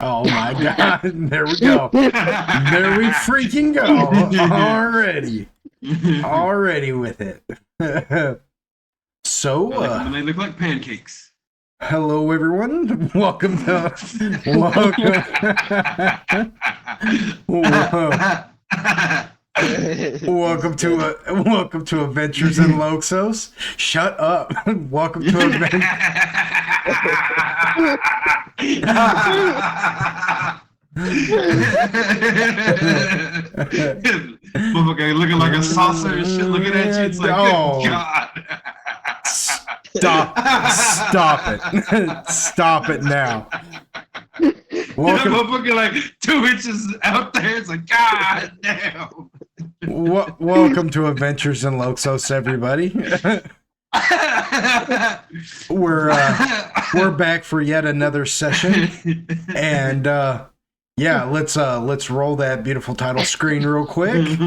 Oh my god, there we go. There we freaking go. Already with it. So, I like them when they look like pancakes. hello everyone. Welcome to welcome welcome to Adventures in Loxos. Shut up. Welcome to Adventures. Motherfucker looking like a saucer and shit looking at you. It's like, Oh. good God. Stop it. Stop it now. Welcome, Motherfucker like 2 inches out there. It's like, God damn. welcome to Adventures in Loxos, everybody. We're back for yet another session, and yeah, let's roll that beautiful title screen real quick.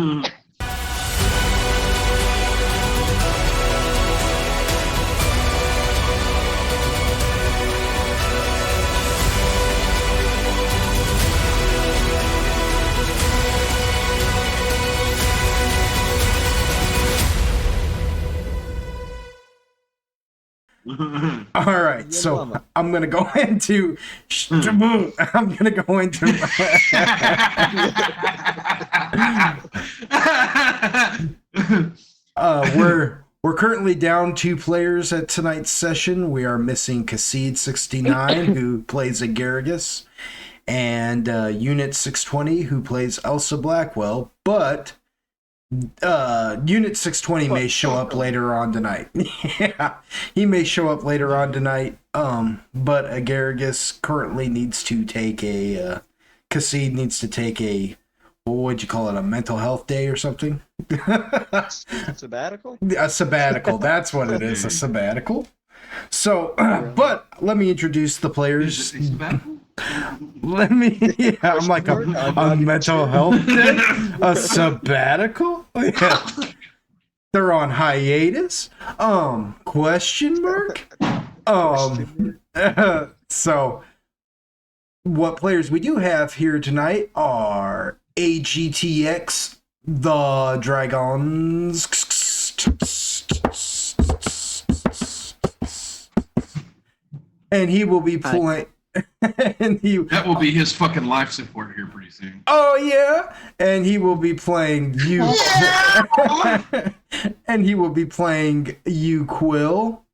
All right, so I'm gonna go into we're currently down 2 players at tonight's session. We are missing Kassid69, who plays Agaragis, and Unit 620, who plays Elsa Blackwell, but Unit 620 may show up later on tonight. Yeah, he may show up later on tonight. But Agaragis currently needs to take Kassid needs to take what would you call it, a mental health day or something? Sabbatical? A sabbatical, that's what it is, a sabbatical. So, but let me introduce the players. I'm like a mental health day? A sabbatical? Yeah. They're on hiatus? Question mark? So, what players we do have here tonight are AGTX, the Dragons, and he will be playing. That will be his fucking life support here pretty soon. Oh yeah, and he will be playing you. And he will be playing you, Quill,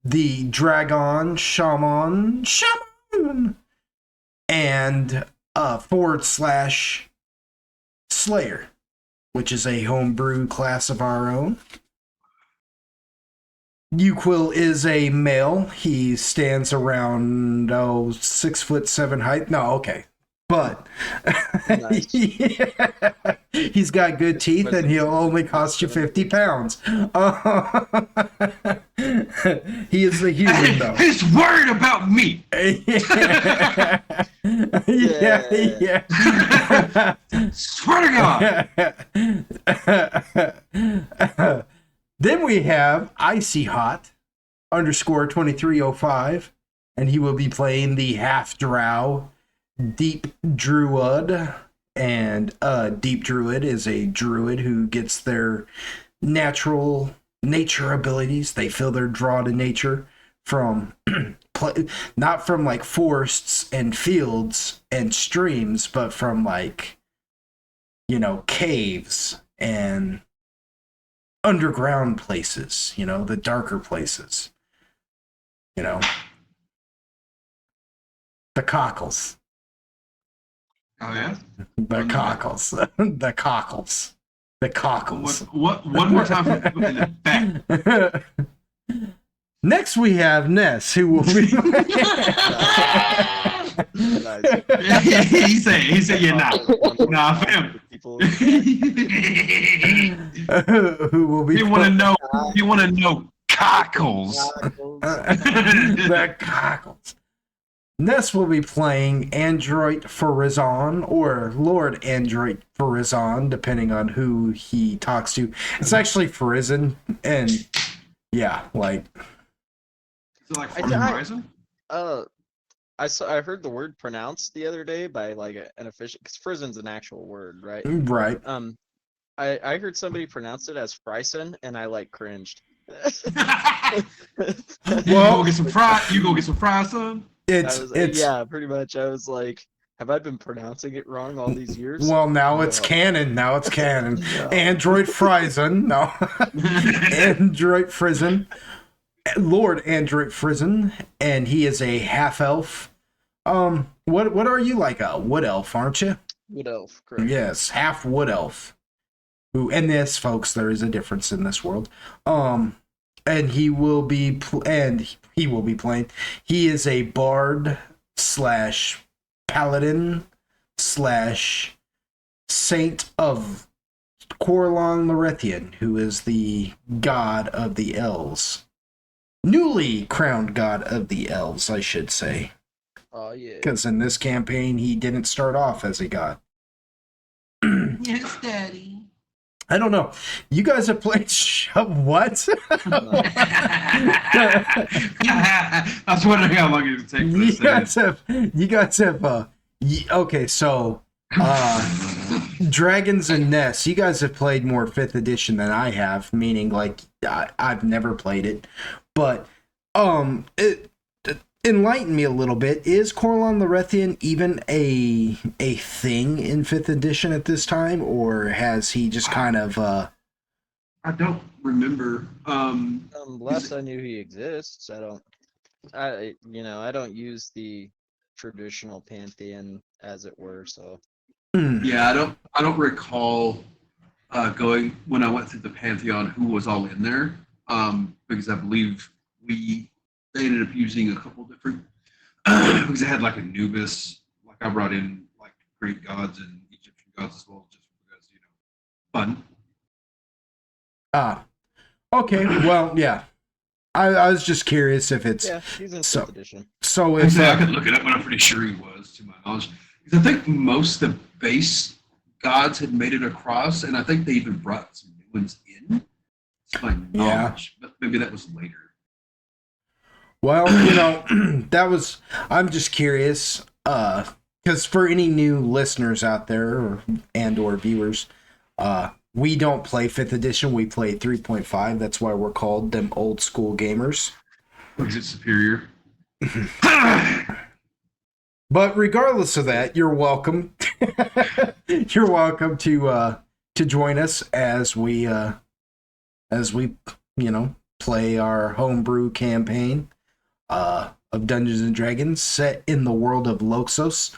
the Dragon Shaman, and / Slayer, which is a homebrew class of our own. Uquill is a male. He stands around 6'7" height. No, okay, but Nice. yeah, he's got good teeth, and he'll only cost you 50 pounds. He is the human, though. He's worried about me. Yeah. Swear to God. Then we have Icy Hot _2305, and he will be playing the half drow Deep Druid. And Deep Druid is a druid who gets their nature abilities. They feel their draw to nature from not from like forests and fields and streams, but from like, caves and underground places, the darker places, the cockles. Oh yeah. The cockles. The cockles. The cockles. What? One more time in the back. Next we have Ness, who will be he said you're not. Nah, fam. who will be You want to know cockles. The cockles. Ness will be playing Android Farazan, or Lord Android Farazan, depending on who he talks to. It's actually Farizan, and yeah, like. Is it like Horizon? I heard the word pronounced the other day by like an official, because Frizen's an actual word, right? Right. I heard somebody pronounce it as Fryson, and I like cringed. You Well, go get some fry. You go get some fries, son. it's Yeah, pretty much. I was like, have I been pronouncing it wrong all these years? well, now it's No. canon. Now it's canon. No. Android Frizen. No. Android Frizen. Lord Android Frizen, and he is a half elf. What are you, like a wood elf, aren't you? Wood elf, correct. Yes, half wood elf. Who, and this, folks, there is a difference in this world. And he will be playing. He is a bard slash paladin slash saint of Corlon Larethian, who is the god of the elves. Newly crowned god of the elves, I should say. Oh yeah. Because in this campaign, he didn't start off as a god. Yes, Daddy. I don't know. You guys have played what? I was wondering how long it would take for this. You guys have okay, so Dragons and Nests, you guys have played more 5th edition than I have, meaning like I've never played it. But enlighten me a little bit. Is Corlon Larethian even a thing in 5th edition at this time, or has he just kind of I don't remember. Last I knew he exists. I don't use the traditional pantheon, as it were. So Yeah, I don't recall going when I went through the Pantheon who was all in there. Because I believe they ended up using a couple different because they had like Anubis, like I brought in like Greek gods and Egyptian gods as well, just because fun. Okay, well, yeah. I was just curious if it's he's in 5th edition. So if I could look it up, but I'm pretty sure he was, to my knowledge. Because I think most of the base gods had made it across, and I think they even brought some new ones in. To my knowledge, but maybe that was later. Well, I'm just curious, because for any new listeners out there or viewers, we don't play 5th edition, we play 3.5. That's why we're called them old school gamers. Was it superior? But regardless of that, you're welcome. You're welcome to join us as we play our homebrew campaign of Dungeons and Dragons set in the world of Loxos,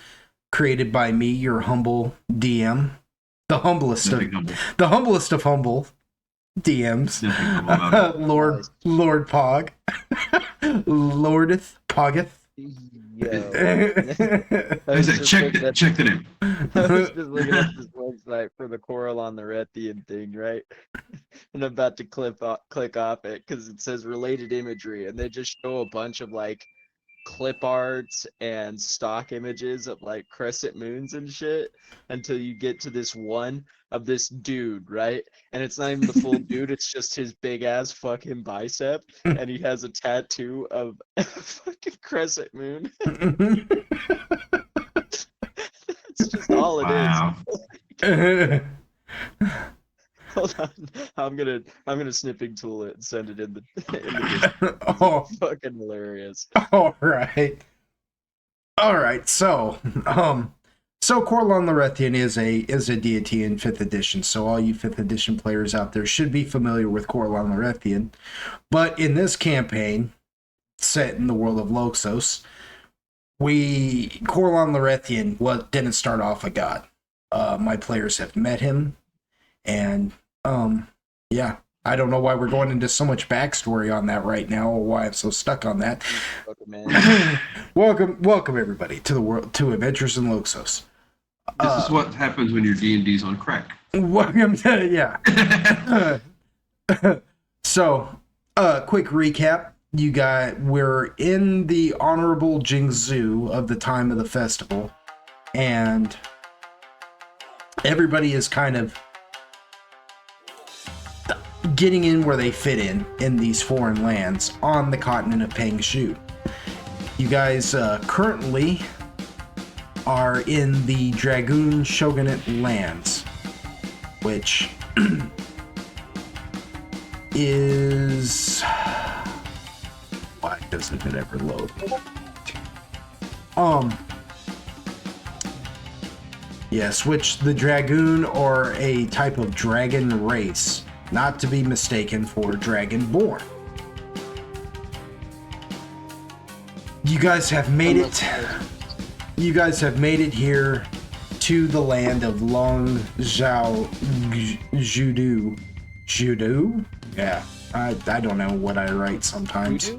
created by me, your humble DM, the humblest of humble DMs, Lord Pog, Lordeth Poggeth. Check the name. I was just looking at this website for the Corlon Larethian thing, right? And I'm about to click off it because it says related imagery, and they just show a bunch of like clip arts and stock images of like crescent moons and shit until you get to this one of this dude, right? And it's not even the full dude, it's just his big ass fucking bicep, and he has a tattoo of a fucking crescent moon. That's just all it is. Hold on, I'm gonna snipping tool it and send it in the Oh, fucking hilarious. All right. So Corlon Larethian is a deity in 5th edition. So all you 5th edition players out there should be familiar with Corlon Larethian. But in this campaign, set in the world of Loxos, Corlon Larethian didn't start off a god. My players have met him, and I don't know why we're going into so much backstory on that right now, or why I'm so stuck on that. Welcome everybody to the world, to Adventures in Loxos. This is what happens when your D&D's on crack. Welcome to So, quick recap. We're in the Honorable Jingzhou of the time of the festival, and everybody is kind of getting in where they fit in these foreign lands on the continent of Pangshu. You guys currently are in the Dragoon Shogunate lands, which is... Why doesn't it ever load? Yes, which the Dragoon are a type of dragon race, not to be mistaken for Dragonborn. You guys have made it. You guys have made it here to the land of Long Zhao Judo. Judo? Yeah, I don't know what I write sometimes.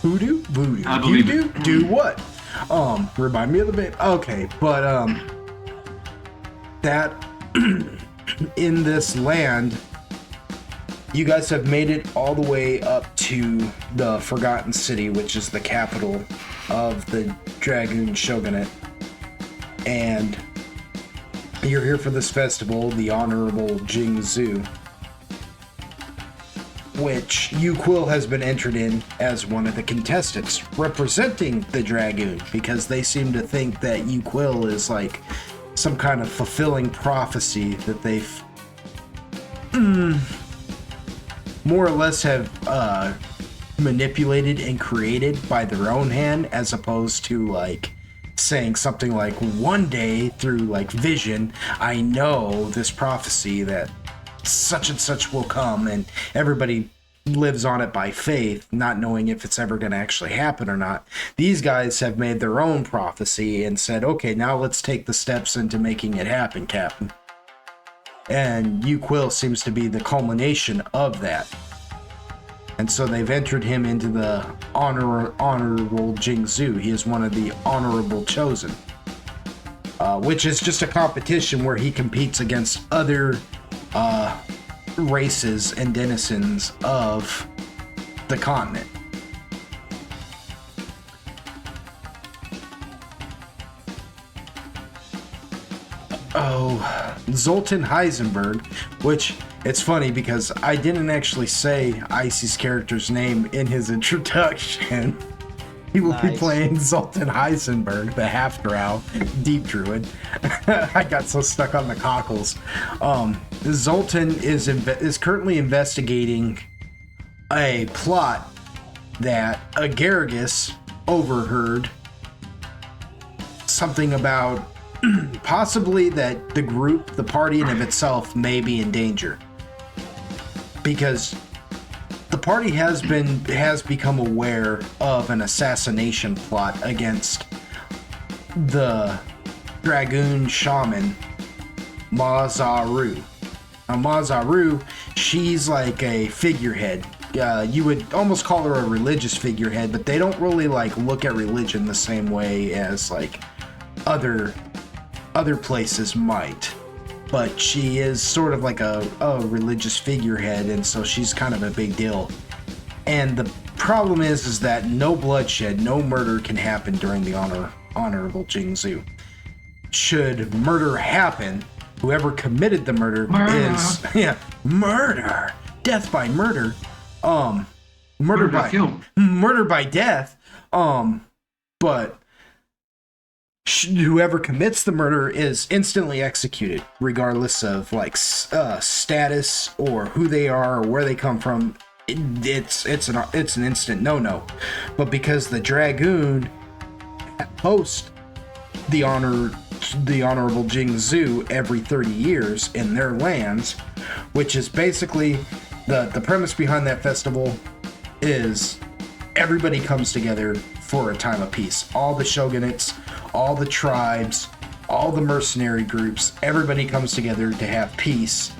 Hoodoo? Voodoo. I believe you it. do what? Remind me of the babe. Okay, but that in this land, you guys have made it all the way up to the Forgotten City, which is the capital of the Dragoon Shogunate. And you're here for this festival, the Honorable Jingzhu, which Uquill has been entered in as one of the contestants representing the Dragoon, because they seem to think that Uquill is like some kind of fulfilling prophecy that they've more or less have manipulated and created by their own hand, as opposed to like saying something like, one day through like vision, I know this prophecy that such and such will come, and everybody lives on it by faith, not knowing if it's ever going to actually happen or not. These guys have made their own prophecy and said, okay, now let's take the steps into making it happen, Captain. And Uquill seems to be the culmination of that. And so they've entered him into the Honorable Jingzhu. He is one of the Honorable Chosen, which is just a competition where he competes against other races and denizens of the continent. Oh, Zoltan Heisenberg, which it's funny because I didn't actually say Icy's character's name in his introduction. He will be playing Zoltan Heisenberg, the half-drow deep druid. I got so stuck on the cockles. Zoltan is currently investigating a plot that Agaragis overheard, something about possibly that the group, the party in of itself, may be in danger, because the party has become aware of an assassination plot against the Dragoon shaman Mazaru. Now, Mazaru, she's like a figurehead. You would almost call her a religious figurehead, but they don't really like look at religion the same way as like other places might. But she is sort of like a religious figurehead, and so she's kind of a big deal. And the problem is that no bloodshed, no murder can happen during the Honorable Jingzhu. Should murder happen, whoever committed the murder is murder, death by murder, murder by death, but whoever commits the murder is instantly executed, regardless of like status or who they are or where they come from. It's an instant no. But because the Dragoon host the Honorable Jingzhu every 30 years in their lands, which is basically the premise behind that festival is everybody comes together for a time of peace. All the shogunates, all the tribes, all the mercenary groups, everybody comes together to have peace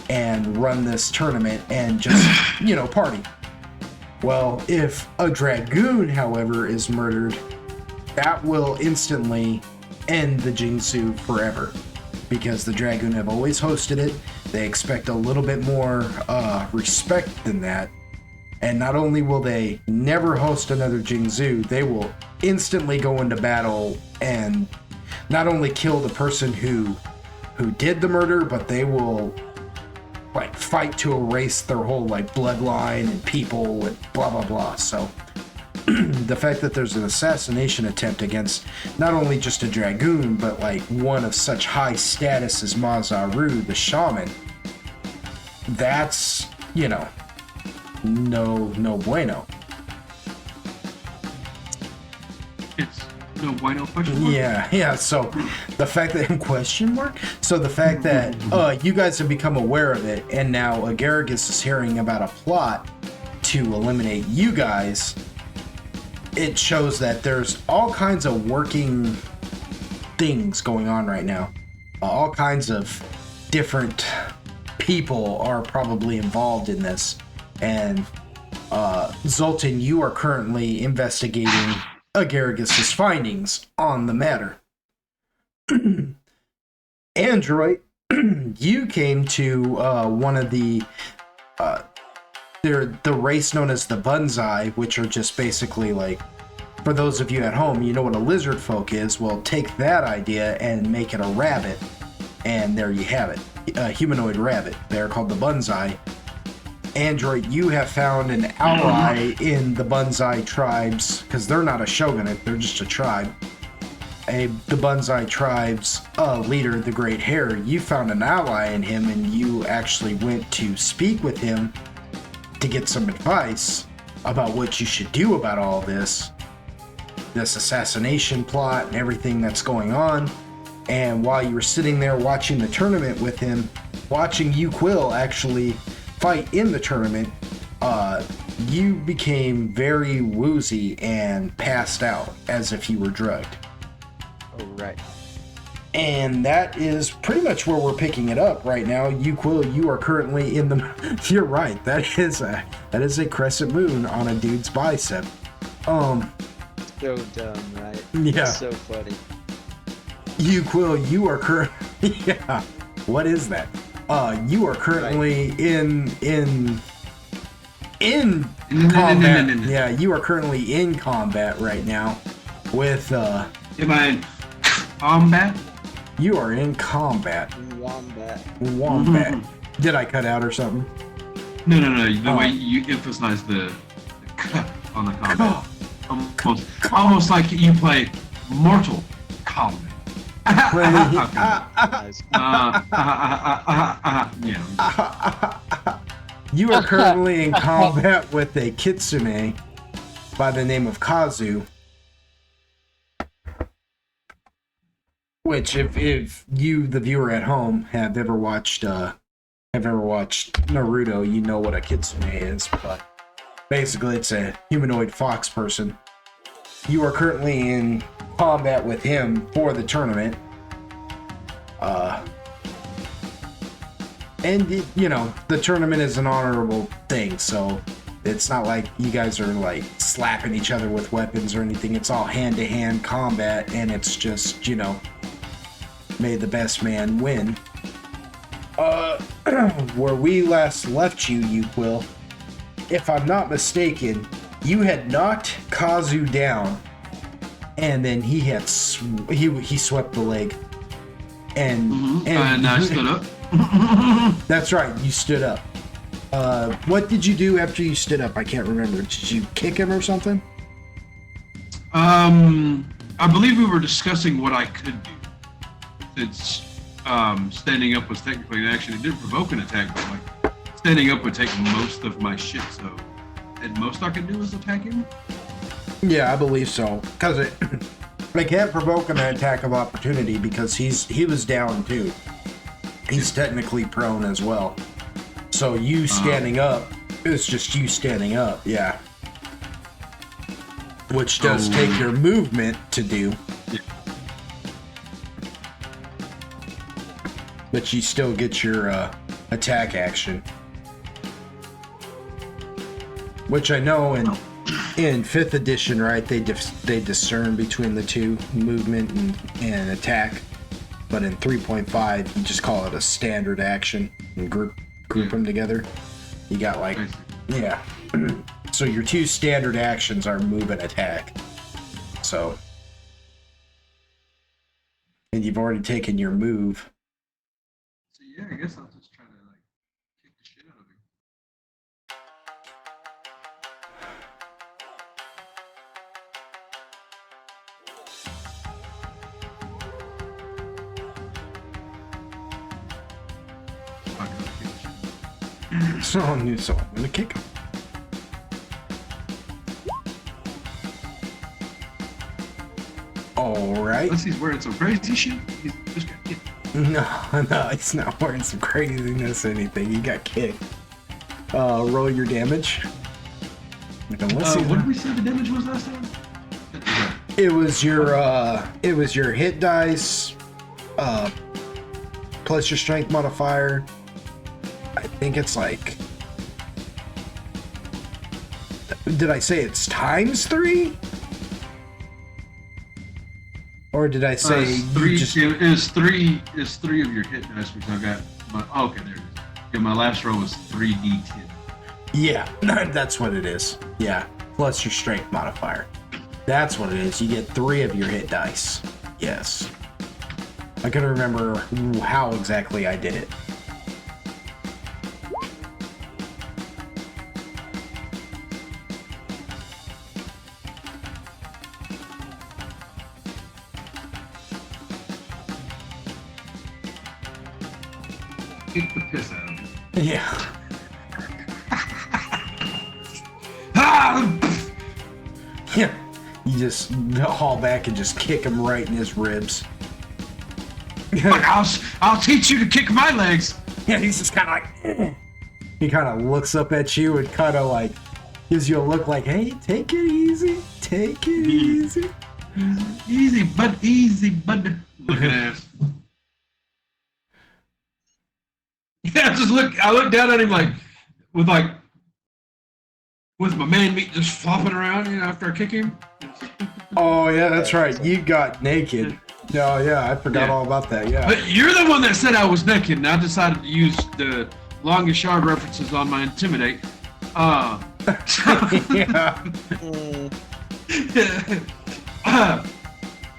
and run this tournament and just, party. Well, if a Dragoon, however, is murdered, that will instantly end the Jingzhu forever, because the Dragoon have always hosted it. They expect a little bit more respect than that. And not only will they never host another Jingzhu, they will instantly go into battle and not only kill the person who did the murder, but they will like fight to erase their whole like bloodline and people and blah blah blah. So the fact that there's an assassination attempt against not only just a dragoon, but like one of such high status as Mazaru, the shaman, that's, you know, no bueno. It's no bueno question mark? Yeah. So the fact that question mark. So the fact that you guys have become aware of it, and now Agaragis is hearing about a plot to eliminate you guys. It shows that there's all kinds of working things going on right now. All kinds of different people are probably involved in this, and Zoltan, you are currently investigating Agaragis' findings on the matter. Android, you came to one of the the race known as the Bunzai, which are just basically like, for those of you at home, you know what a lizard folk is. Well, take that idea and make it a rabbit, and there you have it, a humanoid rabbit. They're called the Bunzai. Android, you have found an ally in the Bunzai tribes, because they're not a shogunate, they're just a tribe. The Bunzai tribe's leader, the Great Hare, you found an ally in him, and you actually went to speak with him to get some advice about what you should do about all this assassination plot and everything that's going on. And while you were sitting there watching the tournament with him, watching you, Quill, actually fight in the tournament, you became very woozy and passed out as if you were drugged. Oh, right. And that is pretty much where we're picking it up right now. You, Quill, you are currently in the... You're right. That is a crescent moon on a dude's bicep. So dumb, right? Yeah. It's so funny. You, Quill, you are currently... Yeah. What is that? You are currently in combat. Yeah, you are currently in combat right now with... Am I in combat? You are in combat. Wombat. Did I cut out or something? No. The way you emphasize the cut on the combat. Almost like you play Mortal Kombat. Nice. Yeah. You are currently in combat with a kitsune by the name of Kazu. Which, if you, the viewer at home, have ever watched Naruto, you know what a kitsune is. But basically, it's a humanoid fox person. You are currently in combat with him for the tournament. And the tournament is an honorable thing, so it's not like you guys are like slapping each other with weapons or anything. It's all hand-to-hand combat, and it's just, may the best man win. Where we last left you, Quill, if I'm not mistaken, you had knocked Kazu down, and then he had he swept the leg, and I stood up. That's right, you stood up. What did you do after you stood up? I can't remember. Did you kick him or something? I believe we were discussing what I could do. Since standing up was technically an action, it didn't provoke an attack, but like standing up would take most of my shit. So, and most I could do is attack him. Yeah, I believe so. Because it can't provoke an attack of opportunity because he was down too. He's technically prone as well. So you standing up, it's just you standing up, yeah. Which does take your movement to do. Yeah. But you still get your attack action. Which I know in 5th edition, right, they discern between the two, movement and attack. But in 3.5, you just call it a standard action and group them together. You got like, yeah. So your two standard actions are move and attack. So, and you've already taken your move. So yeah, I guess I'll just try to like kick the shit out of him. So I'm gonna kick him. Alright. Unless he's wearing some crazy shit, he's just got kicked. No, he's not wearing some craziness or anything. He got kicked. Roll your damage. Like, unless What did we say the damage was last time? it was your hit dice, plus your strength modifier. I think it's like, did I say it's times 3? Or did I say three? It is three. It's 3 of your hit dice, because I got my. Oh, okay, there it is. Yeah, my last roll was 3d10. Yeah, that's what it is. Yeah, plus your strength modifier. That's what it is. You get 3 of your hit dice. Yes. I couldn't remember how exactly I did it. Kick the piss out of him. Yeah. Ah! Yeah. You just haul back and just kick him right in his ribs. Like, I'll teach you to kick my legs. Yeah, he's just kind of like, he kind of looks up at you and kind of like gives you a look like, hey, take it easy, take it easy. Easy, bud. Look at ass. Yeah, I look down at him like, with my man meat just flopping around, after I kick him. Oh yeah, that's right. You got naked. Oh yeah, I forgot all about that. Yeah. But you're the one that said I was naked, and I decided to use the longest yard references on my intimidate. Yeah.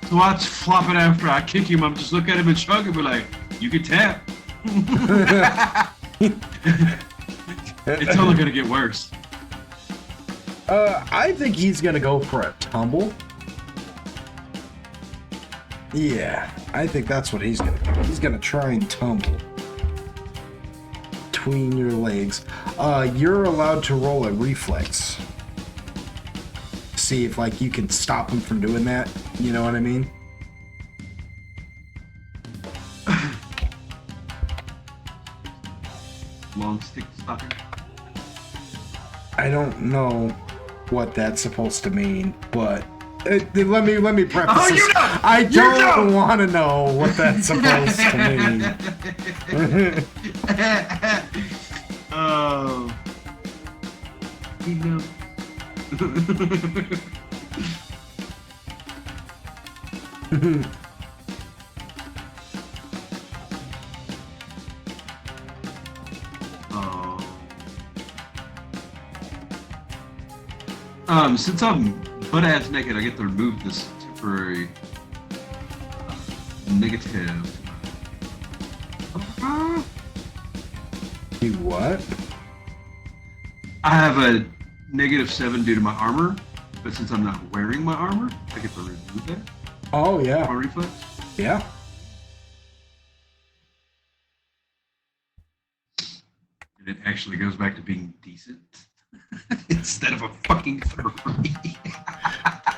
So I flop it after I kick him. I'm just looking at him and shrug and be like, "You can tap." It's only gonna get worse. I think he's gonna go for a tumble. Yeah, I think that's what he's gonna do. He's gonna try and tumble between your legs. You're allowed to roll a reflex. See if you can stop him from doing that. You know what I mean? Long stick stopper. I don't know what that's supposed to mean, but let me preface Oh, this. you know! I You know! don't want to know what that's supposed to mean. Oh. You know. Since I'm butt-ass naked, I get to remove this temporary negative. Do what? I have a -7 due to my armor, but since I'm not wearing my armor, I get to remove that. Oh yeah, My reflex. yeah. And it actually goes back to being decent instead of a fucking 3.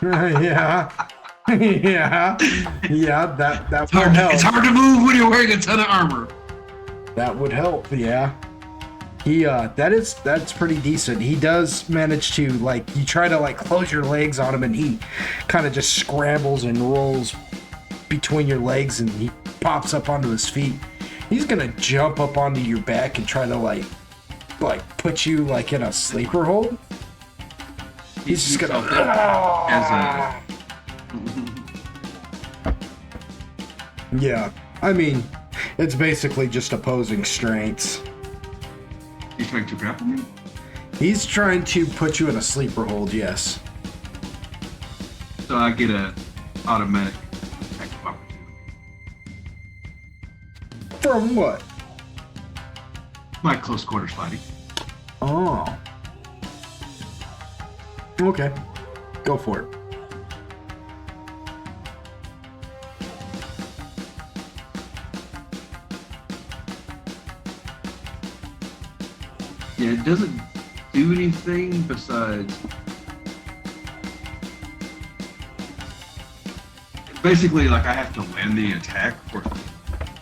Yeah, yeah, yeah. That would help. It's hard to move when you're wearing a ton of armor. That would help. Yeah. He that's pretty decent. He does manage to you try to close your legs on him, and he kind of just scrambles and rolls between your legs, and he pops up onto his feet. He's gonna jump up onto your back and try to put you in a sleeper hold. He's just gonna Yeah, I mean, it's basically just opposing strengths. He's trying to grapple me? He's trying to put you in a sleeper hold, yes. So I get a automatic attack of opportunity. From what? My close quarters fighting. Oh. Okay. Go for it. Yeah, it doesn't do anything besides basically like I have to land the attack for,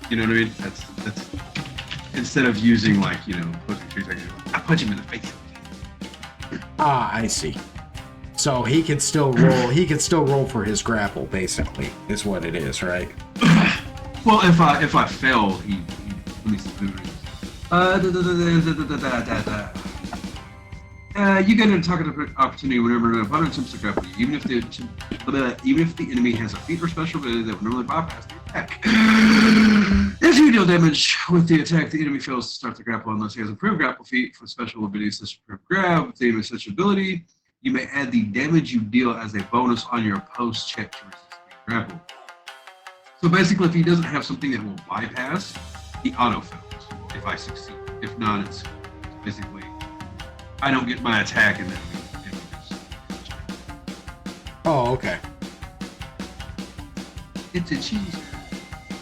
you know what I mean? That's instead of using like, you know, pushing 3 seconds, I punch him in the face. Ah, I see. So he can still roll. He can still roll for his grapple, basically, is what it is, right? Well, if I fail, he let me see. You get an attack opportunity whenever an opponent attempts to grapple you, even if the enemy has a feat or special ability that would normally bypass the attack. If you deal damage with the attack, the enemy fails to start the grapple unless he has improved grapple feat for special abilities such as improved grab. If the enemy has such ability, you may add the damage you deal as a bonus on your post check to resist the grapple. So basically, if he doesn't have something that will bypass, he auto fails if I succeed. If not, it's basically I don't get my attack and then we just. Oh, okay. It's a cheese,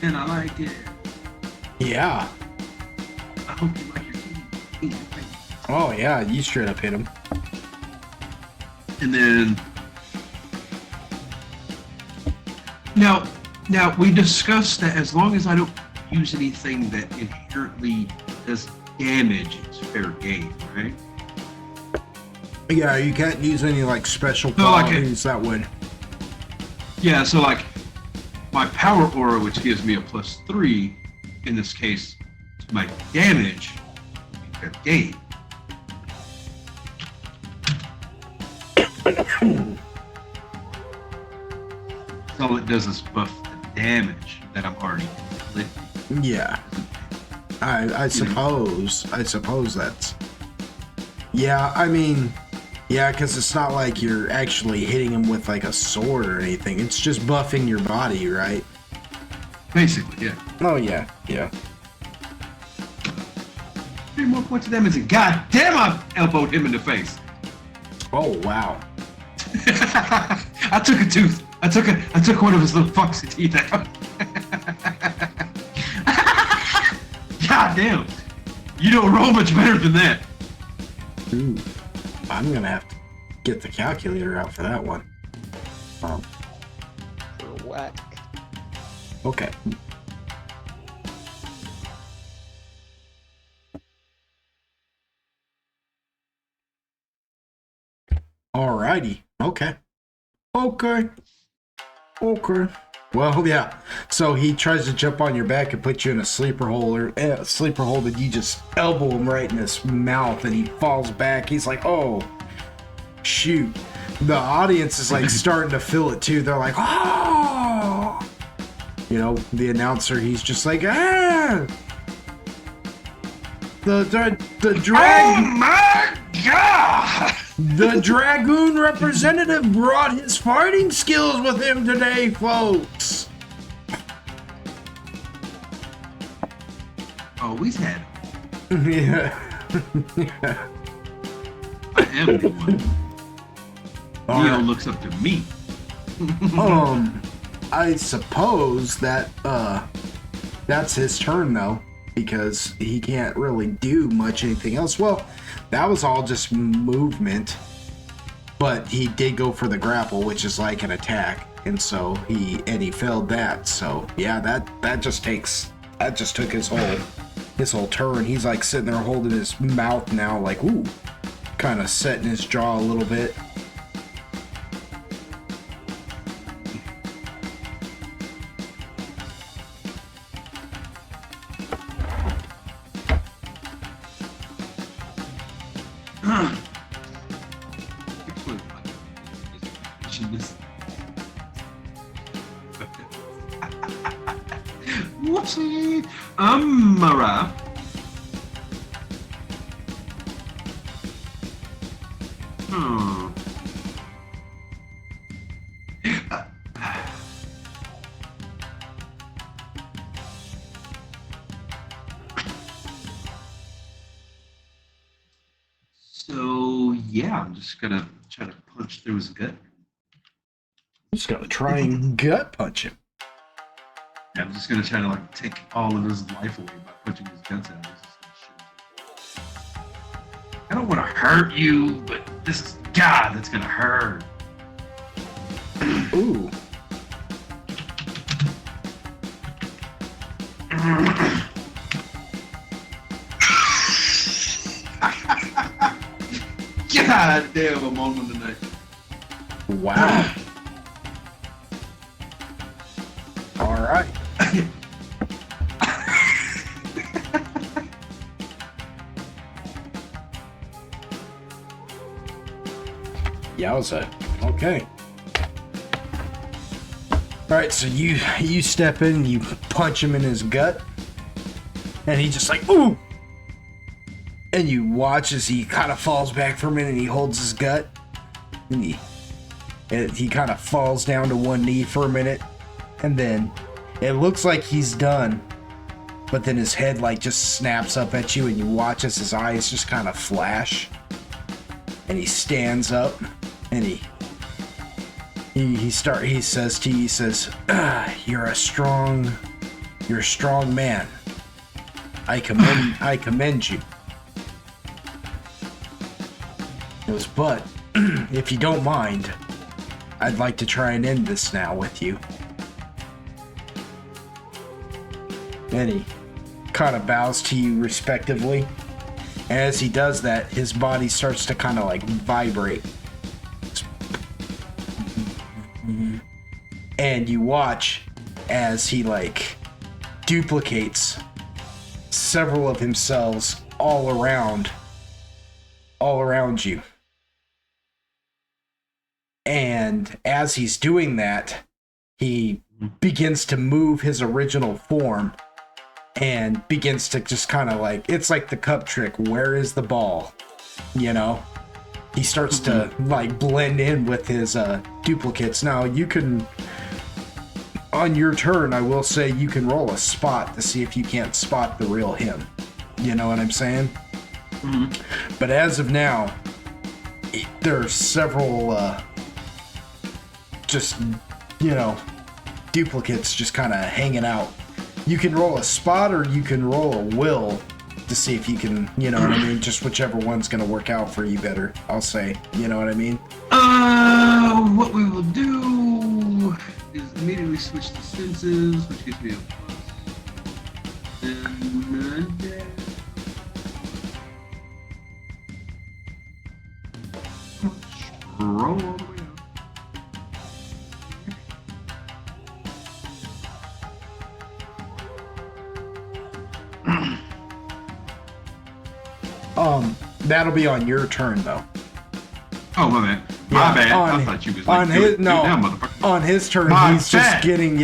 and I like it. Yeah. I hope you like your cheese. Oh, yeah. You straight up hit him. And then now we discussed that as long as I don't use anything that inherently does damage, it's fair game, right? Yeah, you can't use any like special No, like qualities that would. Yeah, so like my power aura, which gives me a +3, in this case, to my damage, would be fair game. So all it does is buff the damage that I'm already inflicting. Yeah. I suppose that's. Yeah, I mean, yeah, because it's not like you're actually hitting him with like a sword or anything. It's just buffing your body, right? Basically, yeah. Oh yeah, yeah. 3 more points of damage, and god damn, I elbowed him in the face. Oh wow. I took a tooth. I took one of his little foxy teeth out. God damn. You don't roll much better than that. Ooh. I'm gonna have to get the calculator out for that one. For whack. Okay. Alrighty. Okay. Okay. Well, yeah. So he tries to jump on your back and put you in a sleeper hold, and you just elbow him right in his mouth, and he falls back. He's like, "Oh, shoot!" The audience is like starting to feel it too. They're like, "Oh!" You know, the announcer. He's just like, "Ah!" The drag. Oh my god! The Dragoon representative brought his fighting skills with him today, folks. Always had him. Yeah. I am the one. All Neo right. looks up to me. I suppose that that's his turn though, because he can't really do much anything else. Well, that was all just movement, but he did go for the grapple, which is like an attack, and so he failed that. So yeah, that just took his whole turn. He's like sitting there holding his mouth now, like ooh, kind of setting his jaw a little bit. Whoopsie! Mara. Hmm. So yeah, I'm just gonna try to punch through his gut. Just gotta try and gut punch him. Yeah, I'm just gonna try to like take all of his life away by punching his guts out. I don't want to hurt you, but this is God that's gonna hurt. Ooh. God damn, I'm on one tonight. Wow. All right. Yowza. Okay. All right, so you step in, you punch him in his gut, and he just like, ooh! And you watch as he kind of falls back for a minute, and he holds his gut, and he kind of falls down to one knee for a minute, and then it looks like he's done, but then his head like just snaps up at you, and you watch as his eyes just kind of flash, and he stands up, and he says to you, he says, you're a strong man. I commend you. He goes, but if you don't mind, I'd like to try and end this now with you. And he kind of bows to you respectively. And as he does that, his body starts to kind of like vibrate. And you watch as he like duplicates several of himself all around you. And as he's doing that, he begins to move his original form and begins to just kind of like, it's like the cup trick. Where is the ball? You know? He starts to like blend in with his duplicates. Now you can, on your turn, I will say you can roll a spot to see if you can't spot the real him. You know what I'm saying? Mm-hmm. But as of now, there are several just, you know, duplicates just kind of hanging out. You can roll a spot or you can roll a will to see if you can, you know what I mean? Just whichever one's going to work out for you better, I'll say. You know what I mean? What we will do is immediately switch to senses, which gives me a plus. And roll all the way up. That'll be on your turn though. Oh, my bad. My bad. I thought you was like, on his turn, he's just getting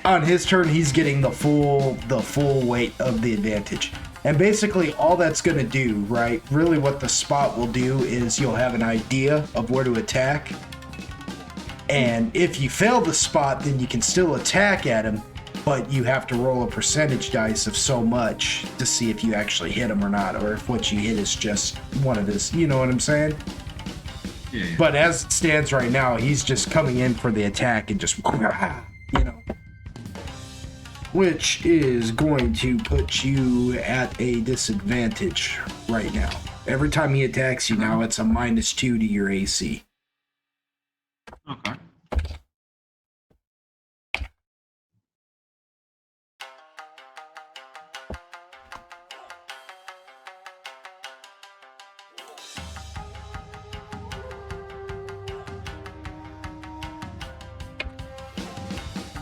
on his turn, he's getting the full weight of the advantage. And basically all that's going to do, right, really what the spot will do is you'll have an idea of where to attack. And if you fail the spot, then you can still attack at him, but you have to roll a percentage dice of so much to see if you actually hit him or not, or if what you hit is just one of his, you know what I'm saying? Yeah. But as it stands right now, he's just coming in for the attack and just, you know. Which is going to put you at a disadvantage right now. Every time he attacks you now, it's a -2 to your AC. Okay.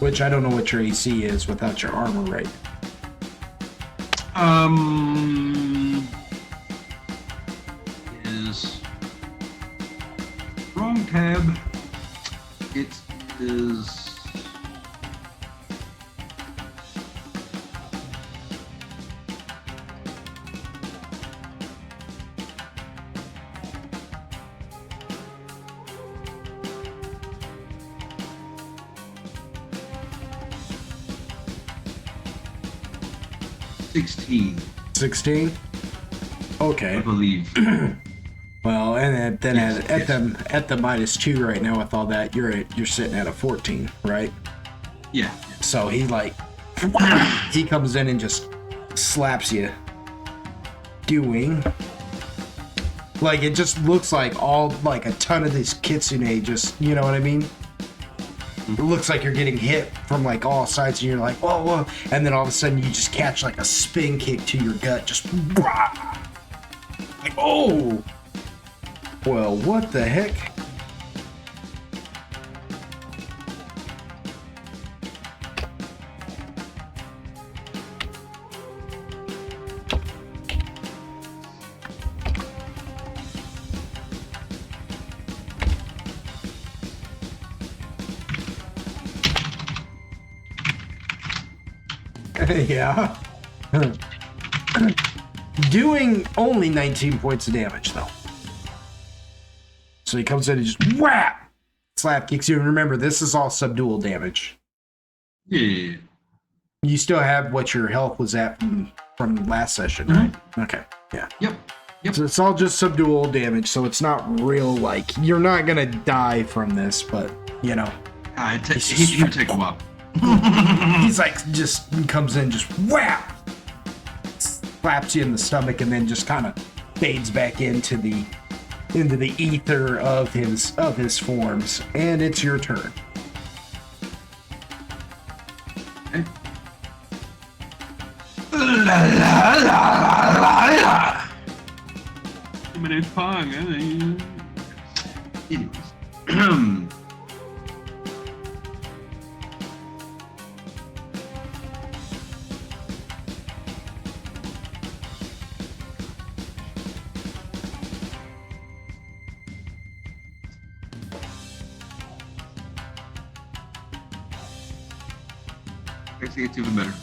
Which I don't know what your AC is without your armor, right? Is wrong tab. It is 16. 16? Okay. I believe. Well, and then Yes, at the -2 right now with all that, you're sitting at a 14, right? Yeah. So he like he comes in and just slaps you doing. Like, it just looks like a ton of this kitsune just, you know what I mean? It looks like you're getting hit from like all sides and you're like, whoa, whoa. And then all of a sudden you just catch like a spin kick to your gut. Just, rah! Like, oh! Well, what the heck? Yeah. Doing only 19 points of damage, though. So he comes in and just whap! Slap kicks you. And remember, this is all subdual damage. Yeah. You still have what your health was at from last session, right? Mm-hmm. Okay. Yeah. Yep. So it's all just subdual damage, so it's not real, like, you're not gonna die from this, but, you know. He would take a while. He's like, just comes in, just whap! Slaps you in the stomach, and then just kind of fades back into the ether of his forms. And it's your turn. Okay. My name's Pong. Anyways. Actually, it's even better.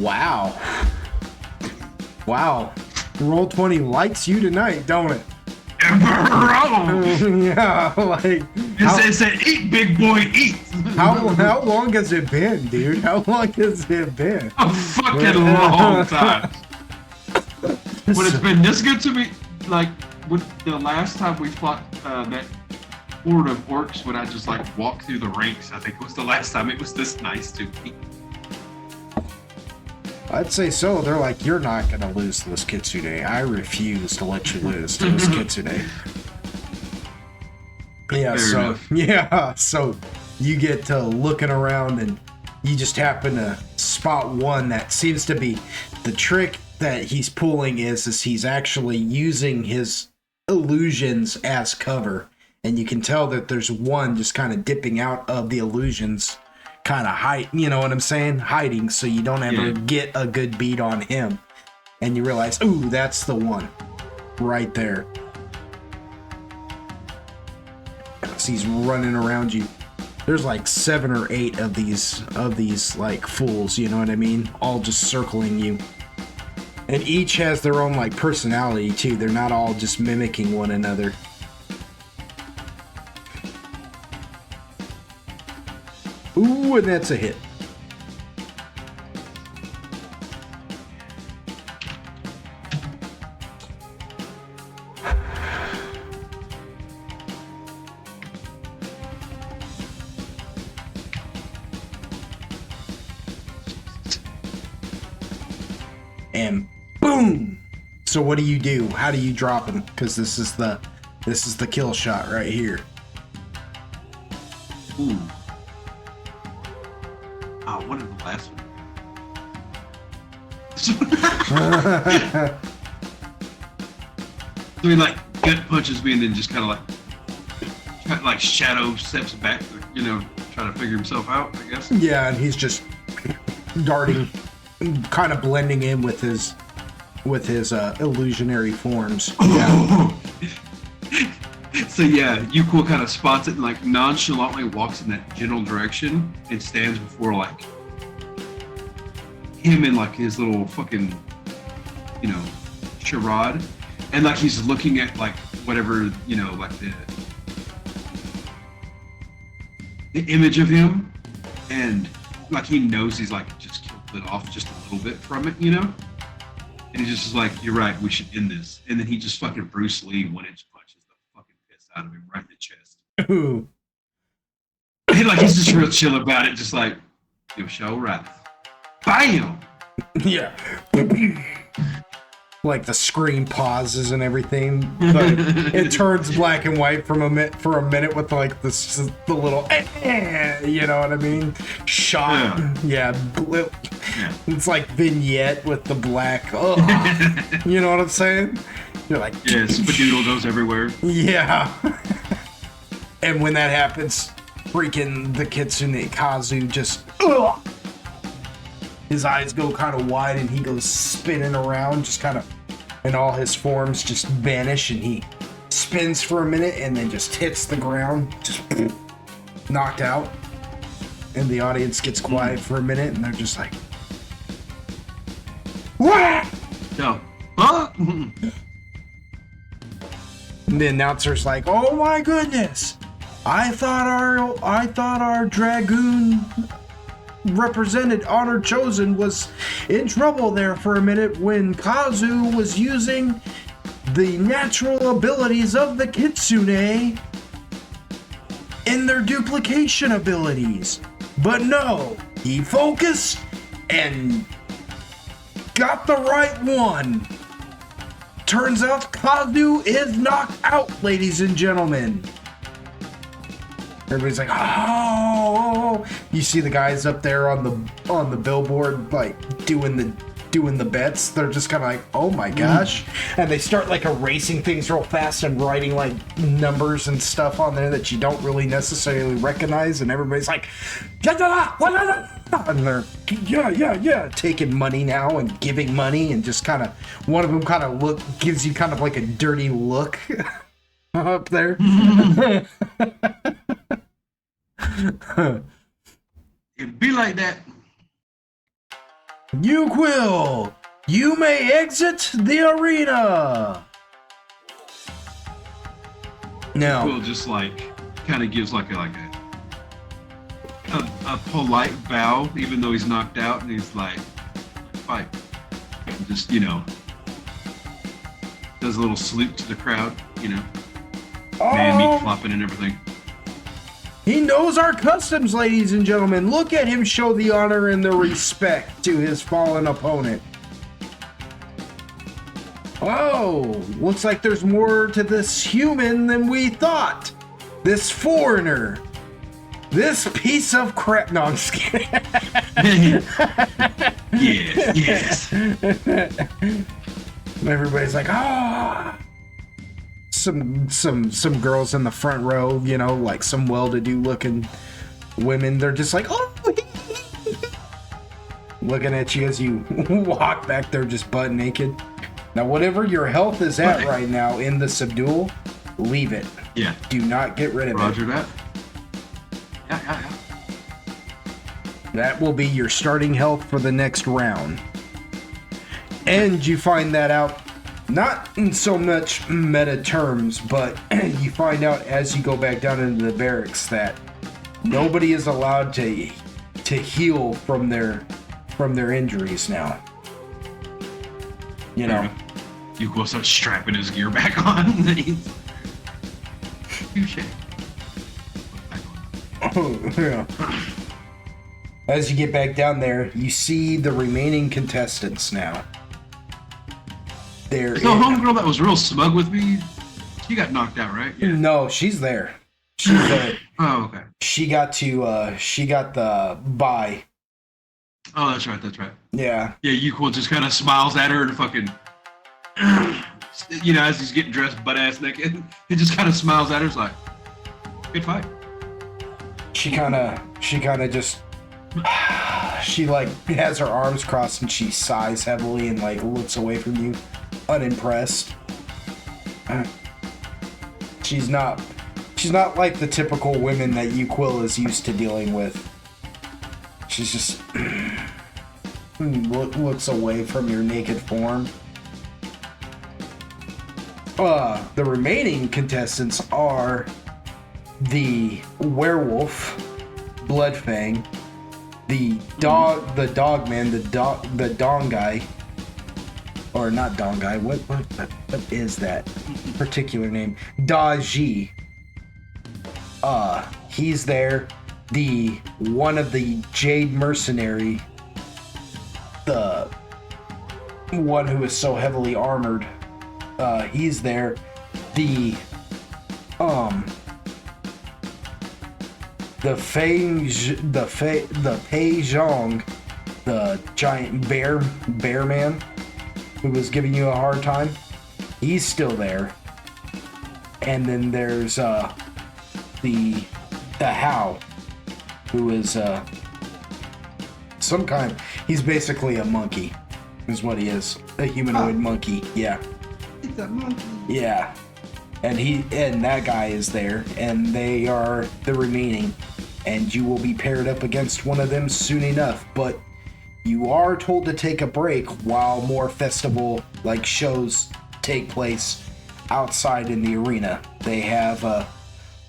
Wow. Wow. Roll20 likes you tonight, don't it? Yeah, like... It said, eat, big boy, eat! How long has it been, dude? How long has it been? A fucking long time. When it's been this good to me, like, when the last time we fought that horde of orcs, when I just, like, walked through the ranks, I think it was the last time it was this nice to me. I'd say so. They're like, you're not gonna lose to this kitsune. I refuse to let you lose to this kitsune. Yeah, Fair enough. so you get to looking around and you just happen to spot one that seems to be the trick that he's pulling is he's actually using his illusions as cover. And you can tell that there's one just kind of dipping out of the illusions, kind of you know what I'm saying? Hiding, so you don't ever get a good beat on him. And you realize, ooh, that's the one right there. So he's running around you. There's like 7 or 8 of these like fools, you know what I mean? All just circling you. And each has their own like personality too. They're not all just mimicking one another. Ooh, and that's a hit. And boom! So what do you do? How do you drop him? Because this is the kill shot right here. Ooh. Oh, what is the last one? So he like gut punches me and then just kind of like shadow steps back, you know, trying to figure himself out, I guess. Yeah, and he's just darting, kind of blending in with his illusionary forms. Yeah. So yeah, Yuko kind of spots it and like nonchalantly walks in that general direction and stands before like him in like his little fucking, you know, charade, and like he's looking at like whatever, you know, like the image of him, and like he knows he's like just killed it off just a little bit from it, you know, and he's just like, you're right, we should end this, and then he just fucking Bruce Lee 1-inch punches the fucking piss out of him right in the chest. Ooh. Like he's just real chill about it, just like, You show wrath. Bam! Yeah. Like the screen pauses and everything, but it turns black and white for a minute with like the little, you know what I mean? Shot, yeah. It's like vignette with the black. You know what I'm saying? You're like, yeah, spadoodle goes everywhere. Yeah. And when that happens, freaking the Kitsune Kazu just. His eyes go kind of wide and he goes spinning around, just kind of, and all his forms just vanish and he spins for a minute and then just hits the ground, just knocked out. And the audience gets quiet for a minute and they're just like, what? No. Huh? And the announcer's like, oh my goodness, I thought our Dragoon represented Honor Chosen was in trouble there for a minute when Kazu was using the natural abilities of the Kitsune in their duplication abilities. But no, he focused and got the right one. Turns out Kazu is knocked out, ladies and gentlemen. Everybody's like, oh! You see the guys up there on the billboard, like doing the bets. They're just kind of like, oh my gosh! And they start like erasing things real fast and writing like numbers and stuff on there that you don't really necessarily recognize. And everybody's like, and they're yeah, taking money now and giving money and just kind of one of them kind of gives you kind of like a dirty look up there. It'd be like that. Quill, you may exit the arena. Now, Quill just like kind of gives like a polite bow, even though he's knocked out, and he's like, fight. And just, does a little salute to the crowd, man meat flopping and everything. He knows our customs, ladies and gentlemen. Look at him show the honor and the respect to his fallen opponent. Oh, looks like there's more to this human than we thought. This foreigner. This piece of crap. No, I'm just kidding. Yes. Everybody's like, ah. Some girls in the front row, like some well-to-do looking women, they're just like, oh, looking at you as you walk back there just butt naked. Now, whatever your health is at right now in the subdual, leave it. Yeah. Do not get rid of Roger it. that. Yeah. That will be your starting health for the next round. And you find that out not in so much meta terms, but you find out as you go back down into the barracks that nobody is allowed to heal from their injuries now. You go start strapping his gear back on. Yeah. As you get back down there, you see the remaining contestants now. The homegirl that was real smug with me, she got knocked out, right? Yeah. No, she's there. She's there. Oh, okay. She got the bye. Oh, that's right. Yeah. Yeah, Yuko just kind of smiles at her and fucking, as he's getting dressed butt-ass naked, he just kind of smiles at her. It's like, good fight. She kind of just, she like has her arms crossed and she sighs heavily and like looks away from you, unimpressed. She's not like the typical women that Quill is used to dealing with. She's just looks away from your naked form. The remaining contestants are the werewolf, Bloodfang, the dog man, the Dong guy, or not Dong guy. What is that particular name? Da Ji. He's there. the one of the Jade Mercenary, the one who is so heavily armored, he's there. The Pei Zhong, the giant bear man who was giving you a hard time, he's still there. And then there's the Hao, who is some kind. He's basically a monkey, is what he is. A humanoid monkey. Yeah. It's a monkey. Yeah. And that guy is there, and they are the remaining. And you will be paired up against one of them soon enough. But you are told to take a break while more festival like shows take place outside in the arena. They have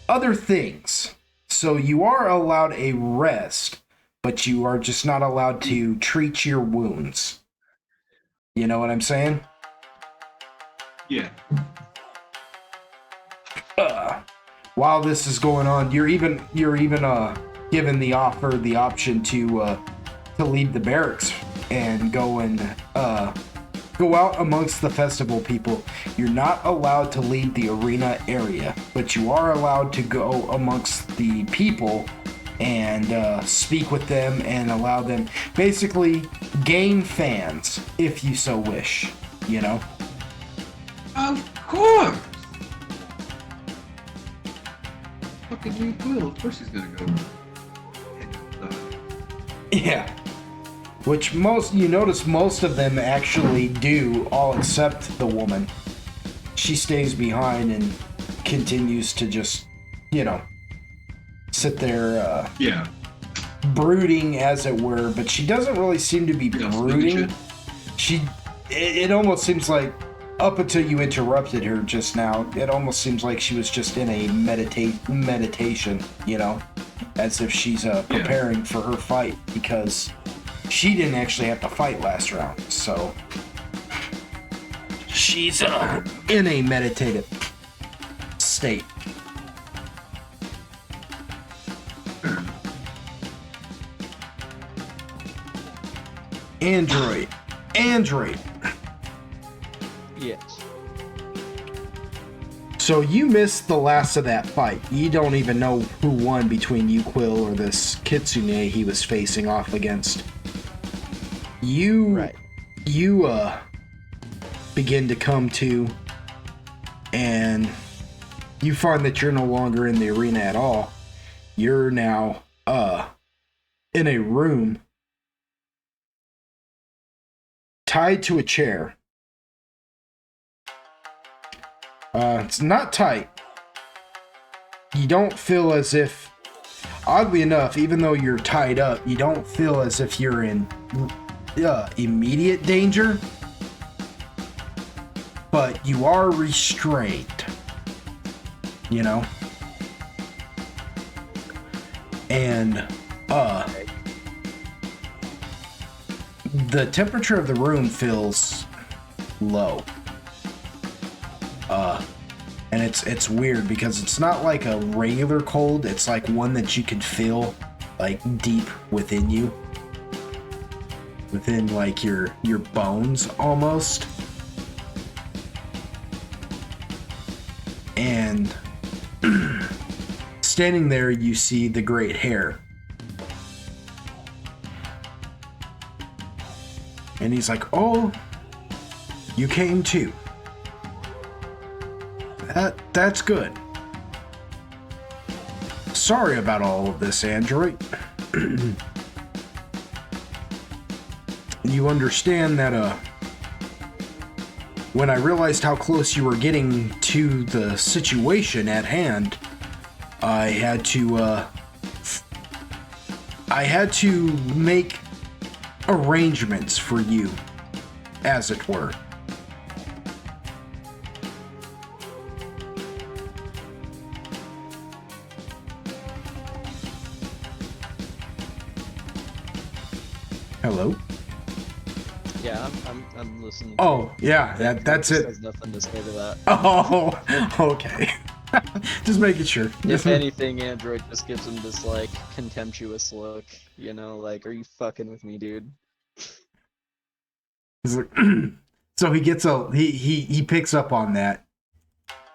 other things. So you are allowed a rest, but you are just not allowed to treat your wounds. You know what I'm saying? Yeah. While this is going on, you're even given the option to leave the barracks and go out amongst the festival people. You're not allowed to leave the arena area, but you are allowed to go amongst the people and speak with them and allow them, basically gain fans if you so wish, you know? Of course. Fucking you will. Of course he's gonna go. Yeah. Which you notice most of them actually do, all except the woman. She stays behind and continues to just, sit there, Yeah. brooding, as it were, but she doesn't really seem to be brooding. It almost seems like, up until you interrupted her just now, it almost seems like she was just in a meditation, as if she's preparing for her fight, because she didn't actually have to fight last round, so she's in a meditative state. Android. Yes. So you missed the last of that fight. You don't even know who won between you, Quill, or this Kitsune he was facing off against. You begin to come to, and you find that you're no longer in the arena at all. You're now in a room tied to a chair. It's not tight. You don't feel as if, oddly enough, even though you're tied up, you don't feel as if you're in immediate danger, but you are restrained, and the temperature of the room feels low, and it's weird because it's not like a regular cold. It's like one that you can feel like deep within you, within like your bones almost. And standing there, you see the great hair, and he's like, "Oh, you came too. That's good. Sorry about all of this, Android. You understand that, when I realized how close you were getting to the situation at hand, I had to make arrangements for you, as it were." Hello? Yeah, I'm listening. Oh, yeah, that's it. There's nothing to say to that. Oh, okay. Just making sure. If anything, Android just gives him this like contemptuous look, you know, like, are you fucking with me, dude? He's like, so he picks up on that,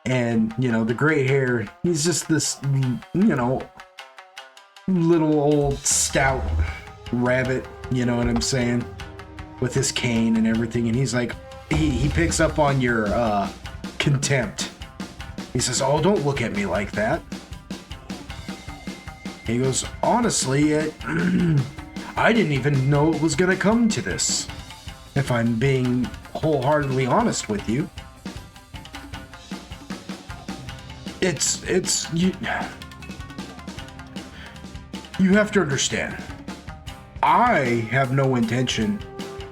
and you know the gray hair. He's just this, you know, little old stout rabbit. You know what I'm saying? With his cane and everything, and he's like, he picks up on your contempt. He says, "Oh, don't look at me like that." He goes, "Honestly, I didn't even know it was gonna come to this. If I'm being wholeheartedly honest with you, it's you. You have to understand. I have no intention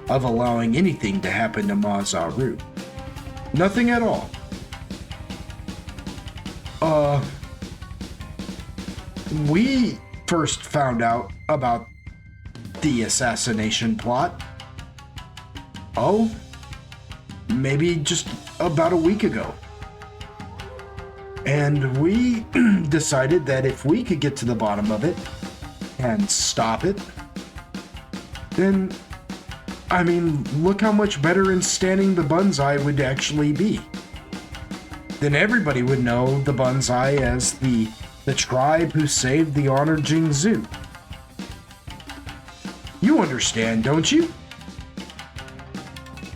of allowing anything to happen to Mazaru. Nothing at all. We first found out about the assassination plot. Oh, maybe just about a week ago. And we decided that if we could get to the bottom of it and stop it, then, I mean, look how much better in standing the Banzai would actually be. Then everybody would know the Banzai as the tribe who saved the honored Jingzhu. You understand, don't you?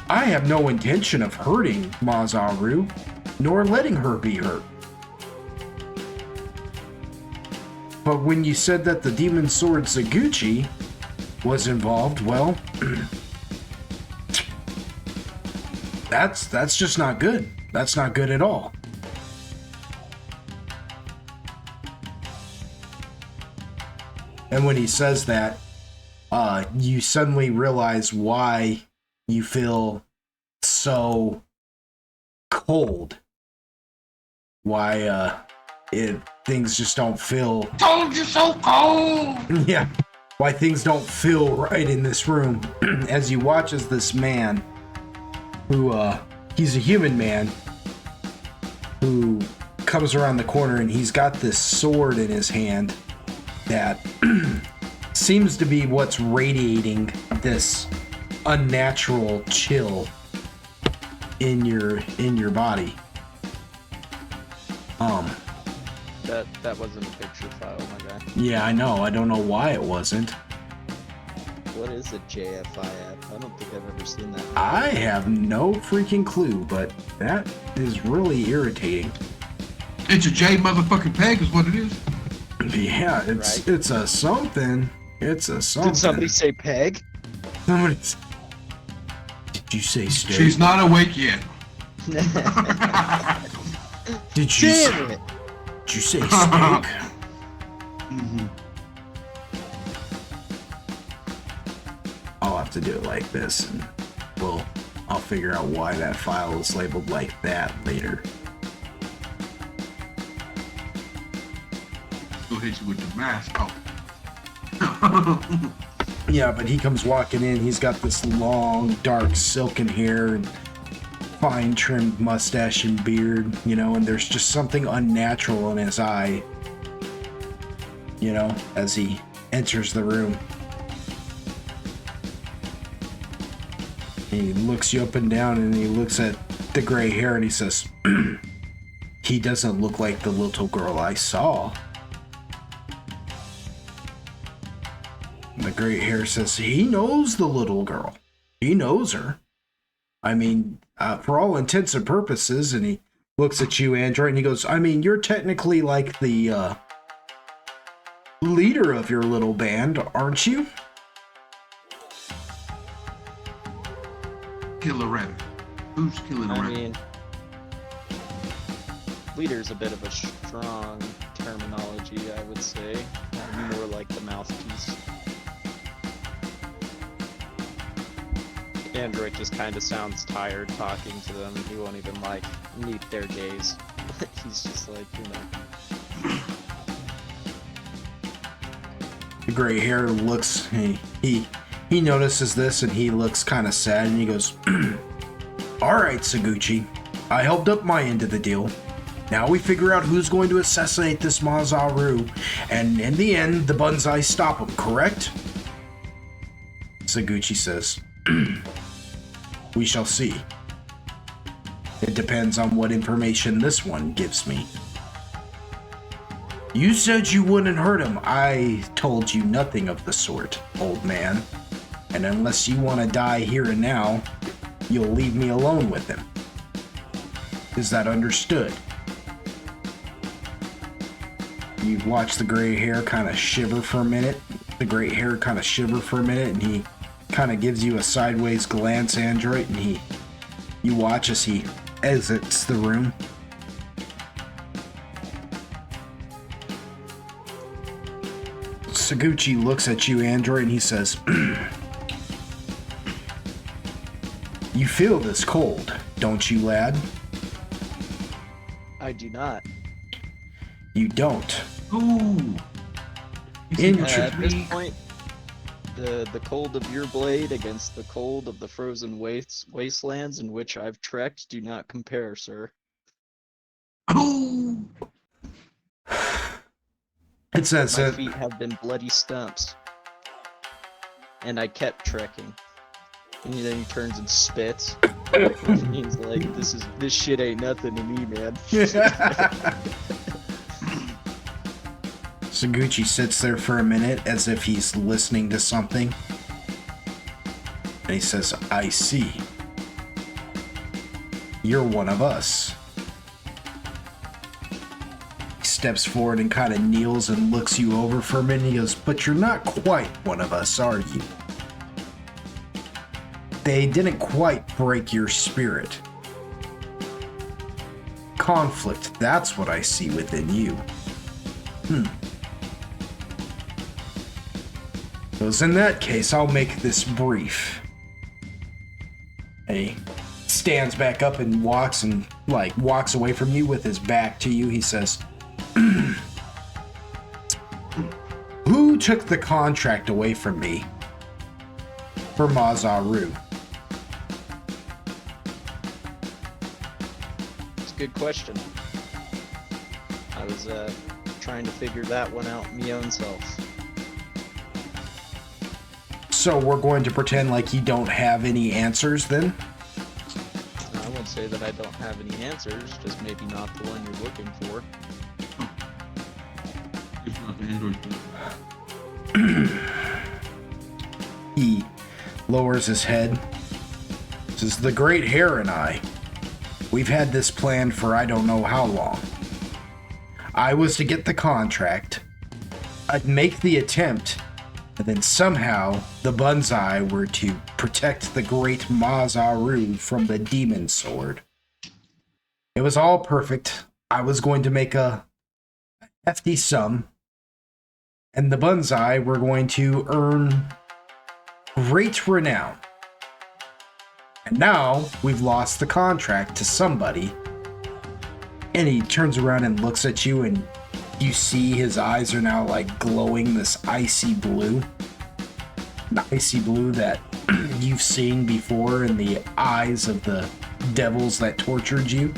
I have no intention of hurting Mazaru, nor letting her be hurt. But when you said that the demon sword Saguchi was involved, well, that's just not good. That's not good at all. And when he says that, you suddenly realize why you feel so cold. Why things just don't feel... Told you so cold! Yeah. Why things don't feel right in this room. As you watch as this man, who, he's a human man, who comes around the corner and he's got this sword in his hand that seems to be what's radiating this unnatural chill in your body. That wasn't a picture file, my guy. Yeah, I know. I don't know why it wasn't. What is a JFI app? I don't think I've ever seen that. I have no freaking clue, but that is really irritating. It's a J motherfucking peg is what it is. Yeah, Right. It's a something. It's a something. Did somebody say peg? Somebody's... Did you say steak? She's not awake yet. Did you say... Damn it! Did you say steak? Mm-hmm. I'll have to do it like this, and I'll figure out why that file is labeled like that later. Go hit you with the mask. Oh. Yeah, but he comes walking in. He's got this long, dark, silken hair and fine trimmed mustache and beard, you know, and there's just something unnatural in his eye, you know, as he enters the room. He looks you up and down, and he looks at the gray hair, and he says, "He doesn't look like the little girl I saw." The gray hair says, "He knows the little girl. He knows her. I mean, for all intents and purposes," and he looks at you, Android, and he goes, "I mean, you're technically like the leader of your little band, aren't you?" Kill a rabbit. Who's killing a I rabbit? mean, leader's a bit of a strong terminology, I would say. More like the mouthpiece. Android just kind of sounds tired talking to them. He won't even like meet their gaze. He's just like, you know. The gray hair looks, he notices this, and he looks kind of sad, and he goes, "All right, Saguchi, I helped up my end of the deal. Now we figure out who's going to assassinate this Mazaru, and in the end, the Banzai stop him, correct? Saguchi says, we shall see. It depends on what information this one gives me. You said you wouldn't hurt him. I told you nothing of the sort, old man. And unless you want to die here and now, you'll leave me alone with him. Is that understood? You watch the gray hair kind of shiver for a minute. And he kind of gives you a sideways glance, Android, and you watch as he exits the room. Saguchi looks at you, Android, and he says, you feel this cold, don't you, lad? I do not. You don't. Ooh. At this point, the cold of your blade against the cold of the frozen wastelands in which I've trekked do not compare, sir. Oh. It says My feet have been bloody stumps. And I kept trekking. And then he turns and spits. And he's like, this shit ain't nothing to me, man. Saguchi sits there for a minute as if he's listening to something. And he says, I see. You're one of us. He steps forward and kind of kneels and looks you over for a minute. He goes, but you're not quite one of us, are you? They didn't quite break your spirit. Conflict, that's what I see within you. So in that case, I'll make this brief. And he stands back up and walks away from you with his back to you. He says, who took the contract away from me for Mazaru? It's a good question. I was trying to figure that one out me own self. So we're going to pretend like you don't have any answers then? I won't say that I don't have any answers, just maybe not the one you're looking for. It's not the Android. He lowers his head. Says, the great hair and I, we've had this plan for I don't know how long. I was to get the contract. I'd make the attempt. And then somehow, the Banzai were to protect the great Mazaru from the demon sword. It was all perfect. I was going to make a hefty sum. And the Banzai were going to earn great renown. And now, we've lost the contract to somebody. And he turns around and looks at you, and you see his eyes are now like glowing this icy blue. An icy blue that you've seen before in the eyes of the devils that tortured you.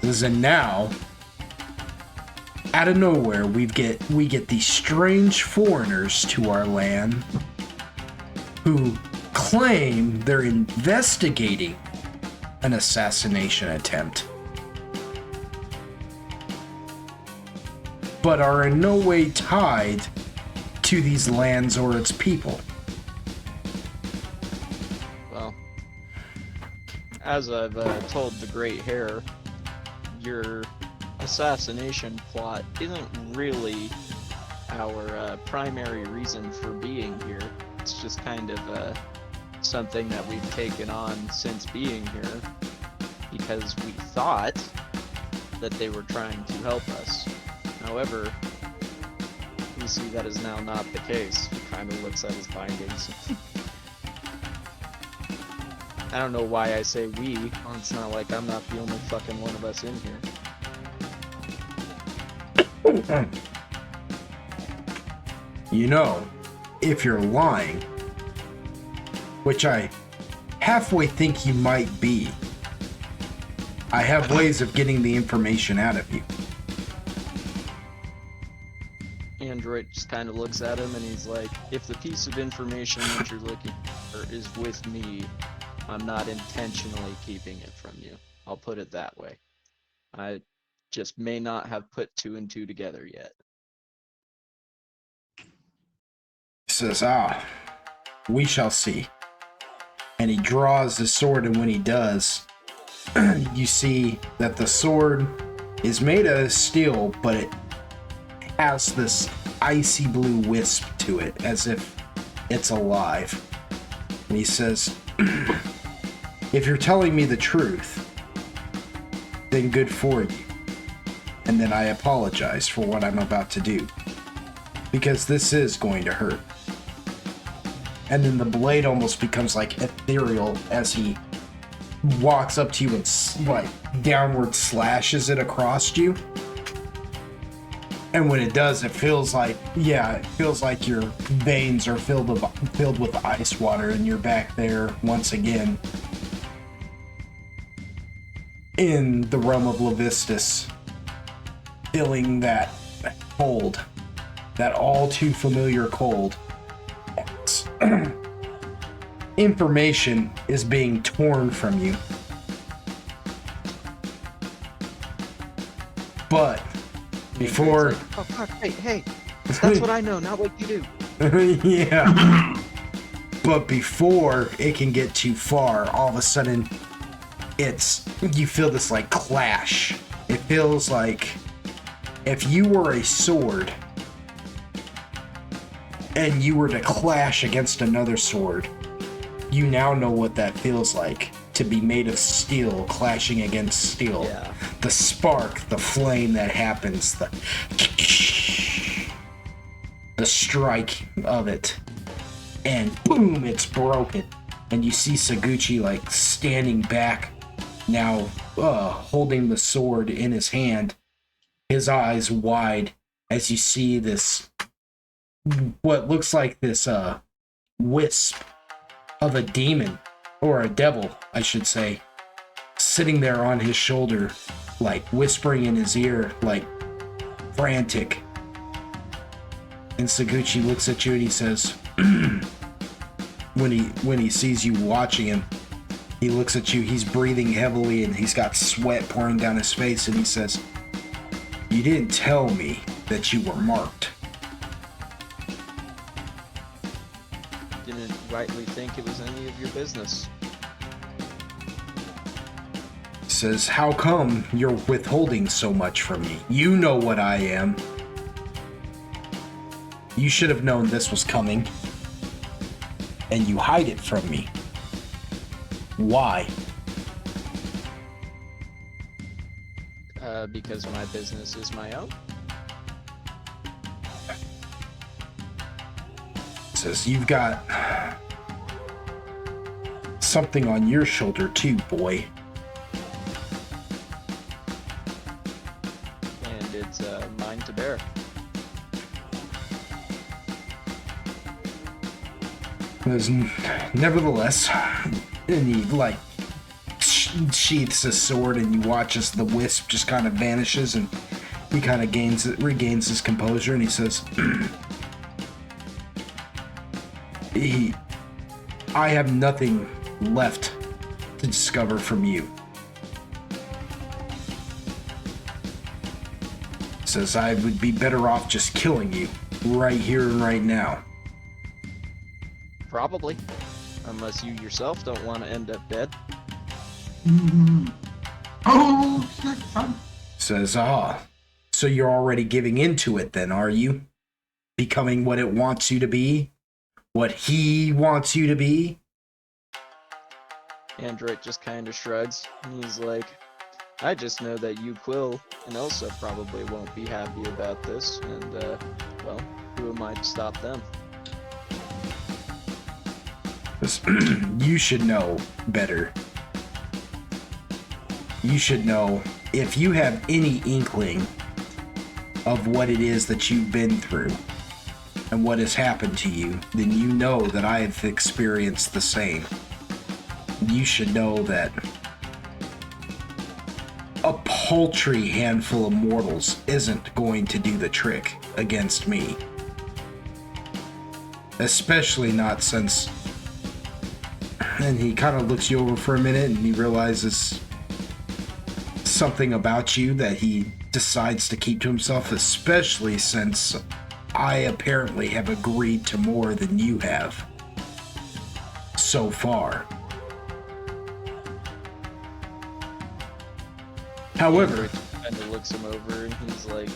And now, out of nowhere, we get these strange foreigners to our land who claim they're investigating an assassination attempt, but are in no way tied to these lands or its people. Well, as I've told the Great Hair, your assassination plot isn't really our primary reason for being here. It's just kind of something that we've taken on since being here because we thought that they were trying to help us. However, we see that is now not the case. He kind of looks at his bindings. I don't know why I say we. It's not like I'm not the only fucking one of us in here. You know, if you're lying, which I halfway think you might be, I have ways of getting the information out of you. Android just kind of looks at him and he's like, if the piece of information that you're looking for is with me, I'm not intentionally keeping it from you. I'll put it that way. I just may not have put 2 and 2 together yet. He says, we shall see. And he draws the sword, and when he does, you see that the sword is made of steel, but it has this icy blue wisp to it, as if it's alive. And he says, if you're telling me the truth, then good for you. And then I apologize for what I'm about to do, because this is going to hurt. And then the blade almost becomes like ethereal as he walks up to you and like downward slashes it across you. And when it does, it feels like your veins are filled with ice water, and you're back there once again in the realm of Levistus, feeling that cold, that all too familiar cold. Information is being torn from you. But before... Like, oh, fuck, hey, that's what I know, not what you do. Yeah. But before it can get too far, all of a sudden, you feel this like clash. It feels like if you were a sword and you were to clash against another sword, you now know what that feels like, to be made of steel clashing against steel. Yeah. The spark, the flame that happens, the strike of it, and boom, it's broken. And you see Saguchi like standing back now, holding the sword in his hand, his eyes wide, as you see this, what looks like this wisp of a demon, or a devil, I should say, sitting there on his shoulder, like whispering in his ear, like frantic. And Saguchi looks at you and he says, when he sees you watching him, he looks at you, he's breathing heavily and he's got sweat pouring down his face, and he says, you didn't tell me that you were marked. Didn't rightly think it was any of your business. Says, how come you're withholding so much from me? You know what I am. You should have known this was coming, and you hide it from me. Why? Because my business is my own. Says, you've got something on your shoulder too, boy. And it's mine to bear. There's nevertheless, and he like sheaths his sword, and you watch as the wisp just kind of vanishes, and he kind of regains his composure, and he says, I have nothing left to discover from you. Says, I would be better off just killing you right here and right now. Probably. Unless you yourself don't want to end up dead. Oh, shit, son. Says, so you're already giving into it then, are you? Becoming what it wants you to be? What he wants you to be? Android just kind of shrugs. And he's like, I just know that you, Quill, and Elsa probably won't be happy about this. And, well, who am I to stop them? You should know better. You should know, if you have any inkling of what it is that you've been through and what has happened to you, then you know that I have experienced the same. You should know that paltry handful of mortals isn't going to do the trick against me. Especially not since... And he kind of looks you over for a minute and he realizes something about you that he decides to keep to himself, especially since I apparently have agreed to more than you have so far. However, kind of looks him over and he's like,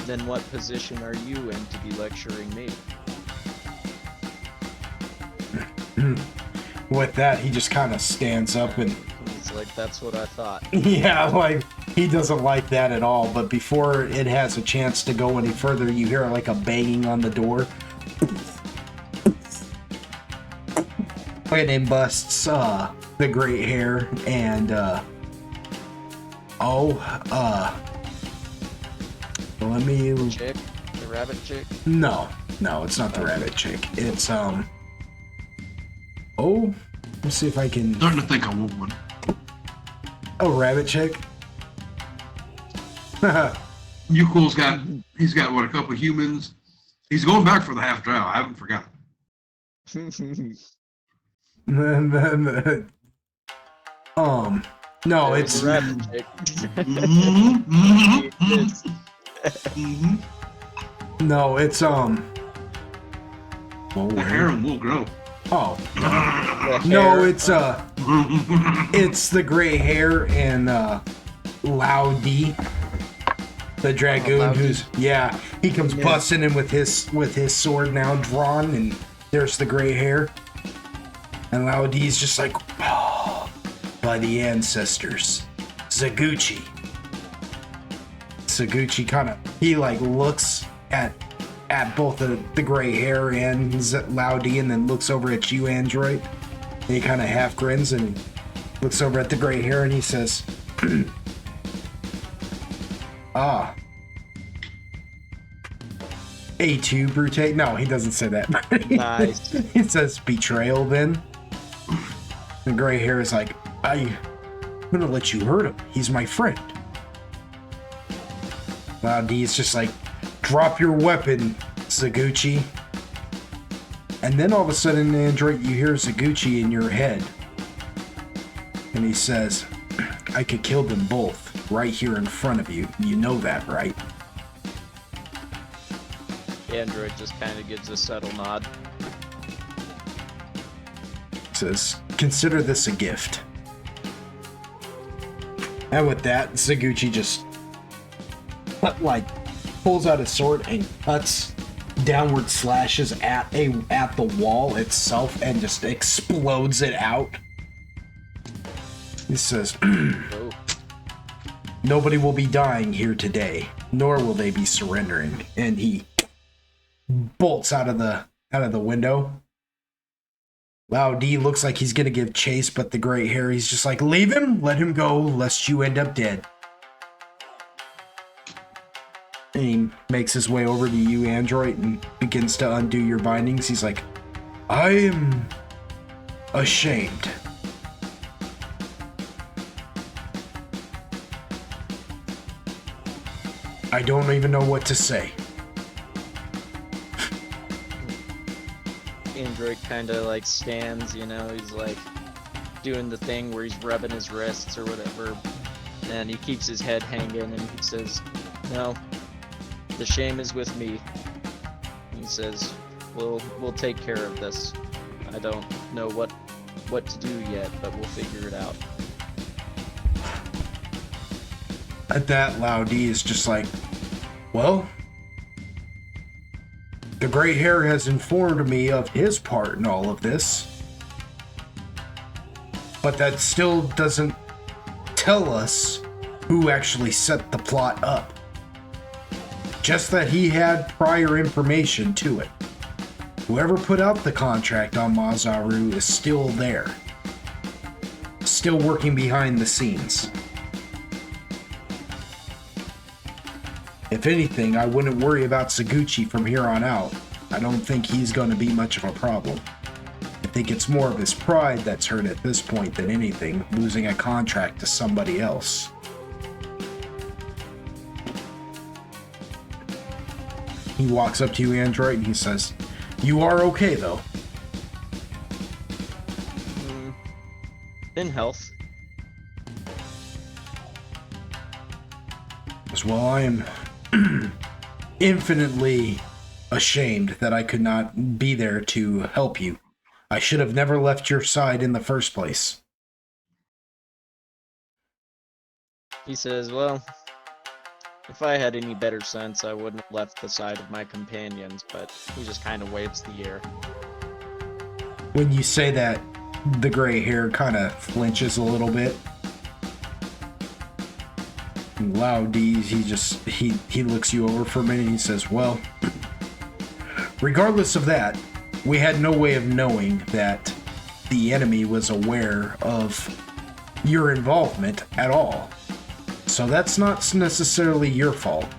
then what position are you in to be lecturing me? with that, he just kind of stands up and He's like, that's what I thought. yeah, like he doesn't like that at all. But before it has a chance to go any further, you hear like a banging on the door. And it busts the great hair and let me Chick? The rabbit chick? no, it's not the rabbit chick. It's let's see if I can. Starting to think I want one. Oh, rabbit chick. Yukul's he's got what, a couple humans. He's going back for the half drow. I haven't forgotten. No, it's The rabbit chick. no, it's The harem will grow. Oh The no, hair. it's the gray hair and Laudi, the dragoon. Laudi. Who's he comes Yeah. busting in with his sword now drawn, and there's the gray hair, and Laudi's just like, oh, by the ancestors, Zaguchi kind of looks at both the gray hair and Laudi, and then looks over at you, Android. And he kind of half grins and looks over at the gray hair and he says, ah, A2 Brute. No, he doesn't say that. Nice. He says betrayal then. The gray hair is like, I'm gonna let you hurt him. He's my friend. Laudi is just like, drop your weapon, Zaguchi. And then all of a sudden, Android, you hear Zaguchi in your head. And he says, I could kill them both right here in front of you. You know that, right? Android just kind of gives a subtle nod. Says, consider this a gift. And with that, Zaguchi just pulls out his sword and cuts downward slashes at the wall itself and just explodes it out. He says, Oh, nobody will be dying here today, nor will they be surrendering. And he bolts out of the window. Laudi looks like he's gonna give chase, but the gray hair, he's just like, leave him, let him go, lest you end up dead. And he makes his way over to you, Android, and begins to undo your bindings. He's like, I am ashamed. I don't even know what to say. Android kind of stands, he's doing the thing where he's rubbing his wrists or whatever, and he keeps his head hanging and he says, no, the shame is with me. He says, we'll take care of this. I don't know what to do yet, but we'll figure it out. At that, Laudi is just like, well, the gray hair has informed me of his part in all of this, but that still doesn't tell us who actually set the plot up. Just that he had prior information to it. Whoever put out the contract on Mazaru is still there. Still working behind the scenes. If anything, I wouldn't worry about Zaguchi from here on out. I don't think he's going to be much of a problem. I think it's more of his pride that's hurt at this point than anything, losing a contract to somebody else. he walks up to you, Android, and he says, "You are okay, though." In health. As well, I am infinitely ashamed that I could not be there to help you. I should have never left your side in the first place. He says, well, if I had any better sense, I wouldn't have left the side of my companions, but he just kind of waves the air. When you say that, the gray hair kind of flinches a little bit. Loud D, he looks you over for a minute and he says, well, regardless of that, we had no way of knowing that the enemy was aware of your involvement at all. So that's not necessarily your fault.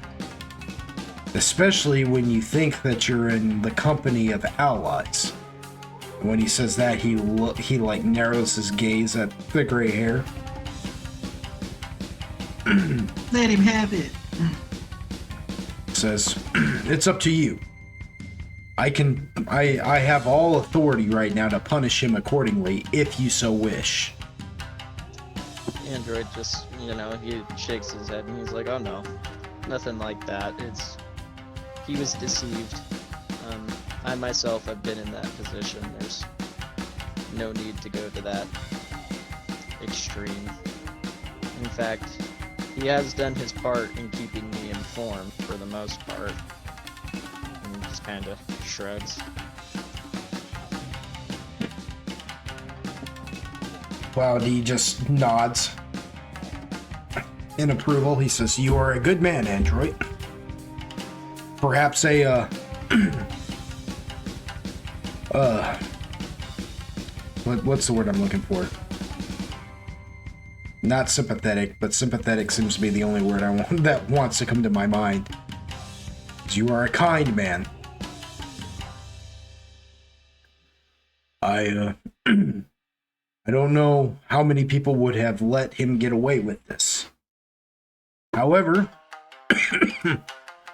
Especially when you think that you're in the company of allies. When he says that, he like narrows his gaze at the gray hair. Let him have it. Says, it's up to you. I have all authority right now to punish him accordingly if you so wish. Android just, he shakes his head and he's like, oh no, nothing like that. He was deceived. I myself have been in that position. There's no need to go to that extreme. In fact, he has done his part in keeping me informed for the most part. And he just kind of shrugs. Cloudy just nods in approval. He says, you are a good man, Android. Perhaps what's the word I'm looking for? Not sympathetic, but sympathetic seems to be the only word that wants to come to my mind. You are a kind man. I don't know how many people would have let him get away with this. However,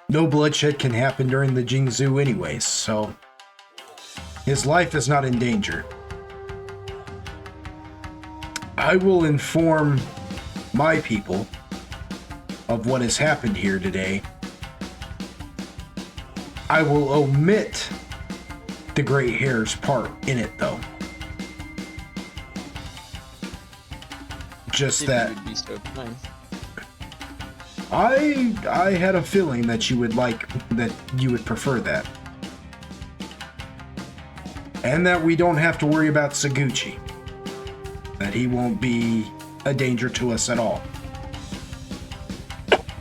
no bloodshed can happen during the Jingzhou anyways, so his life is not in danger. I will inform my people of what has happened here today. I will omit the gray hair's part in it, though. Just If that you would be so kind. I had a feeling that you would prefer that. And that we don't have to worry about Saguchi. That he won't be a danger to us at all.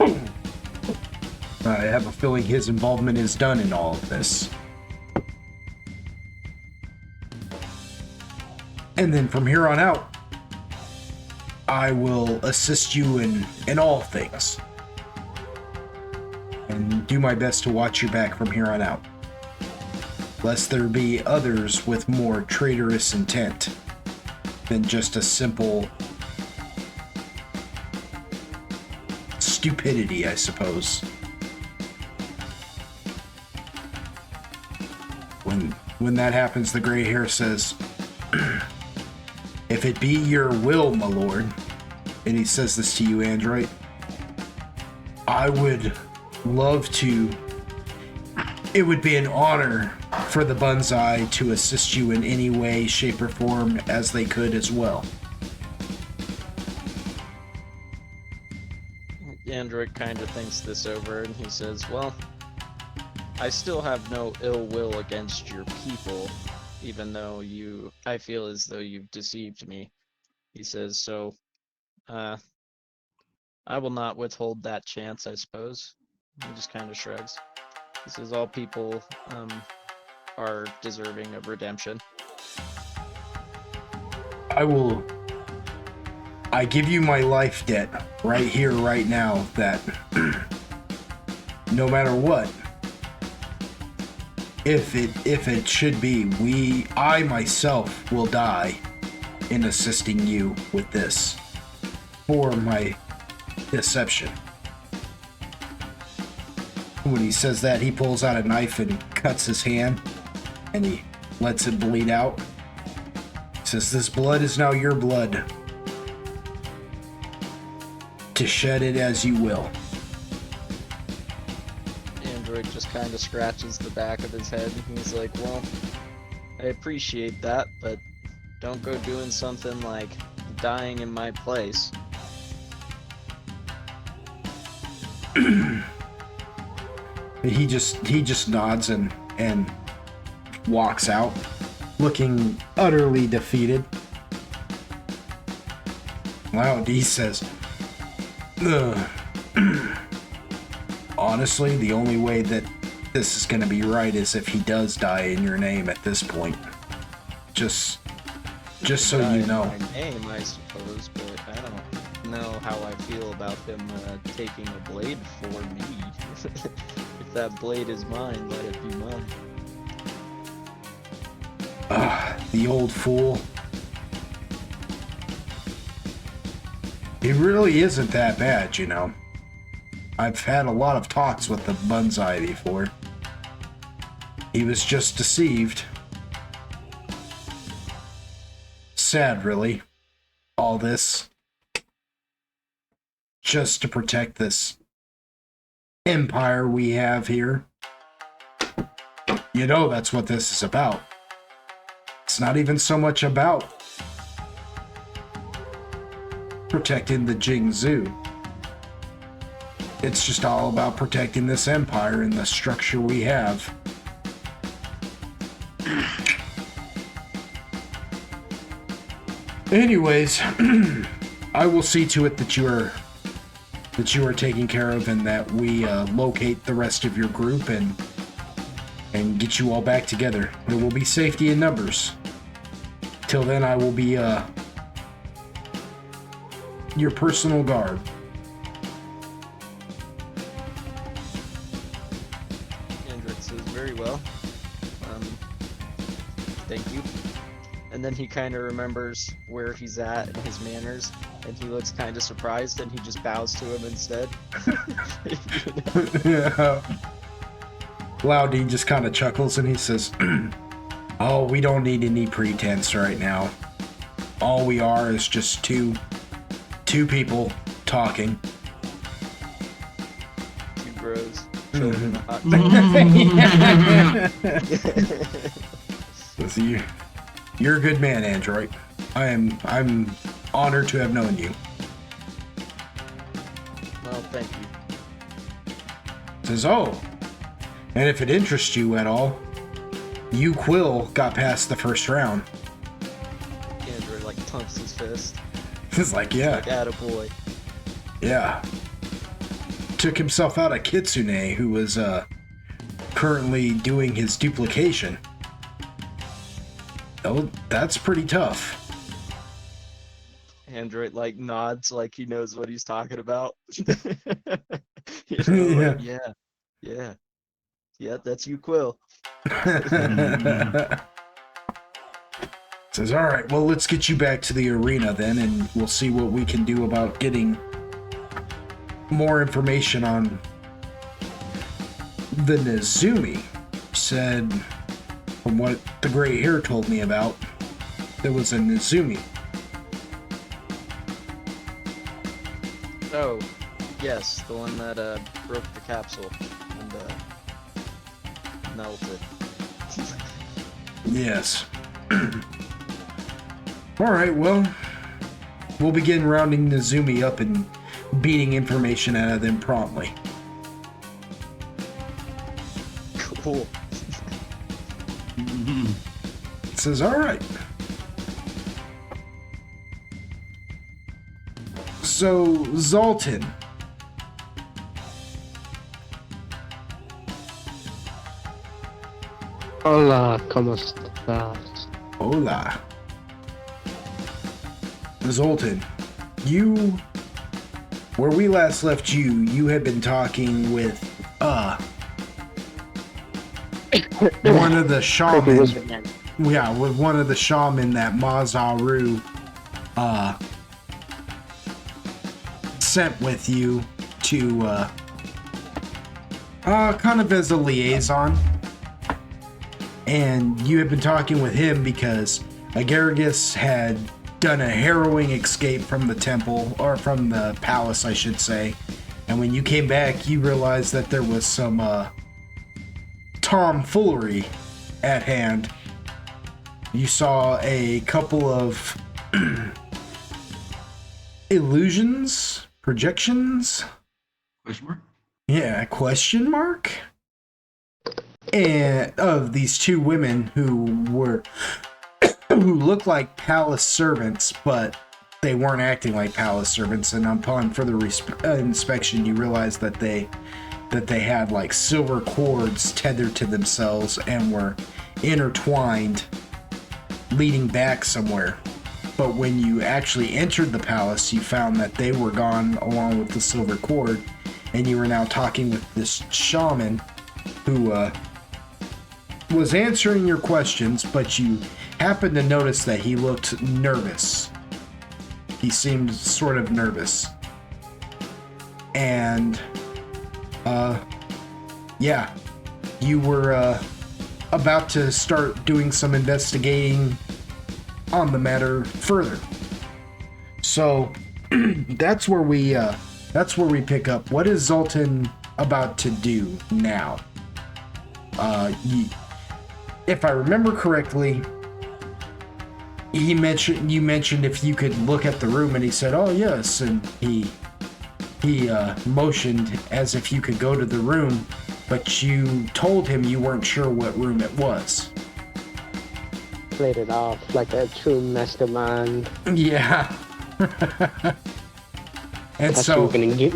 I have a feeling his involvement is done in all of this. And then from here on out, I will assist you in all things. And do my best to watch your back from here on out. Lest there be others with more traitorous intent than just a simple stupidity, I suppose. When that happens, the gray hair says, if it be your will, my lord, and he says this to you, Android, I would love to, it would be an honor for the Banzai to assist you in any way, shape, or form as they could as well. Android kind of thinks this over and he says, well, I still have no ill will against your people, even though I feel as though you've deceived me. He says, so, I will not withhold that chance, I suppose. He just kind of shrugs. He says, all people, are deserving of redemption. I give you my life debt right here, right now, that no matter what, if it should be, I myself will die in assisting you with this for my deception. When he says that, he pulls out a knife and cuts his hand, and he lets it bleed out. He says, "This blood is now your blood. To shed it as you will." Android just kind of scratches the back of his head and he's like, well, I appreciate that, but don't go doing something like dying in my place. He just nods and walks out, looking utterly defeated. Wow, D says, "Ugh. Honestly, the only way that this is going to be right is if he does die in your name at this point. Just so Die you in know." my name, I suppose, but I don't know how I feel about him taking a blade for me. If that blade is mine, let it be mine. The old fool. He really isn't that bad, you know. I've had a lot of talks with the Bunzai before. He was just deceived. Sad, really. All this. Just to protect this empire we have here. You know that's what this is about. It's not even so much about protecting the Jingzhou. It's just all about protecting this empire and the structure we have. Anyways, I will see to it that you are taken care of and that we locate the rest of your group and get you all back together. There will be safety in numbers. Till then, I will be your personal guard. Hendrik says, very well. Thank you. And then he kind of remembers where he's at and his manners, and he looks kind of surprised, and he just bows to him instead. Yeah. Loudy just kind of chuckles and he says, "Oh, we don't need any pretense right now. All we are is just two people talking." Two bros chilling in a hot tub. So you're a good man, Android. I'm honored to have known you. Well, thank you. Says, "Oh, and if it interests you at all, you Quill got past the first round." Android like pumps his fist. It's like, yeah, Like, attaboy. yeah. Took himself out of Kitsune, who was currently doing his duplication. Oh, that's pretty tough. Android like nods like he knows what he's talking about. You know, like, yeah, that's you, Quill. Says, "All right, well, let's get you back to the arena then, and we'll see what we can do about getting more information on the Nezumi." Said, from what the gray hair told me about, there was a Nezumi. Oh, yes, the one that broke the capsule and melted. Yes. All right, well, we'll begin rounding Nezumi up and beating information out of them promptly. Cool. It says, "All right." So, Zoltan. Hola, ¿cómo estás? Hola. Zoltan, you... Where we last left you, you had been talking with, one of the shaman. Yeah, with one of the shaman that Mazaru, sent with you to, kind of as a liaison. And you had been talking with him because Agaragis had done a harrowing escape from the temple, or from the palace, I should say. And when you came back, you realized that there was some tomfoolery at hand. You saw a couple of illusions, projections. Question mark? Yeah, question mark? And of these two women who looked like palace servants, but they weren't acting like palace servants. And upon further inspection, you realized that they had like silver cords tethered to themselves and were intertwined, leading back somewhere. But when you actually entered the palace, you found that they were gone along with the silver cord, and you were now talking with this shaman who was answering your questions, but you happened to notice that he looked nervous. He seemed sort of nervous. And, yeah, you were about to start doing some investigating on the matter further. So that's where we pick up. What is Zoltan about to do now? If I remember correctly, you mentioned if you could look at the room, and he said, "Oh yes," and he motioned as if you could go to the room, but you told him you weren't sure what room it was. Played it off like a true mastermind. Yeah. And That's so, what we're gonna get.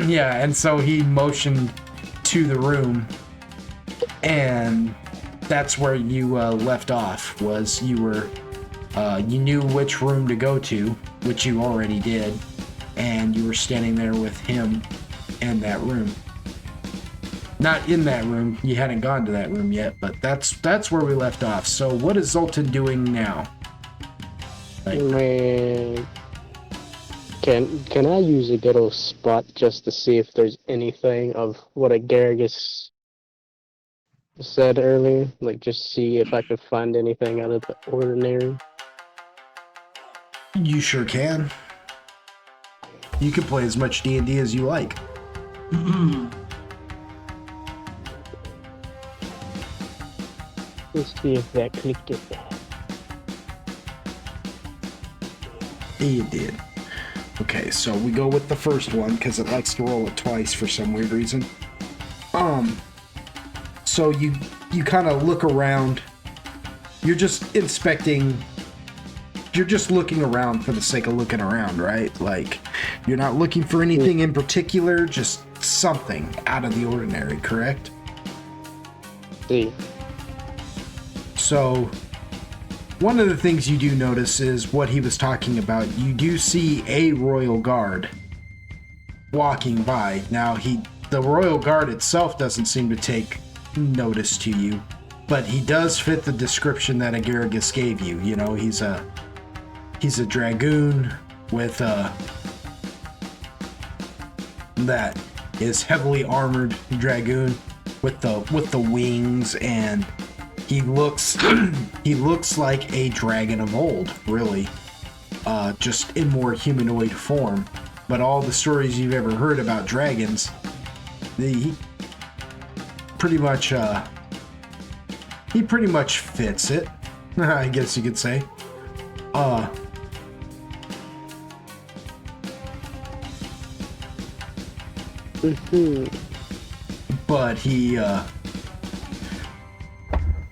yeah, and so he motioned to the room, and that's where you left off. Was you knew which room to go to, which you already did, and you were standing there with him in that room. Not in that room. You hadn't gone to that room yet, but that's where we left off. So what is Zoltan doing now? Man, can I use a good old spot just to see if there's anything of what Agaragis said earlier? Like, just see if I could find anything out of the ordinary. You sure can. You can play as much D&D as you like. Let's see if that clicked it. You did. Okay, so we go with the first one because it likes to roll it twice for some weird reason. So you kind of look around. You're just inspecting. You're just looking around for the sake of looking around, right? Like, you're not looking for anything in particular, just something out of the ordinary, correct? See. So, one of the things you do notice is what he was talking about. You do see a royal guard walking by. Now, the royal guard itself doesn't seem to take notice to you, but he does fit the description that Agaragis gave you. You know, he's a dragoon with that is heavily armored dragoon with the wings, and he looks like a dragon of old, really, just in more humanoid form. But all the stories you've ever heard about dragons, he pretty much fits it, I guess you could say.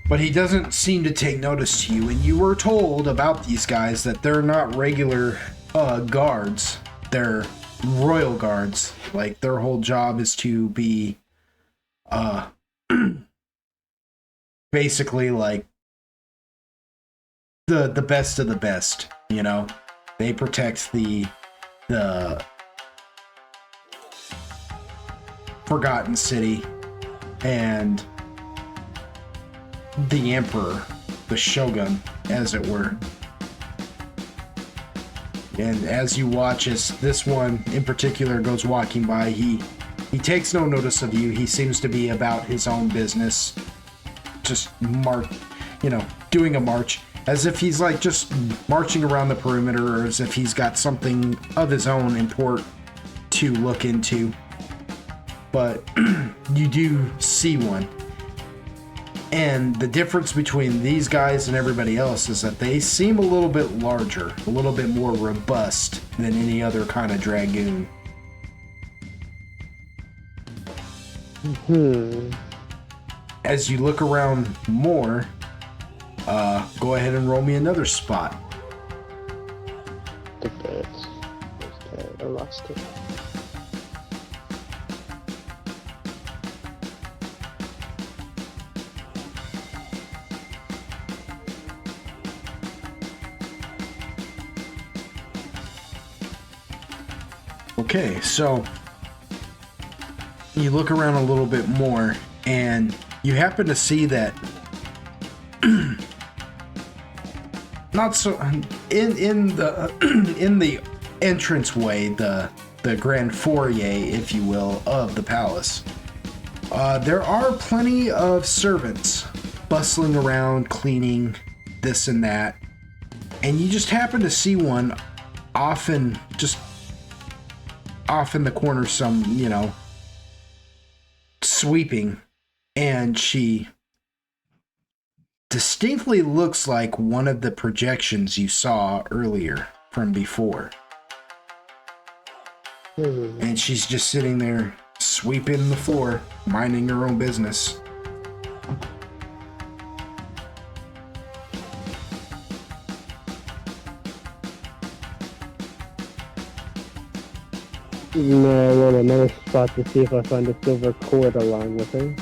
But he doesn't seem to take notice to you, and you were told about these guys that they're not regular guards. They're royal guards. Like, their whole job is to be basically like the best of the best, you know. They protect the Forgotten City and the Emperor, the Shogun, as it were. And as you watch, as this one in particular goes walking by, he He takes no notice of you. He seems to be about his own business, just doing a march, as if he's like just marching around the perimeter, or as if he's got something of his own import to look into. But you do see one. And the difference between these guys and everybody else is that they seem a little bit larger, a little bit more robust than any other kind of dragoon. As you look around more, go ahead and roll me another spot. Okay, I lost it. Okay, so you look around a little bit more, and you happen to see that not so in the entranceway, the grand foyer, if you will, of the palace. There are plenty of servants bustling around, cleaning this and that, and you just happen to see one often just off in the corner, sweeping, and she distinctly looks like one of the projections you saw earlier from before. And she's just sitting there sweeping the floor, minding her own business. I roll another spot to see if I find a silver cord along with her.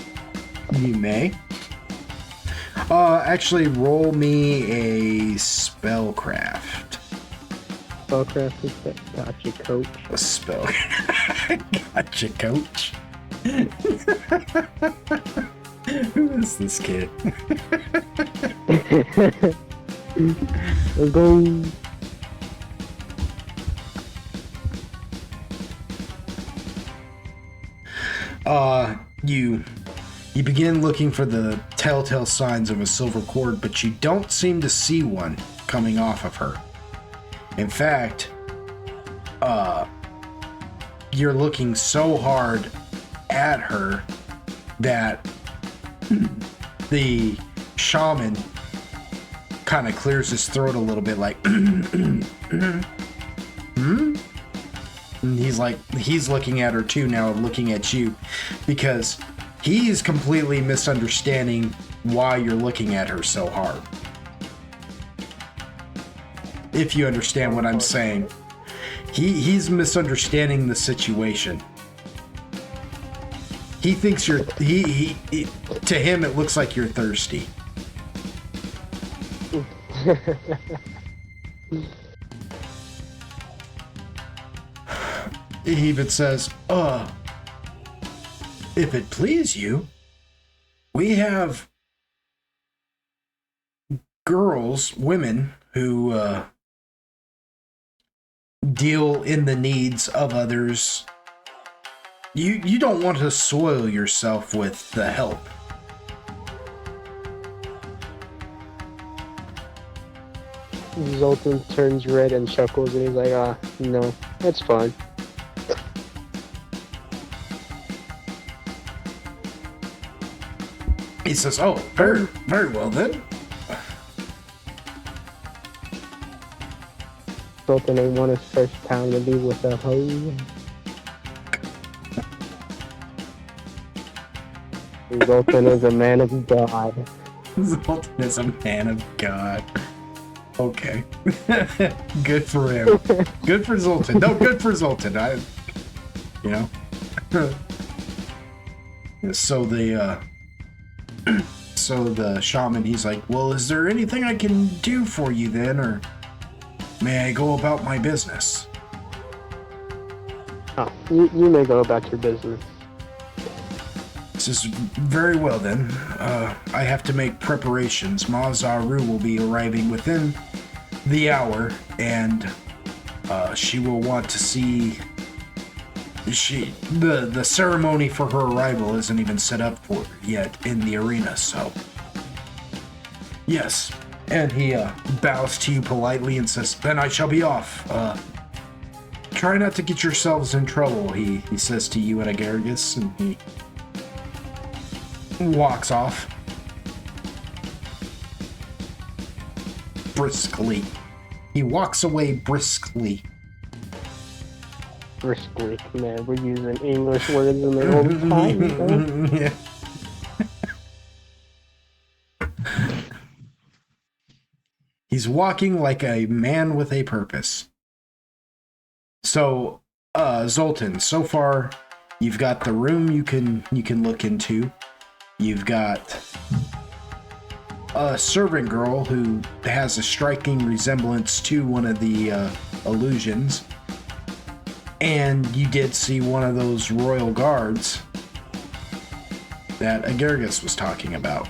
You may. Actually, roll me a spellcraft. Spellcraft is that. Gotcha, coach. A spell. Gotcha, coach. Who is this kid? Let's go. You begin looking for the telltale signs of a silver cord, but you don't seem to see one coming off of her. In fact, you're looking so hard at her that the shaman kind of clears his throat a little bit, like, And he's looking at her too now, looking at you, because he's completely misunderstanding why you're looking at her so hard. If you understand what I'm saying. He's misunderstanding the situation. He thinks you're, to him it looks like you're thirsty. He even says, if it please you, we have women who deal in the needs of others. You don't want to soil yourself with the help. Zoltan turns red and chuckles, and he's like, no, that's fine. He says, oh, very, very well then. Zoltan ain't want his first time to be with a hoe. Zoltan is a man of God. Zoltan is a man of God. Okay. Good for him. Good for Zoltan. No, good for Zoltan. So the shaman, he's like, well, is there anything I can do for you then, or may I go about my business? Oh, you may go about your business. This is very well then. I have to make preparations. Mazaru will be arriving within the hour, and she will want to see the ceremony for her arrival isn't even set up for yet in the arena, so yes. And he bows to you politely and says, "Then I shall be off. Try not to get yourselves in trouble," he says to you and Agargus, and he walks off briskly. He walks away briskly. Briskly, man, we're using English words in the old time. Yeah. He's walking like a man with a purpose. So, Zoltan, so far you've got the room you can look into. You've got a servant girl who has a striking resemblance to one of the illusions. And you did see one of those royal guards that Agargus was talking about.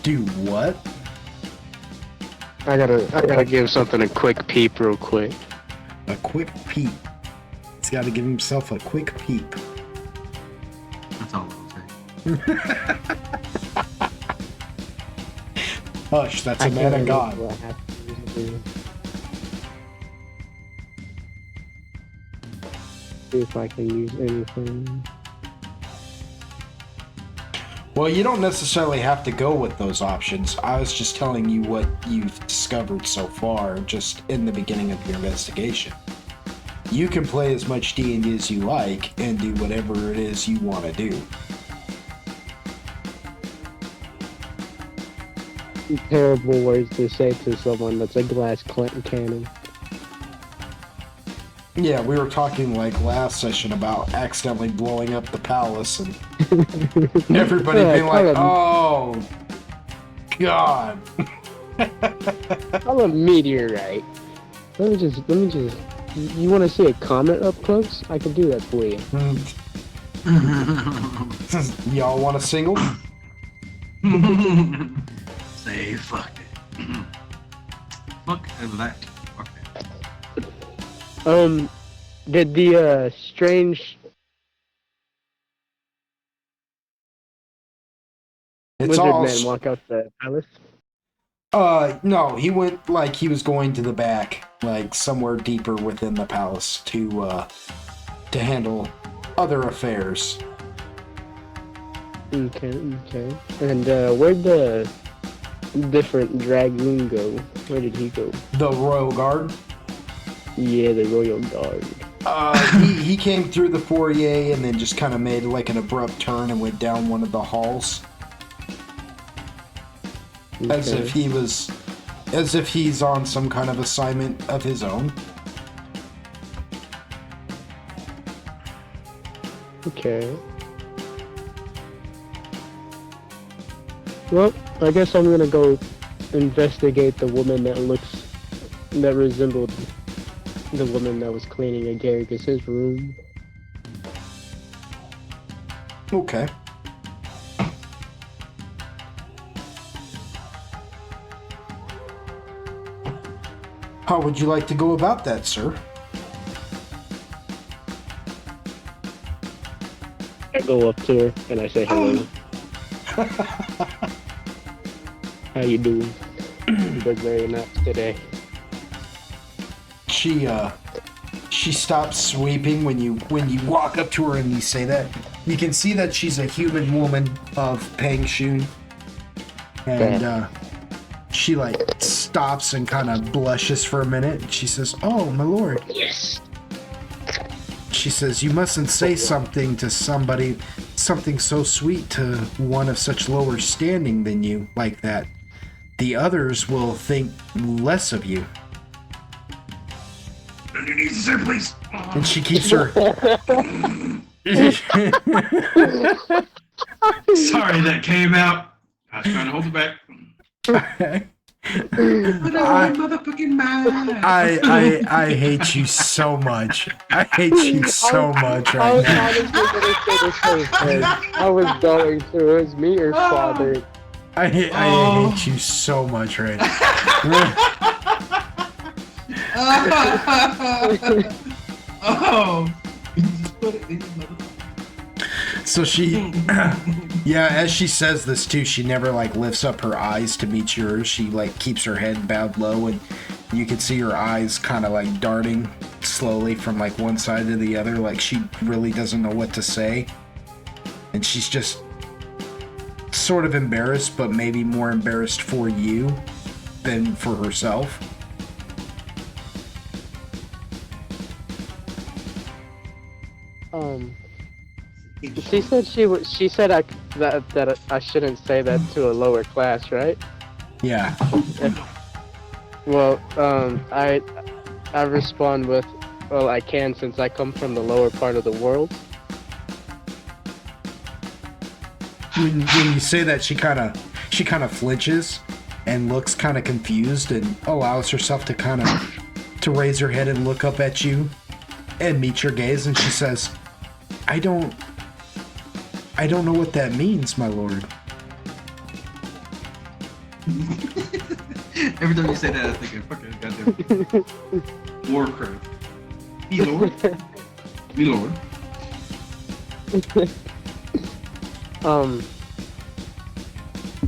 Do what? I gotta give something a quick peep real quick. A quick peep. He's got to give himself a quick peep. That's all I'll say. Hush, that's a man of God. See if I can use anything. Well, you don't necessarily have to go with those options. I was just telling you what you've discovered so far, just in the beginning of your investigation. You can play as much D&D as you like and do whatever it is you want to do. Terrible words to say to someone that's a glass cannon. Yeah, we were talking like last session about accidentally blowing up the palace and everybody being like, "Oh, God." I'm a meteorite. Let me just. You want to see a comet up close? I can do that for you. Y'all want a single? Say fuck it. Fuck that. Fuck that. Did the strange wizard man walk out the palace? No, he went like he was going to the back, like somewhere deeper within the palace to handle other affairs. Okay. And where'd the different dragoon go? Where did he go? The royal guard? Yeah, the royal guard. He came through the foyer and then just kind of made like an abrupt turn and went down one of the halls. Okay. As if he's on some kind of assignment of his own. Okay. Well, I guess I'm gonna go investigate the woman that resembled the woman that was cleaning Agargus' room. Okay. How would you like to go about that, sir? I go up to her and I say hello. How you doing? You look very nice today. She stops sweeping when you walk up to her and you say that. You can see that she's a human woman of Pang Shun. And she like stops and kind of blushes for a minute. She says, "Oh, my lord." Yes. She says, "You mustn't say something to somebody, something so sweet to one of such lower standing than you like that. The others will think less of you." You need to say, please. And she keeps her... Sorry that came out. I was trying to hold it back. Motherfucking man. I hate you so much. I hate you so much right now. I was going to say the same thing. I was going to. It was me or father. I Oh. hate you so much right now. Oh. Just put it in your mother. So she, yeah, as she says this too, she never like lifts up her eyes to meet yours. She like keeps her head bowed low, and you can see her eyes kind of like darting slowly from like one side to the other, like she really doesn't know what to say. And she's just sort of embarrassed, but maybe more embarrassed for you than for herself. She said she said that I shouldn't say that to a lower class, right? Yeah. Well, I respond with, well, I can since I come from the lower part of the world. When you say that, she kind of flinches and looks kind of confused and allows herself to to raise her head and look up at you and meet your gaze, and she says, I don't know what that means, my lord. Every time you say that, I think of fucking goddamn Warcraft. Me lord. Me lord.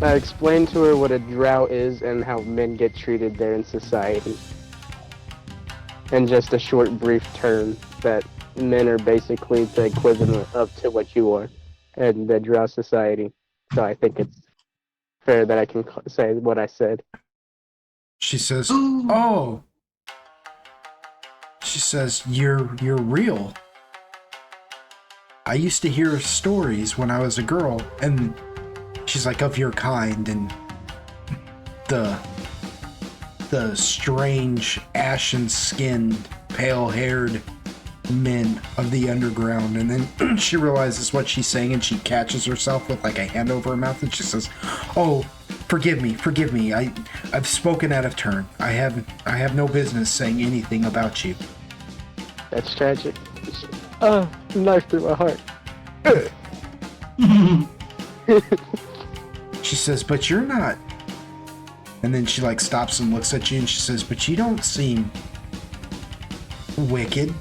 I explained to her what a drow is and how men get treated there in society. In just a short, brief term, that men are basically the equivalent of to what you are in the drow society. So I think it's fair that I can say what I said. She says, Ooh. oh. She says, you're real. I used to hear stories when I was a girl, and she's like, of your kind, and the strange ashen-skinned, pale-haired men of the underground. And then she realizes what she's saying, and she catches herself with like a hand over her mouth, and she says, oh, forgive me. I've spoken out of turn. I have no business saying anything about you. That's tragic. Knife through my heart. She says, but you're not. And then she like stops and looks at you, and she says, but you don't seem wicked.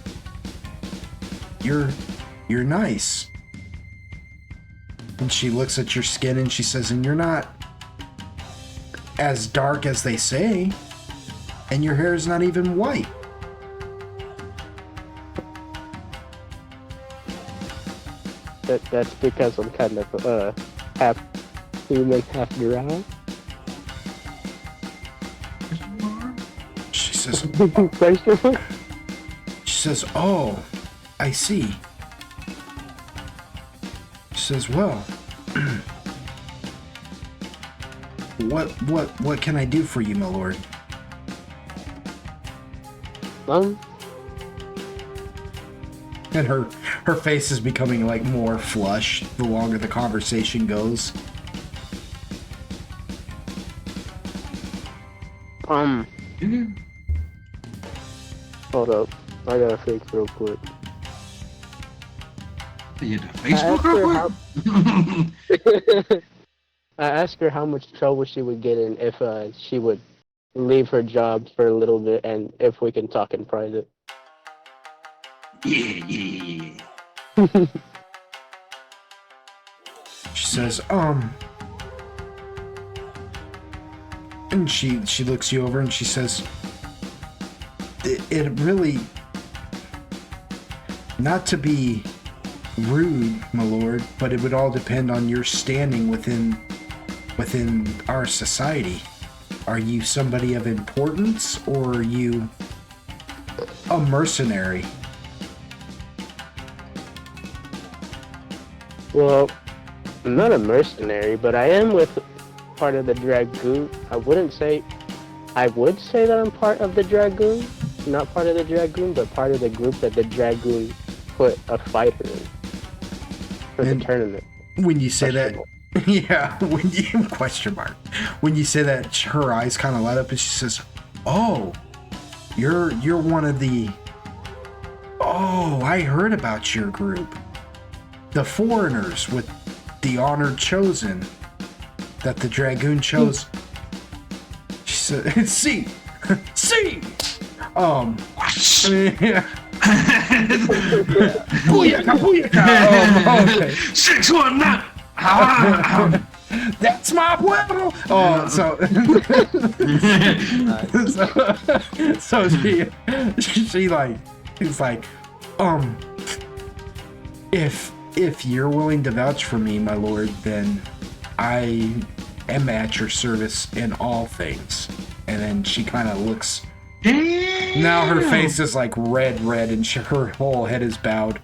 You're nice. And she looks at your skin and she says, and you're not as dark as they say. And your hair is not even white. That's because I'm kind of half human, half drow. She says, Question mark? she says, oh, I see. She says, well, what can I do for you, my lord? And her face is becoming like more flush the longer the conversation goes. Hold up. I gotta fix real quick. You had to Facebook real quick? I asked her how much trouble she would get in if she would leave her job for a little bit and if we can talk in private. Yeah. She says, and she looks you over and she says, it really, not to be rude, my lord, but it would all depend on your standing within our society. Are you somebody of importance, or are you a mercenary? Well, I'm not a mercenary, but I am with part of the Dragoon. I would say that I'm part of the Dragoon. Not part of the Dragoon, but part of the group that the Dragoon put a fighter in for the tournament. When you say that, yeah, when you question mark, when you say that, her eyes kind of light up and she says, "Oh, you're one of the. Oh, I heard about your group, the foreigners with the honored chosen. that the Dragoon chose. She said, "See, see." Yeah. Booyaka, booyaka. Okay. 619. That's my pueblo. Oh, so she's like, if you're willing to vouch for me, my lord, then I am at your service in all things. And then she kind of looks. Damn. Now her face is like red, and her whole head is bowed.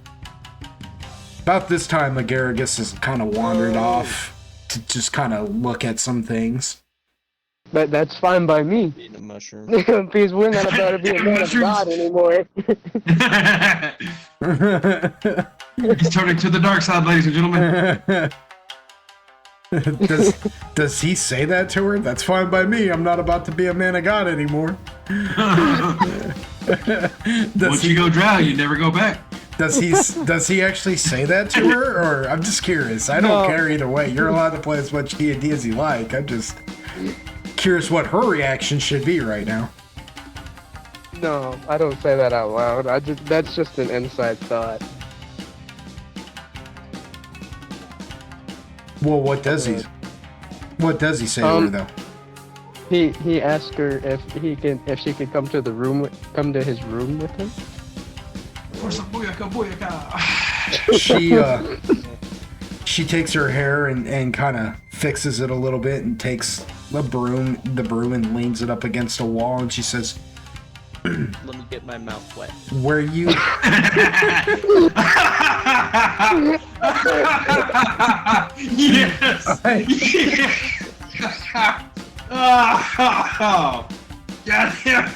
About this time, Agaragis has kind of wandered off to just kind of look at some things. But that's fine by me. Eating a mushroom. Because we're not about to be a man of God anymore. He's turning to the dark side, ladies and gentlemen. Does he say that to her? That's fine by me. I'm not about to be a man of God anymore. Once you go dry, you never go back. Does he actually say that to her? Or I'm just curious. I don't care either way. You're allowed to play as much D&D as you like. I'm just curious what her reaction should be right now. No, I don't say that out loud. That's just an inside thought. Well, what does he say to her though? He asked her if she could come to his room with him. She takes her hair and kind of fixes it a little bit and takes the broom and leans it up against a wall, and she says, Let me get my mouth wet. where you Yes. Oh, goddamn.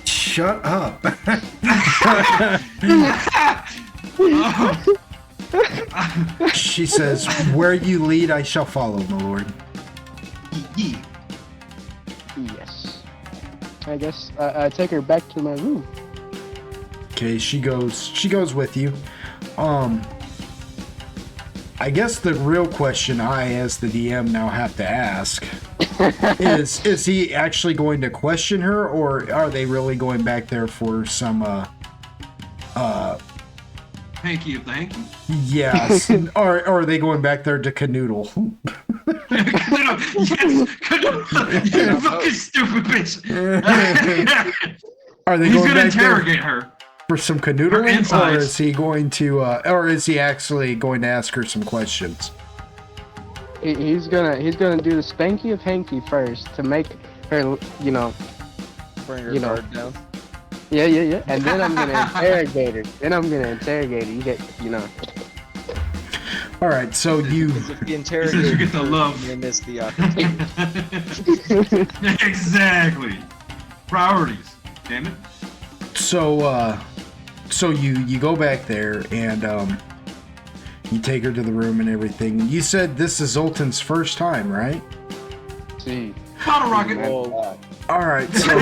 Shut up. She says, where you lead, I shall follow, my lord. Yes. I guess I take her back to my room. Okay, she goes with you. I guess the real question I, as the DM, now have to ask is he actually going to question her, or are they really going back there for some Hanky of the hanky. yes, or are they going back there to canoodle? Yes, you fucking stupid bitch. Are they He's going gonna back there interrogate her. for some Her canoodling, or insides. is he going to, or is he actually going to ask her some questions? He's gonna do the spanky of hanky first to make her, Bring her You know. guard down. yeah, and then I'm gonna interrogate her. You get, All right, so you. Because if the He interrogator says you get the love. they miss the opportunity. Exactly. Priorities. Damn it. So you go back there and you take her to the room and everything. You said this is Zoltan's first time, right? see. Bottle rocket. Oh, All right. So all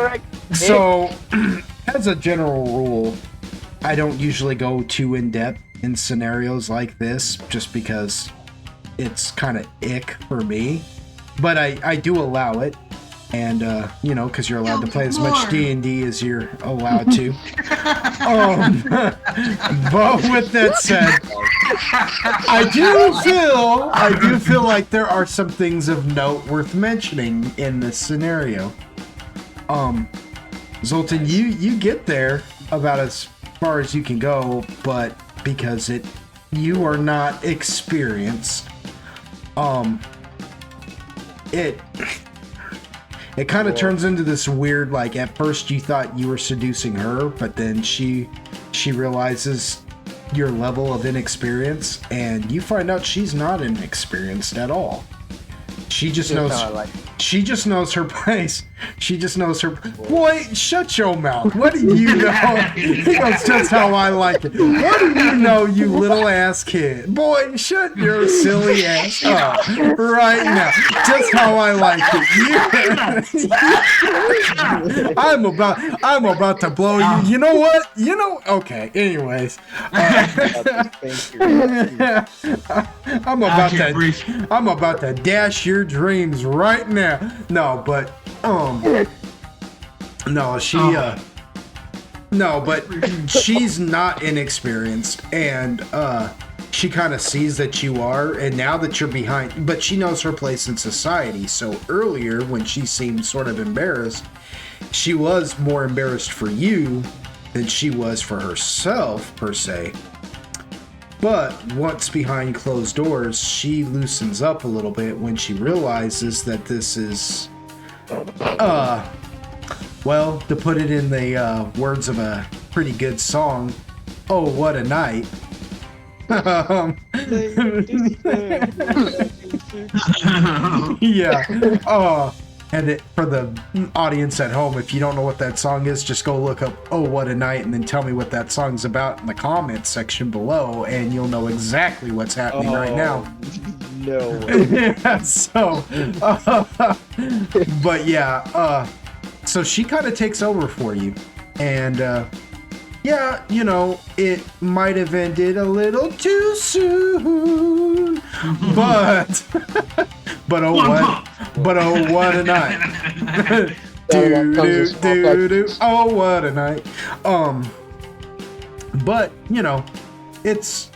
right. So as a general rule, I don't usually go too in depth in scenarios like this, just because it's kind of ick for me. But I do allow it. And because you're allowed to play as much D&D as you're allowed to. But with that said, I do feel like there are some things of note worth mentioning in this scenario. Zoltan, you get there about as far as you can go, but because you are not experienced, it kind of turns into this weird, like, at first you thought you were seducing her, but then she realizes your level of inexperience, and you find out she's not inexperienced at all. She just Just knows. how I like She just knows her place. She just knows her. Boy, shut your mouth. What do you know? He goes, just how I like it. What do you know, you little ass kid? Boy, shut your silly ass up right now. Just how I like it. I'm about to blow you. You know what? Okay. Anyways, I'm about to dash your dreams right now. No, but she's not inexperienced, and she kind of sees that you are, and now that you're behind, but she knows her place in society. So earlier, when she seemed sort of embarrassed, she was more embarrassed for you than she was for herself, per se. But once behind closed doors, she loosens up a little bit when she realizes that this is, well, to put it in the words of a pretty good song, oh, what a night. Yeah. And for the audience at home, if you don't know what that song is, just go look up "Oh What a Night" and then tell me what that song's about in the comments section below, and you'll know exactly what's happening right now. No. So, but yeah, so she kind of takes over for you, and yeah, you know, it might have ended a little too soon, but oh what a night. do. Oh what a night. But you know, it's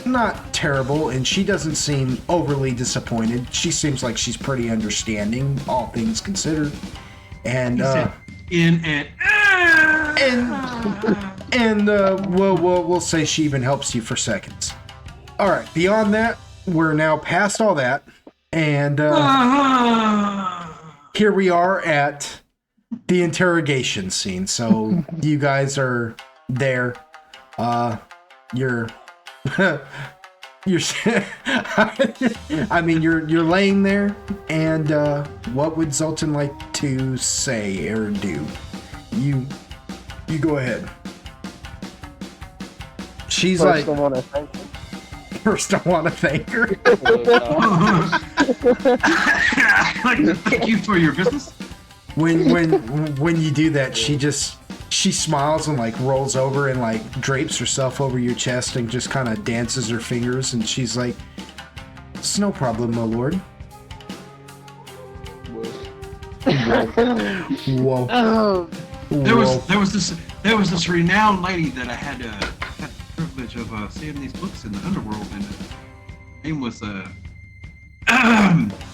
not terrible, and she doesn't seem overly disappointed. She seems like she's pretty understanding, all things considered. And we'll say she even helps you for seconds. All right, beyond that, we're now past all that, and here we are at the interrogation scene. So you guys are there. You're I mean, you're laying there, and what would Zoltan like to say or do? You go ahead. She's First, like, I want to thank you. first I want to thank her. I'd like to thank you for your business. When you do that, she smiles and like rolls over and like drapes herself over your chest and just kind of dances her fingers, and she's like, "It's no problem, my lord." Whoa. Oh, There was this renowned lady that I had the privilege of seeing these books in the underworld, and her name was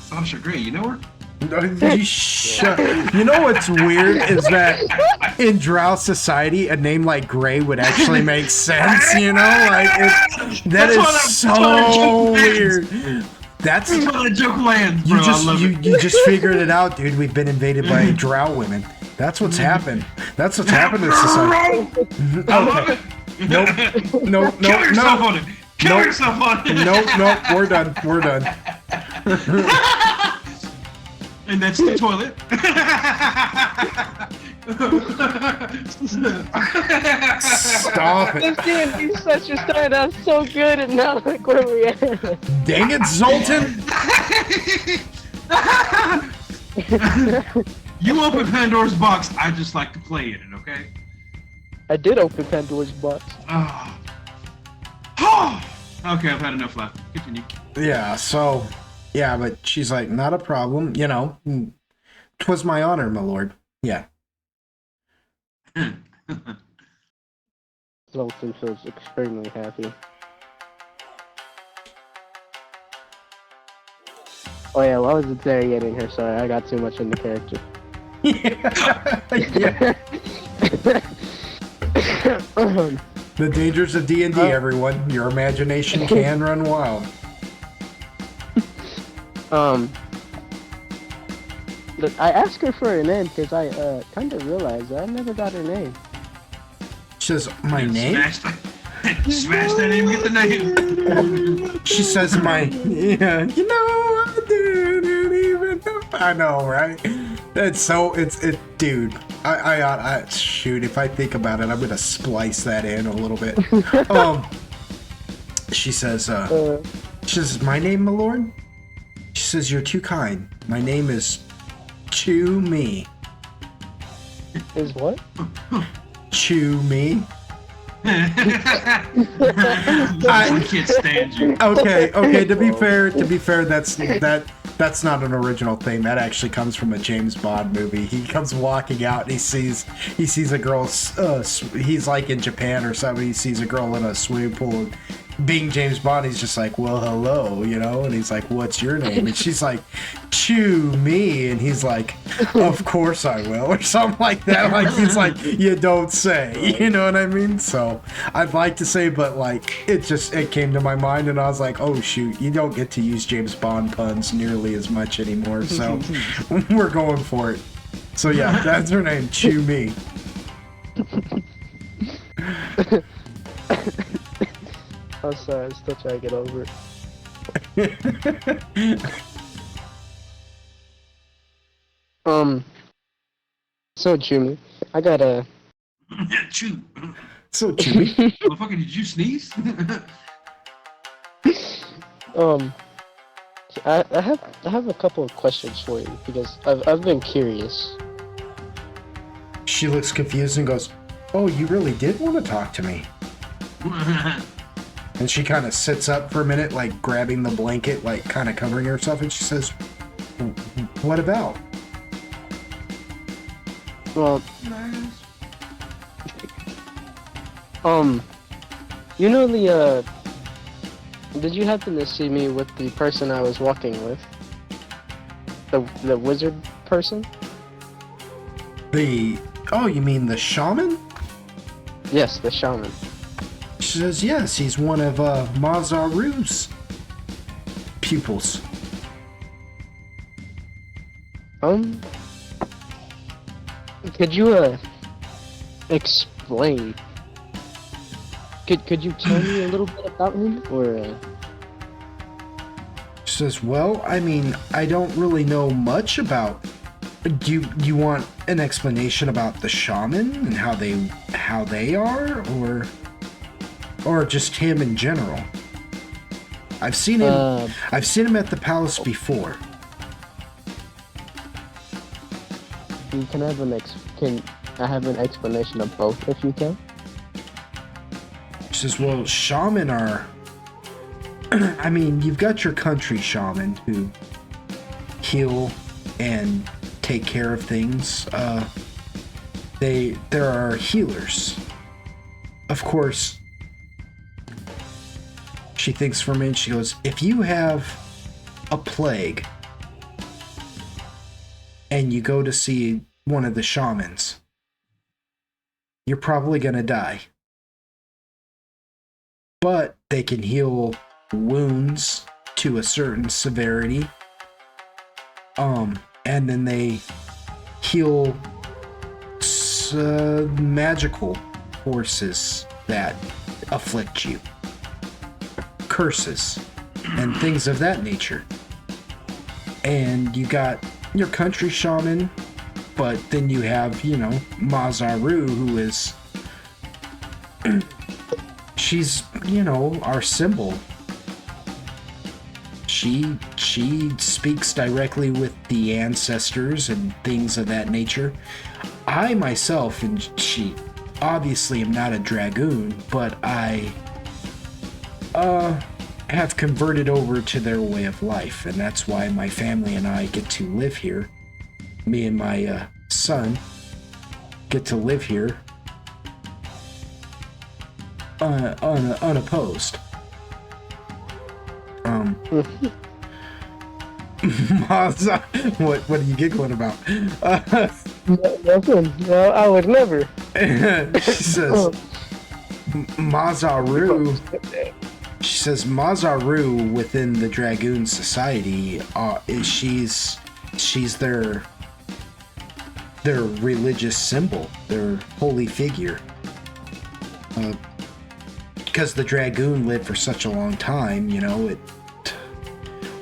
Sasha Grey. You know her? You know what's weird is that in Drow society, a name like Gray would actually make sense. You know, like that is so weird. That's why the joke lands, bro. You just figured it out, dude. We've been invaded by Drow women. That's what's happened. That's what's happened to society. Okay. Nope. Kill yourself on it. Kill yourself on it. Nope. We're done. And that's the toilet. Stop it. this D&D session started out so good, and now look where we at. Dang it, Zoltan. You open Pandora's box. I just like to play in it, okay? I did open Pandora's box. Okay, I've had enough left. Continue. Yeah, so, yeah, but she's like, not a problem, you know. 'Twas my honor, my lord. Yeah. Zoltan feels extremely happy. Oh yeah, well, I was interrogating her, sorry, I got too much into character. Yeah. The dangers of D&D, everyone. Your imagination can run wild. But I asked her for her name because I kind of realized I never got her name. She says, my name? Smash that name, get the name. She says, my... Yeah, you know, I know, right? Dude. I shoot. If I think about it, I'm gonna splice that in a little bit. She says, "My name, my lord." She says, "You're too kind. My name is Chew Me." Is what? Chew Me. I can't stand you. Okay. To be fair, that's not an original thing. That actually comes from a James Bond movie. He comes walking out and he sees a girl. He's like in Japan or something. He sees a girl in a swimming pool. And being James Bond, he's just like, "Well, hello," and he's like, "What's your name?" And she's like, "Chew Me," and he's like, "Of course I will," or something like that. Like he's like, "You don't say," you know what I mean? So I'd like to say, but like it came to my mind, and I was like, "Oh shoot, you don't get to use James Bond puns nearly as much anymore." So we're going for it. So yeah, that's her name, Chew Me. I'm sorry, I'm still trying to get over it. So Jimmy, I got a. Chew. So Chew Me. Motherfucker, did you sneeze? I have a couple of questions for you because I've been curious. She looks confused and goes, "Oh, you really did want to talk to me?" And she kind of sits up for a minute, like grabbing the blanket, like kind of covering herself, and she says, "What about?" Well, you know did you happen to see me with the person I was walking with? The wizard person? Oh, you mean the shaman? Yes, the shaman. She says, yes, he's one of Mazaru's pupils. Could you explain? Could you tell me a little bit about him, or? She says, well, I mean, I don't really know much about. Do you want an explanation about the shaman and how they are, or just him in general? I've seen him. I've seen him at the palace before. Can I have an explanation of both, if you can? She says, well, shaman are. I mean, you've got your country shaman who heal and take care of things. There are healers. Of course, she thinks for a minute, she goes, if you have a plague and you go to see one of the shamans, you're probably gonna die. But they can heal wounds to a certain severity. And then they heal magical forces that afflict you. Curses and things of that nature. And you got your country shaman, but then you have, Mazaru, who is she's, our symbol. She speaks directly with the ancestors and things of that nature. I myself, and she obviously am not a dragoon, but I have converted over to their way of life, and that's why my family and I get to live here. Me and my son get to live here unopposed. Maza, what are you giggling about? Nothing. No, I would never. She says, Mazaru. She says Mazaru within the Dragoon Society. She's their religious symbol, their holy figure. Because the Dragoon lived for such a long time,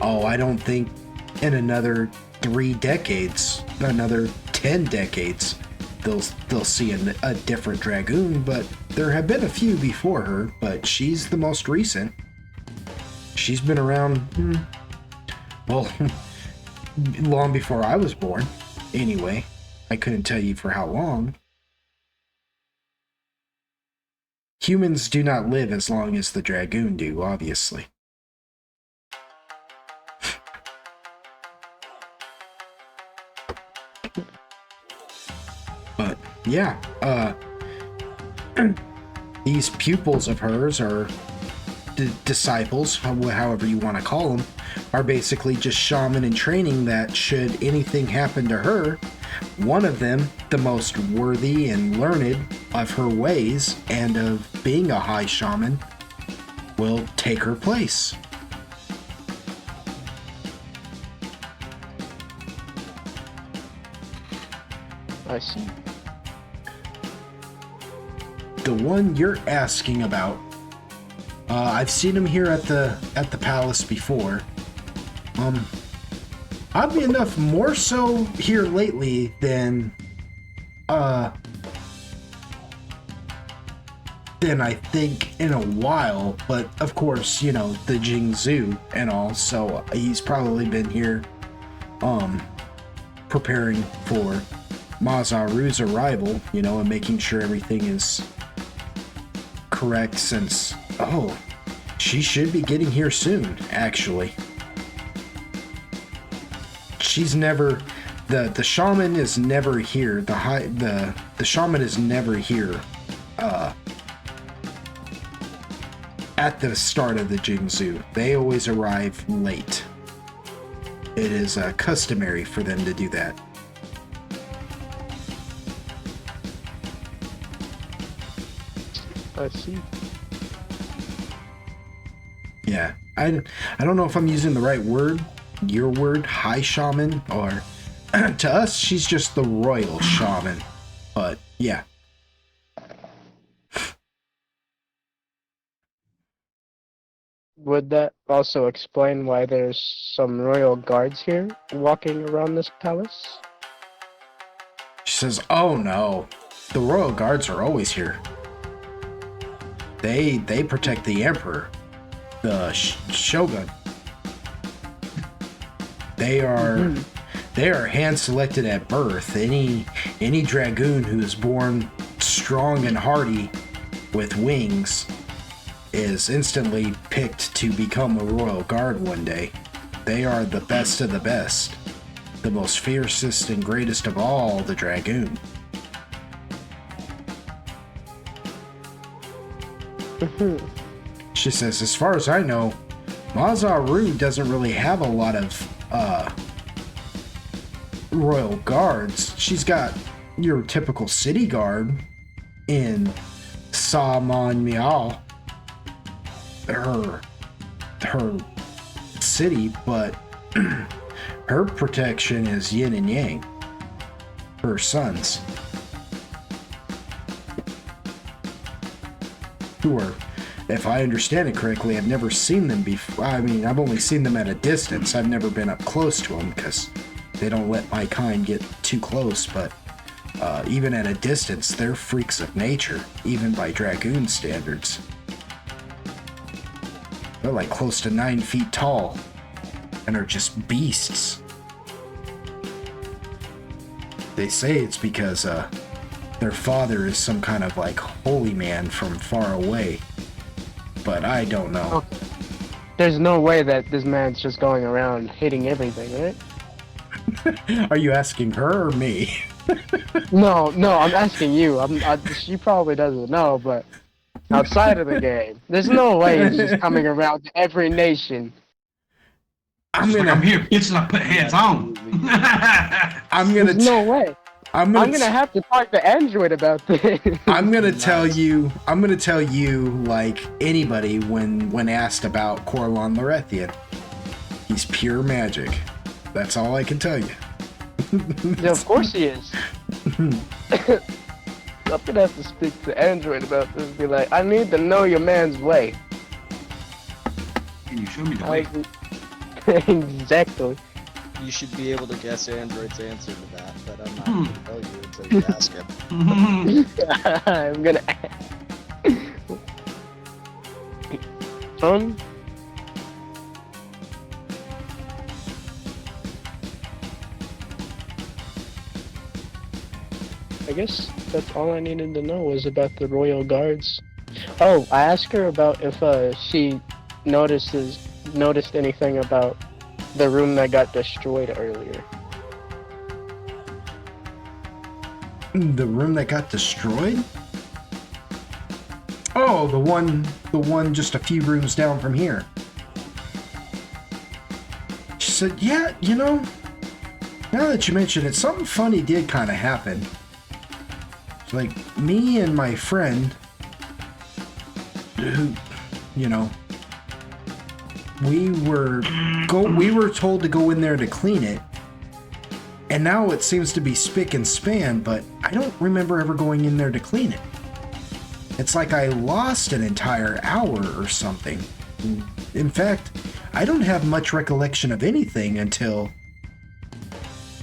I don't think in another 3 decades, another 10 decades, they'll see a different dragoon. But there have been a few before her, but she's the most recent. She's been around, well, long before I was born. Anyway, I couldn't tell you for how long. Humans do not live as long as the dragoon do, obviously. But yeah, these pupils of hers are disciples, however you want to call them, are basically just shaman in training that should anything happen to her, one of them, the most worthy and learned of her ways and of being a high shaman, will take her place. I see. The one you're asking about, I've seen him here at the palace before. Oddly enough, more so here lately than I think in a while. But of course, you know, the Jingzhou and all, so he's probably been here preparing for Mazaru's arrival, you know, and making sure everything is correct, since she should be getting here soon, actually. She's never the shaman is never here. The shaman is never here at the start of the Jingzhou. They always arrive late. It is customary for them to do that. I see. Yeah, I don't know if I'm using the right word, your word, high shaman, or to us, she's just the royal shaman. But yeah. Would that also explain why there's some royal guards here walking around this palace? She says, "Oh no, the royal guards are always here. They protect the emperor, the shogun. They are hand selected at birth. Any dragoon who is born strong and hardy with wings is instantly picked to become a royal guard one day. They are the best of the best, the most fiercest and greatest of all the dragoon." She says, "As far as I know, Mazaru doesn't really have a lot of royal guards. She's got your typical city guard in Saman Miao, her city, but her protection is yin and yang, her sons, who are, if I understand it correctly, I've never seen them before. I mean, I've only seen them at a distance. I've never been up close to them because they don't let my kind get too close, but even at a distance, they're freaks of nature, even by dragoon standards. They're like close to 9 feet tall and are just beasts. They say it's because their father is some kind of like holy man from far away, but I don't know." Okay. There's no way that this man's just going around hitting everything, right? Are you asking her or me? No, I'm asking you. She probably doesn't know, but outside of the game, there's no way he's just coming around to every nation. I'm I'm here, bitch, and I put hands on. There's no way. I'm gonna have to talk to Android about this. I'm gonna tell you like anybody when asked about Corlon Lorethian. He's pure magic. That's all I can tell you. Yeah, of course he is. I'm gonna have to speak to Android about this. Be like, I need to know your man's way. Can you show me the way? Exactly. You should be able to guess Android's answer to that, but I'm not going to tell you until you ask him. I'm gonna. Um. I guess that's all I needed to know was about the Royal Guards. Oh, I asked her about if she noticed anything about the room that got destroyed earlier. The room that got destroyed? Oh, the one just a few rooms down from here. She said, yeah, you know, now that you mention it, something funny did kind of happen. It's like, me and my friend, who, you know, we were told to go in there to clean it, and now it seems to be spick and span, but I don't remember ever going in there to clean it. It's like I lost an entire hour or something. In fact, I don't have much recollection of anything until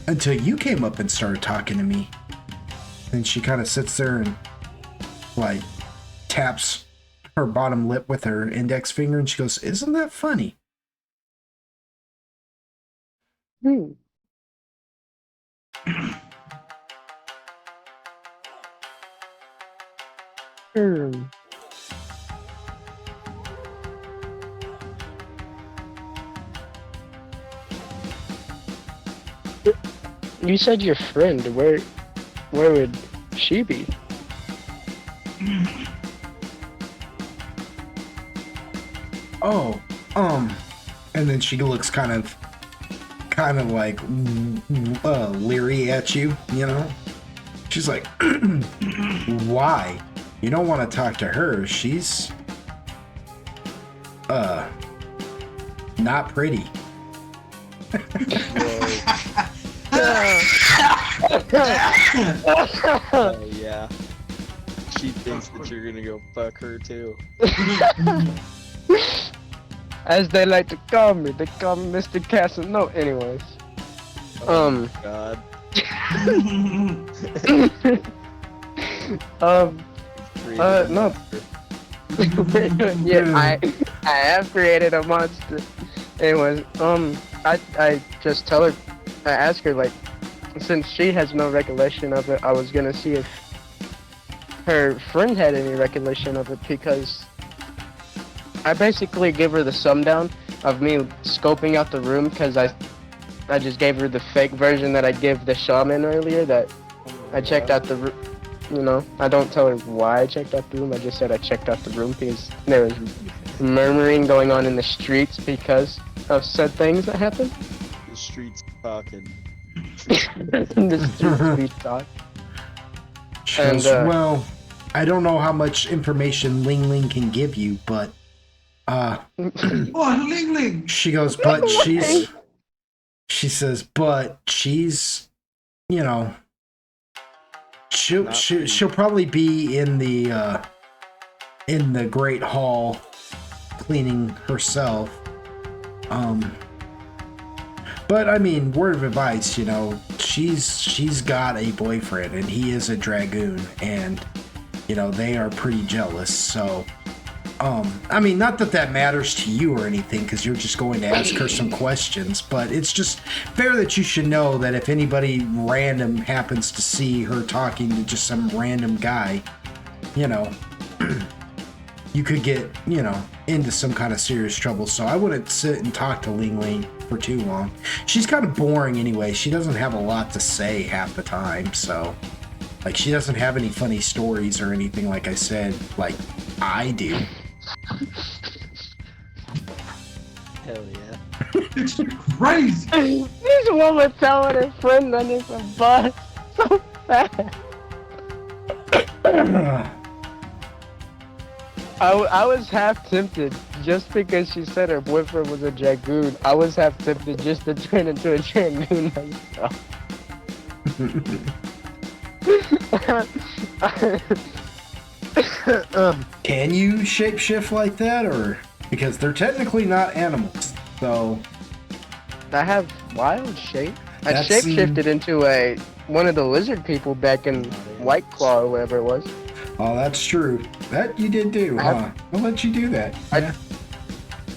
you came up and started talking to me. And she kind of sits there and like taps her bottom lip with her index finger, and she goes, "Isn't that funny?" Hmm. You said your friend. Where would she be? Oh, and then she looks kind of like leery at you, you know? She's like, why? You don't want to talk to her. She's not pretty. Oh yeah. She thinks that you're gonna go fuck her too. As they like to call me, they call me Mr. Castle. No, anyways. Oh God. No. Yeah, I have created a monster. Anyways, I just tell her, I ask her, like, since she has no recollection of it, I was gonna see if her friend had any recollection of it, because I basically give her the sum down of me scoping out the room, because I just gave her the fake version that I gave the shaman earlier, that I checked out the room. You know, I don't tell her why I checked out the room, I just said I checked out the room because there was murmuring going on in the streets because of said things that happened. The streets talking. The streets talk. She And, goes, well, I don't know how much information Ling Ling can give you, but Oh, Ling Ling! she goes, but she says, but she's, you know, she'll probably be in the Great Hall cleaning herself. But I mean, word of advice, you know, she's got a boyfriend and he is a dragoon, and you know, they are pretty jealous. So I mean, not that that matters to you or anything, because you're just going to ask her some questions, but it's just fair that you should know that if anybody random happens to see her talking to just some random guy, you know, you could get, you know, into some kind of serious trouble. So I wouldn't sit and talk to Ling Ling for too long. She's kind of boring anyway. She doesn't have a lot to say half the time, so like, she doesn't have any funny stories or anything, like I said, like I do. Hell yeah. It's crazy! This woman telling her friend under the bus so fast. I was half tempted, just because she said her boyfriend was a dragoon. I was half tempted just to turn into a dragoon myself. Can you shapeshift like that, or because they're technically not animals, so I have wild shape. I That's shapeshifted into one of the lizard people back in White Claw or whatever it was. Oh, that's true. That you did do, huh? I'll let you do that. Yeah.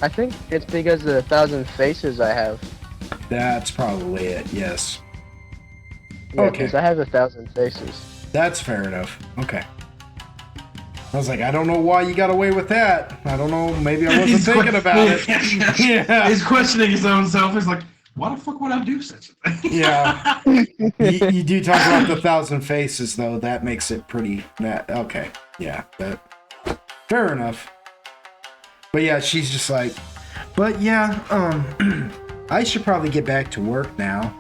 I think it's because of the 1,000 faces I have. That's probably it, yes. Yeah, Okay. because I have 1,000 faces. That's fair enough. Okay. I was like, I don't know why you got away with that. I don't know. Maybe I wasn't thinking about it. Yeah. He's questioning his own self. He's like, why the fuck would I do such a thing? Yeah. You do talk about the 1,000 faces, though. That makes it pretty. Okay. Yeah. That. Fair enough. But yeah, she's just like, but yeah, I should probably get back to work now.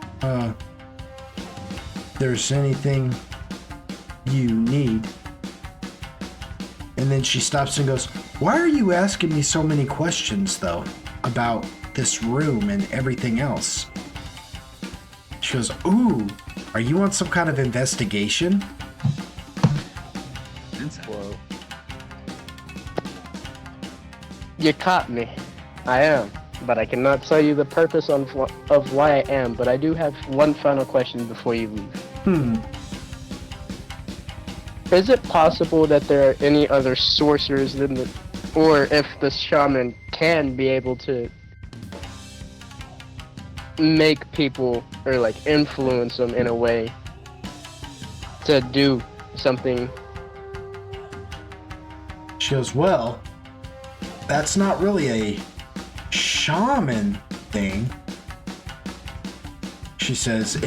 There's anything you need. And then she stops and goes, why are you asking me so many questions, though, about this room and everything else? She goes, ooh, are you on some kind of investigation? Whoa. You caught me. I am. But I cannot tell you the purpose of why I am. But I do have one final question before you leave. Is it possible that there are any other sorcerers or if the shaman can be able to make people or like influence them in a way to do something? She goes, well, that's not really a shaman thing. She says,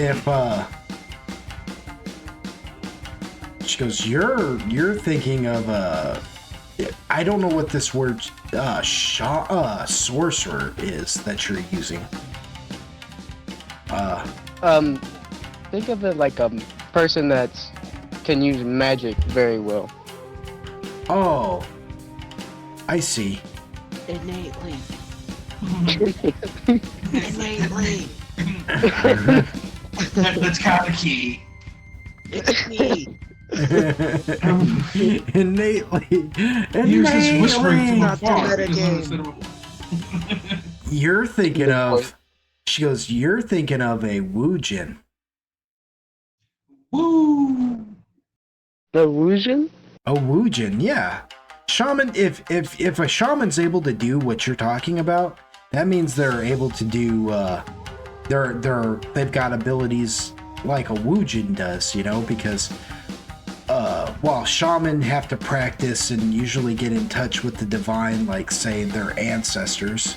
she goes, you're thinking of I don't know what this word sorcerer is that you're using. Think of it like a person that can use magic very well. Oh, I see. Innately. That's kind of key. It's me. Innately. Here's this whispering from Not the afar. metagame. You're thinking of. She goes, you're thinking of a Woojin. Woo! The Wujian? A Woojin, yeah. Shaman, if a shaman's able to do what you're talking about, that means they're able to do they've got abilities like a Woojin does, you know, because while shaman have to practice and usually get in touch with the divine, like say their ancestors,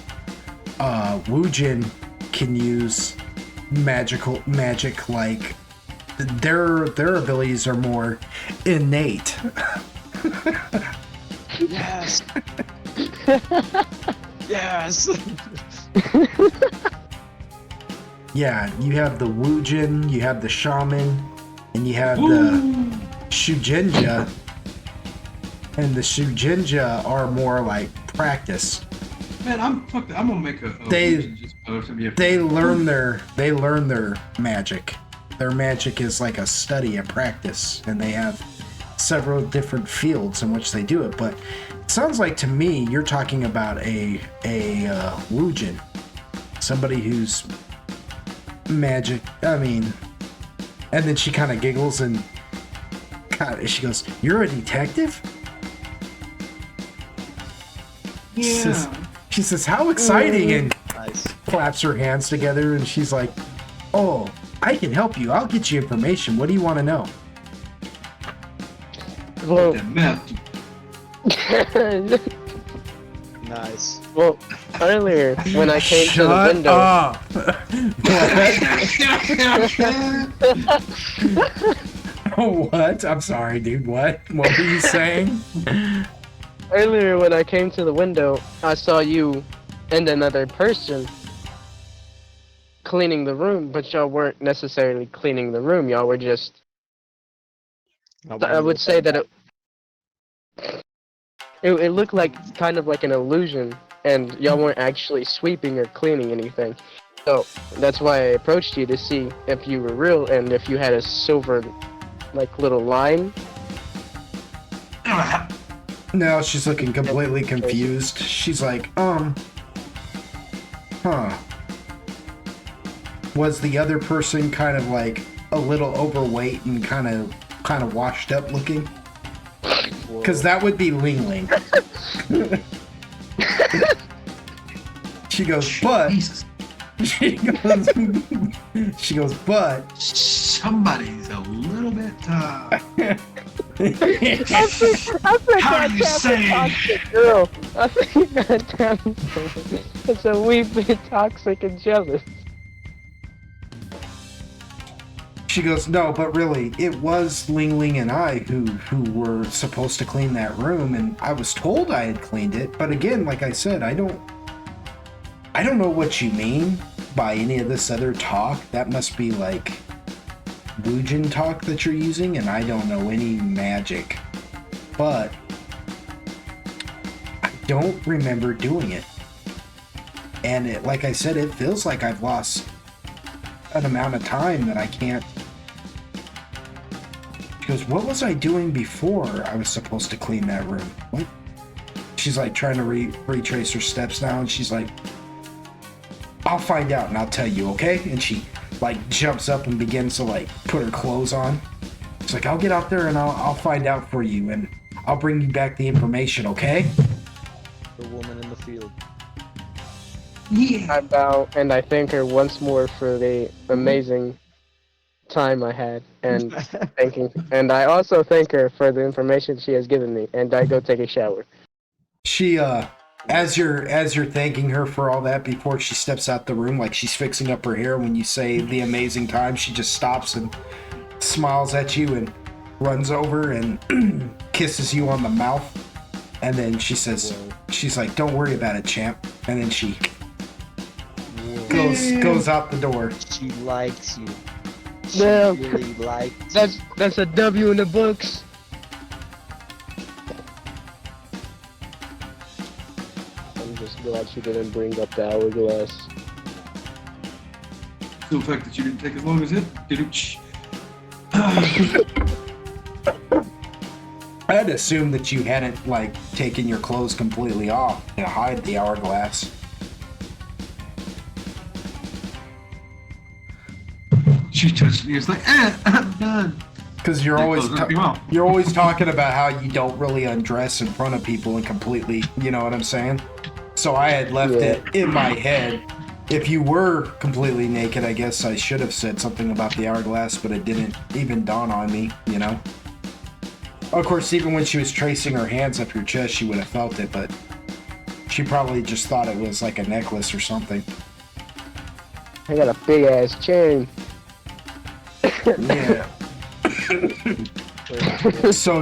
Woojin can use magic like their abilities are more innate. Yes. Yes. Yeah, you have the Woojin, you have the shaman, and you have the Shujinja. And the Shujinja are more like practice. Man, I'm gonna make a They- just to be a They learn their magic. Their magic is like a study, a practice, and they have several different fields in which they do it. But it sounds like to me you're talking about a Woojin, somebody who's magic. I mean, and then she kind of giggles and she goes, "You're a detective?" yeah. She says, "How exciting!" And Nice. claps her hands together, and she's like, "Oh, I can help you. I'll get you information. What do you want to know?" Well, That meth. Nice. well, earlier when I came to the Shut window, up. What? I'm sorry, dude. What? What were you saying? earlier when I came to the window, I saw you and another person cleaning the room, but y'all weren't necessarily cleaning the room. Y'all were just. I would say that it looked like kind of like an illusion, and y'all weren't actually sweeping or cleaning anything. So that's why I approached you to see if you were real and if you had a silver, like little line. No, she's looking completely confused. She's like, huh. Was the other person kind of like a little overweight and kind of washed up looking? Because that would be Ling Ling. She goes, but Jesus. she goes, but Somebody's a little bit. I think How that do you say? toxic girl. I think that it's a wee bit toxic and jealous. she goes, no, but really, it was Ling Ling and I who were supposed to clean that room, and I was told I had cleaned it. But again, like I said, I don't know what you mean by any of this other talk. That must be like Bujin talk that you're using, and I don't know any magic. But I don't remember doing it. And it, like I said, it feels like I've lost an amount of time that I can't. She goes, what was I doing before I was supposed to clean that room? What? She's like trying to retrace her steps now, and she's like, I'll find out and I'll tell you, okay? And she like jumps up and begins to like put her clothes on. She's like, I'll get out there and I'll find out for you, and I'll bring you back the information, okay? The woman in the field. Yeah. I bow and I thank her once more for the amazing time I had, and and I also thank her for the information she has given me, and I go take a shower. She as you're thanking her for all that, before she steps out the room, like she's fixing up her hair, when you say the amazing time, she just stops and smiles at you and runs over and kisses you on the mouth, and then she says, she's like, don't worry about it, champ, and then she goes out the door. She likes you. She Yeah. really likes you. That's a W in the books. I'm just glad she didn't bring up the hourglass. The fact that you didn't take as long as it didn't. I'd assume that you hadn't like taken your clothes completely off to hide the hourglass. She touched me. It's like, I'm done. Because you're That always goes up your mouth. you're always talking about how you don't really undress in front of people and completely, you know what I'm saying? So I had left it in my head. If you were completely naked, I guess I should have said something about the hourglass, but it didn't even dawn on me, you know? Of course, even when she was tracing her hands up your chest, she would have felt it, but she probably just thought it was like a necklace or something. I got a big ass chain. Yeah. So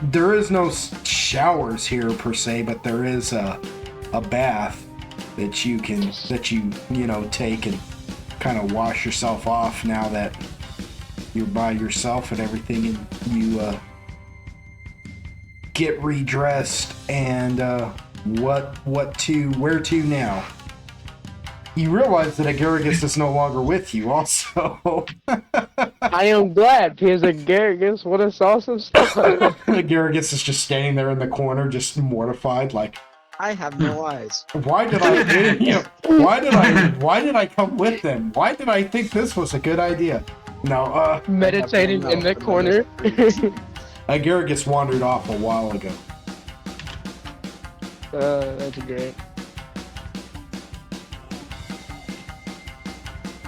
there is no showers here per se, but there is a bath that you take and kind of wash yourself off now that you're by yourself and everything, and you get redressed. And where to now? You realize that Agarigus is no longer with you also. I am glad, because Agarigus, what a awesome stuff. Agarigus is just standing there in the corner, just mortified, like, I have no eyes. why did I come with them? Why did I think this was a good idea? No, Meditating in the corner. Agarigus wandered off a while ago. That's great.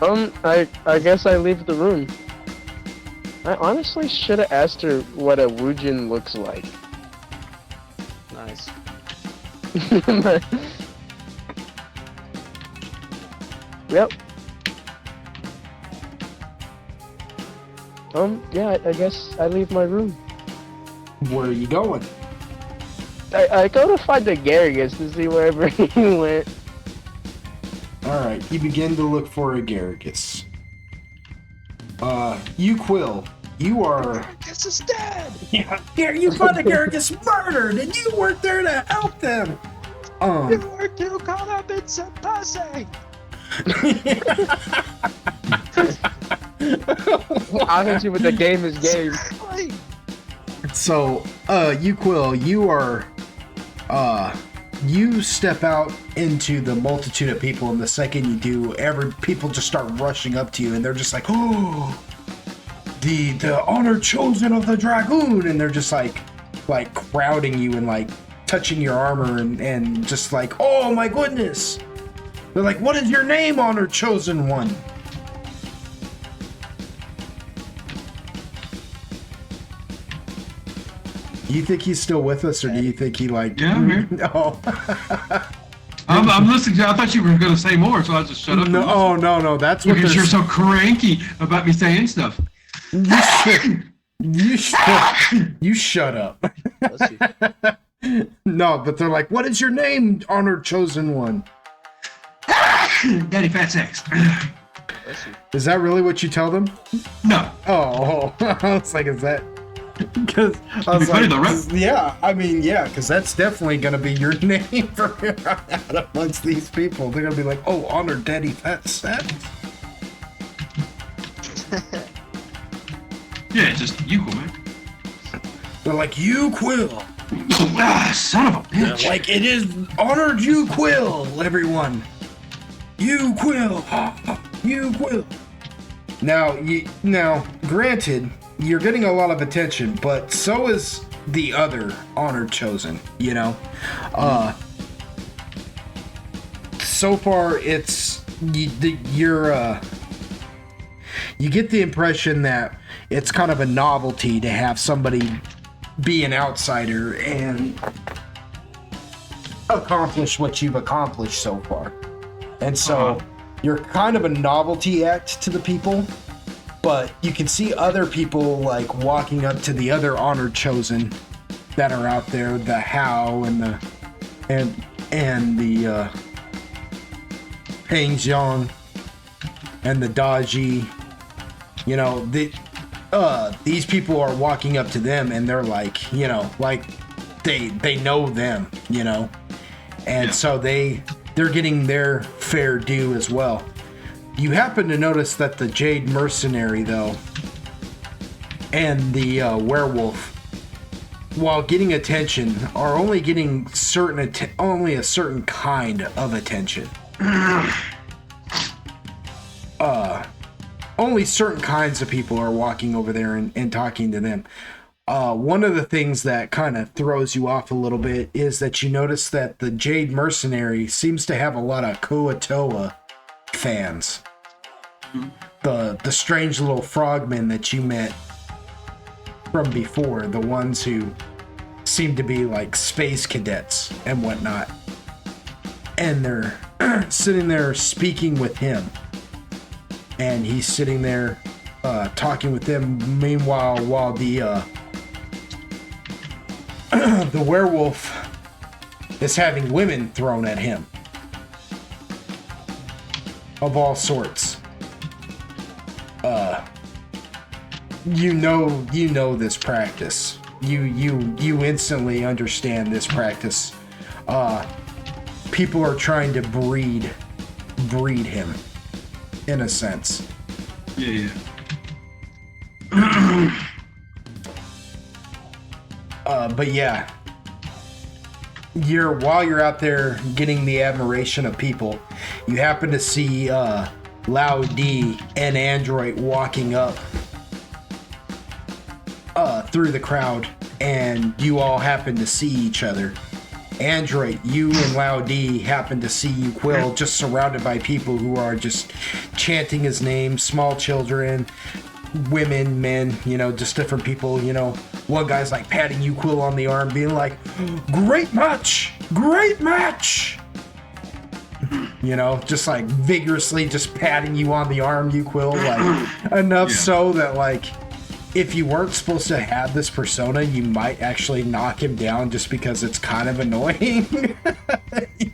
I guess I leave the room. I honestly should have asked her what a Woojin looks like. Nice. Yep. Yeah, I guess I leave my room. Where are you going? I go to find the Garrigus to see wherever he went. Alright, you begin to look for Agarigus. You Quill, you are... This is dead. Yeah, here, you found Agarigus murdered, and you weren't there to help them! You were too caught up in some pussy. I'll hit you with the game is game. Exactly. So, you Quill, you are, you step out into the multitude of people, and the second you do, people just start rushing up to you, and they're just like, oh, the honored chosen of the dragoon, and they're just like crowding you and like touching your armor and just like, oh my goodness. They're like, what is your name, honored chosen one? Do you think he's still with us, or do you think he like? Yeah, I'm here. No. I'm listening. I thought you were going to say more, so I just shut up. No, oh, no. That's what because you're so cranky about me saying stuff. You shut up. Bless you. No, but they're like, what is your name, honored chosen one? Daddy Fat Sex. Bless you. Is that really what you tell them? No. Oh, I was like, is that? Because I was funny like, though, right? yeah, I mean, yeah, because that's definitely gonna be your name from here on out amongst these people. They're gonna be like, oh, honored Daddy Fat Sex. Yeah, just you, man. They're like, you Quill. Son of a bitch. Like, it is honored you Quill, everyone. You Quill. You Quill. Now, granted, you're getting a lot of attention, but so is the other honored chosen, you know? So far, it's, you get the impression that it's kind of a novelty to have somebody be an outsider and accomplish what you've accomplished so far. And so you're kind of a novelty act to the people, but you can see other people like walking up to the other honored chosen that are out there, the How and the Peng Zhang and the Daji. You know, these people are walking up to them and they're like, you know, like they know them, you know, and so they're getting their fair due as well. You happen to notice that the Jade Mercenary, though, and the Werewolf, while getting attention, are only getting only a certain kind of attention. Only certain kinds of people are walking over there and talking to them. One of the things that kind of throws you off a little bit is that you notice that the Jade Mercenary seems to have a lot of Koatoa fans. The strange little frogmen that you met from before, the ones who seem to be like space cadets and whatnot. And they're sitting there speaking with him. And he's sitting there talking with them. Meanwhile, while the werewolf is having women thrown at him of all sorts. You know this practice. You instantly understand this practice. People are trying to breed him, in a sense. Yeah. But yeah, while you're out there getting the admiration of people, you happen to see Lao D and Android walking up through the crowd, and you all happen to see each other. Android, you and Lao D happen to see you, Quill, just surrounded by people who are just chanting his name, small children, women, men, you know, just different people, you know. One guy's like patting you, Quill, on the arm, being like, great match, you know, just like vigorously just patting you on the arm, you, Quill, like enough so that like if you weren't supposed to have this persona, you might actually knock him down just because it's kind of annoying.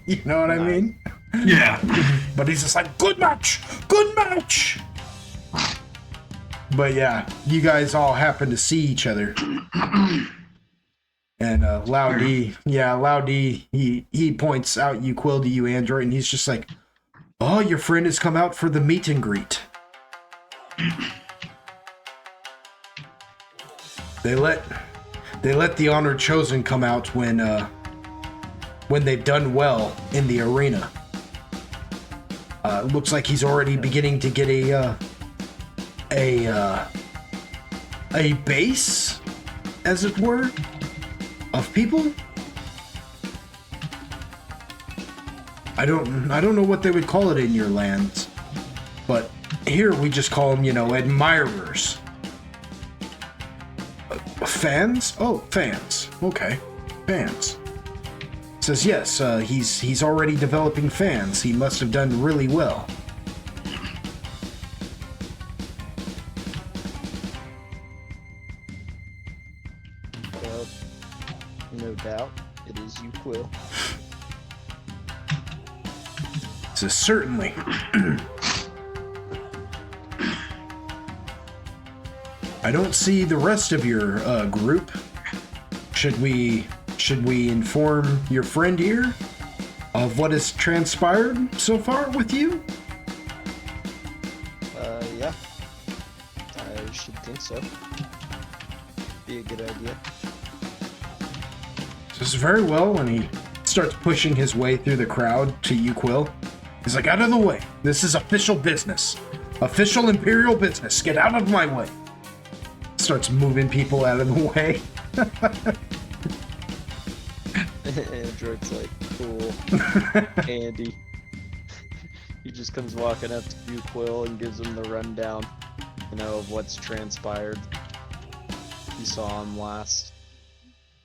You know what I mean? Yeah. But he's just like, good match. But yeah, you guys all happen to see each other. And Lao D, he points out you, Quill, to you, Android, and he's just like, oh, your friend has come out for the meet and greet. They let the honored chosen come out when when they've done well in the arena. Looks like he's already beginning to get a base, as it were, of people. I don't know what they would call it in your lands, but here we just call them, admirers. Fans? Oh, fans. Okay, fans. Says yes. He's already developing fans. He must have done really well. Well, no doubt, it is you, Quill. Says certainly. I don't see the rest of your group. Should we inform your friend here of what has transpired so far with you? Yeah. I should think so. Be a good idea. Says very well, and he starts pushing his way through the crowd to you, Quill. He's like, out of the way. This is official business. Official Imperial business. Get out of my way. Starts moving people out of the way. Android's like, cool. Andy. He just comes walking up to you, Quill, and gives him the rundown, of what's transpired. You saw him last.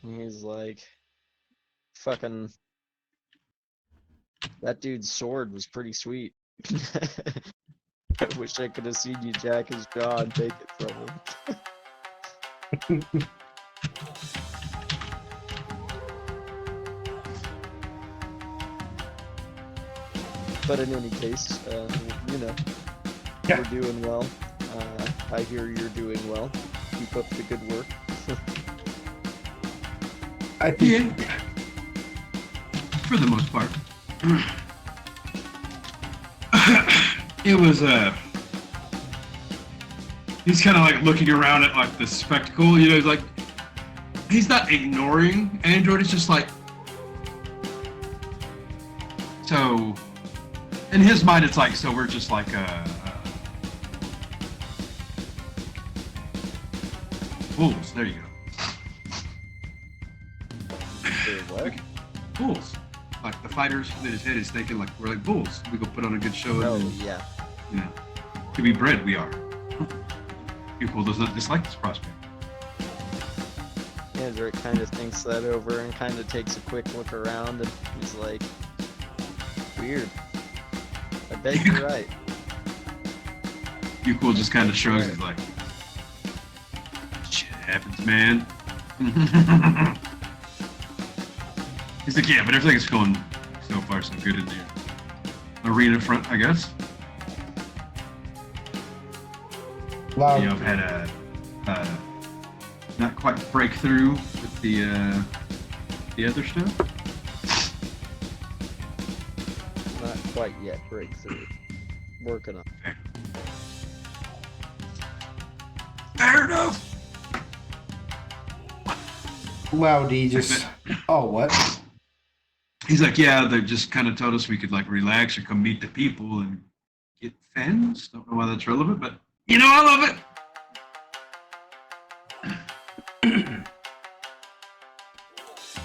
And he's like, fucking, that dude's sword was pretty sweet. I wish I could have seen you jack his jaw and take it from him. But in any case, Yeah. we're doing well. I hear you're doing well. Keep up the good work. I think. Yeah. For the most part. It was he's kind of like looking around at like the spectacle, he's like, he's not ignoring Android, it's just like, so in his mind it's like, so we're just like fools. There you go. What? Fools. Like the fighters that his head is thinking like, we're like bulls. We go put on a good show. Oh, And, yeah. to be bred, we are. People does not dislike this prospect. Android kind of thinks that over and kind of takes a quick look around, and he's like, weird. I bet you're right. Cool just kind of shrugs. He's like, shit happens, man. He's like, yeah, but everything's going so far so good in the arena front, I guess. Loud. I've had a not quite breakthrough with the other stuff. Not quite yet, breakthrough. Working on it. Fair enough. Loudy just. Oh, what? He's like, yeah, they just kind of told us we could like relax or come meet the people and get fans. Don't know why that's relevant, but I love it.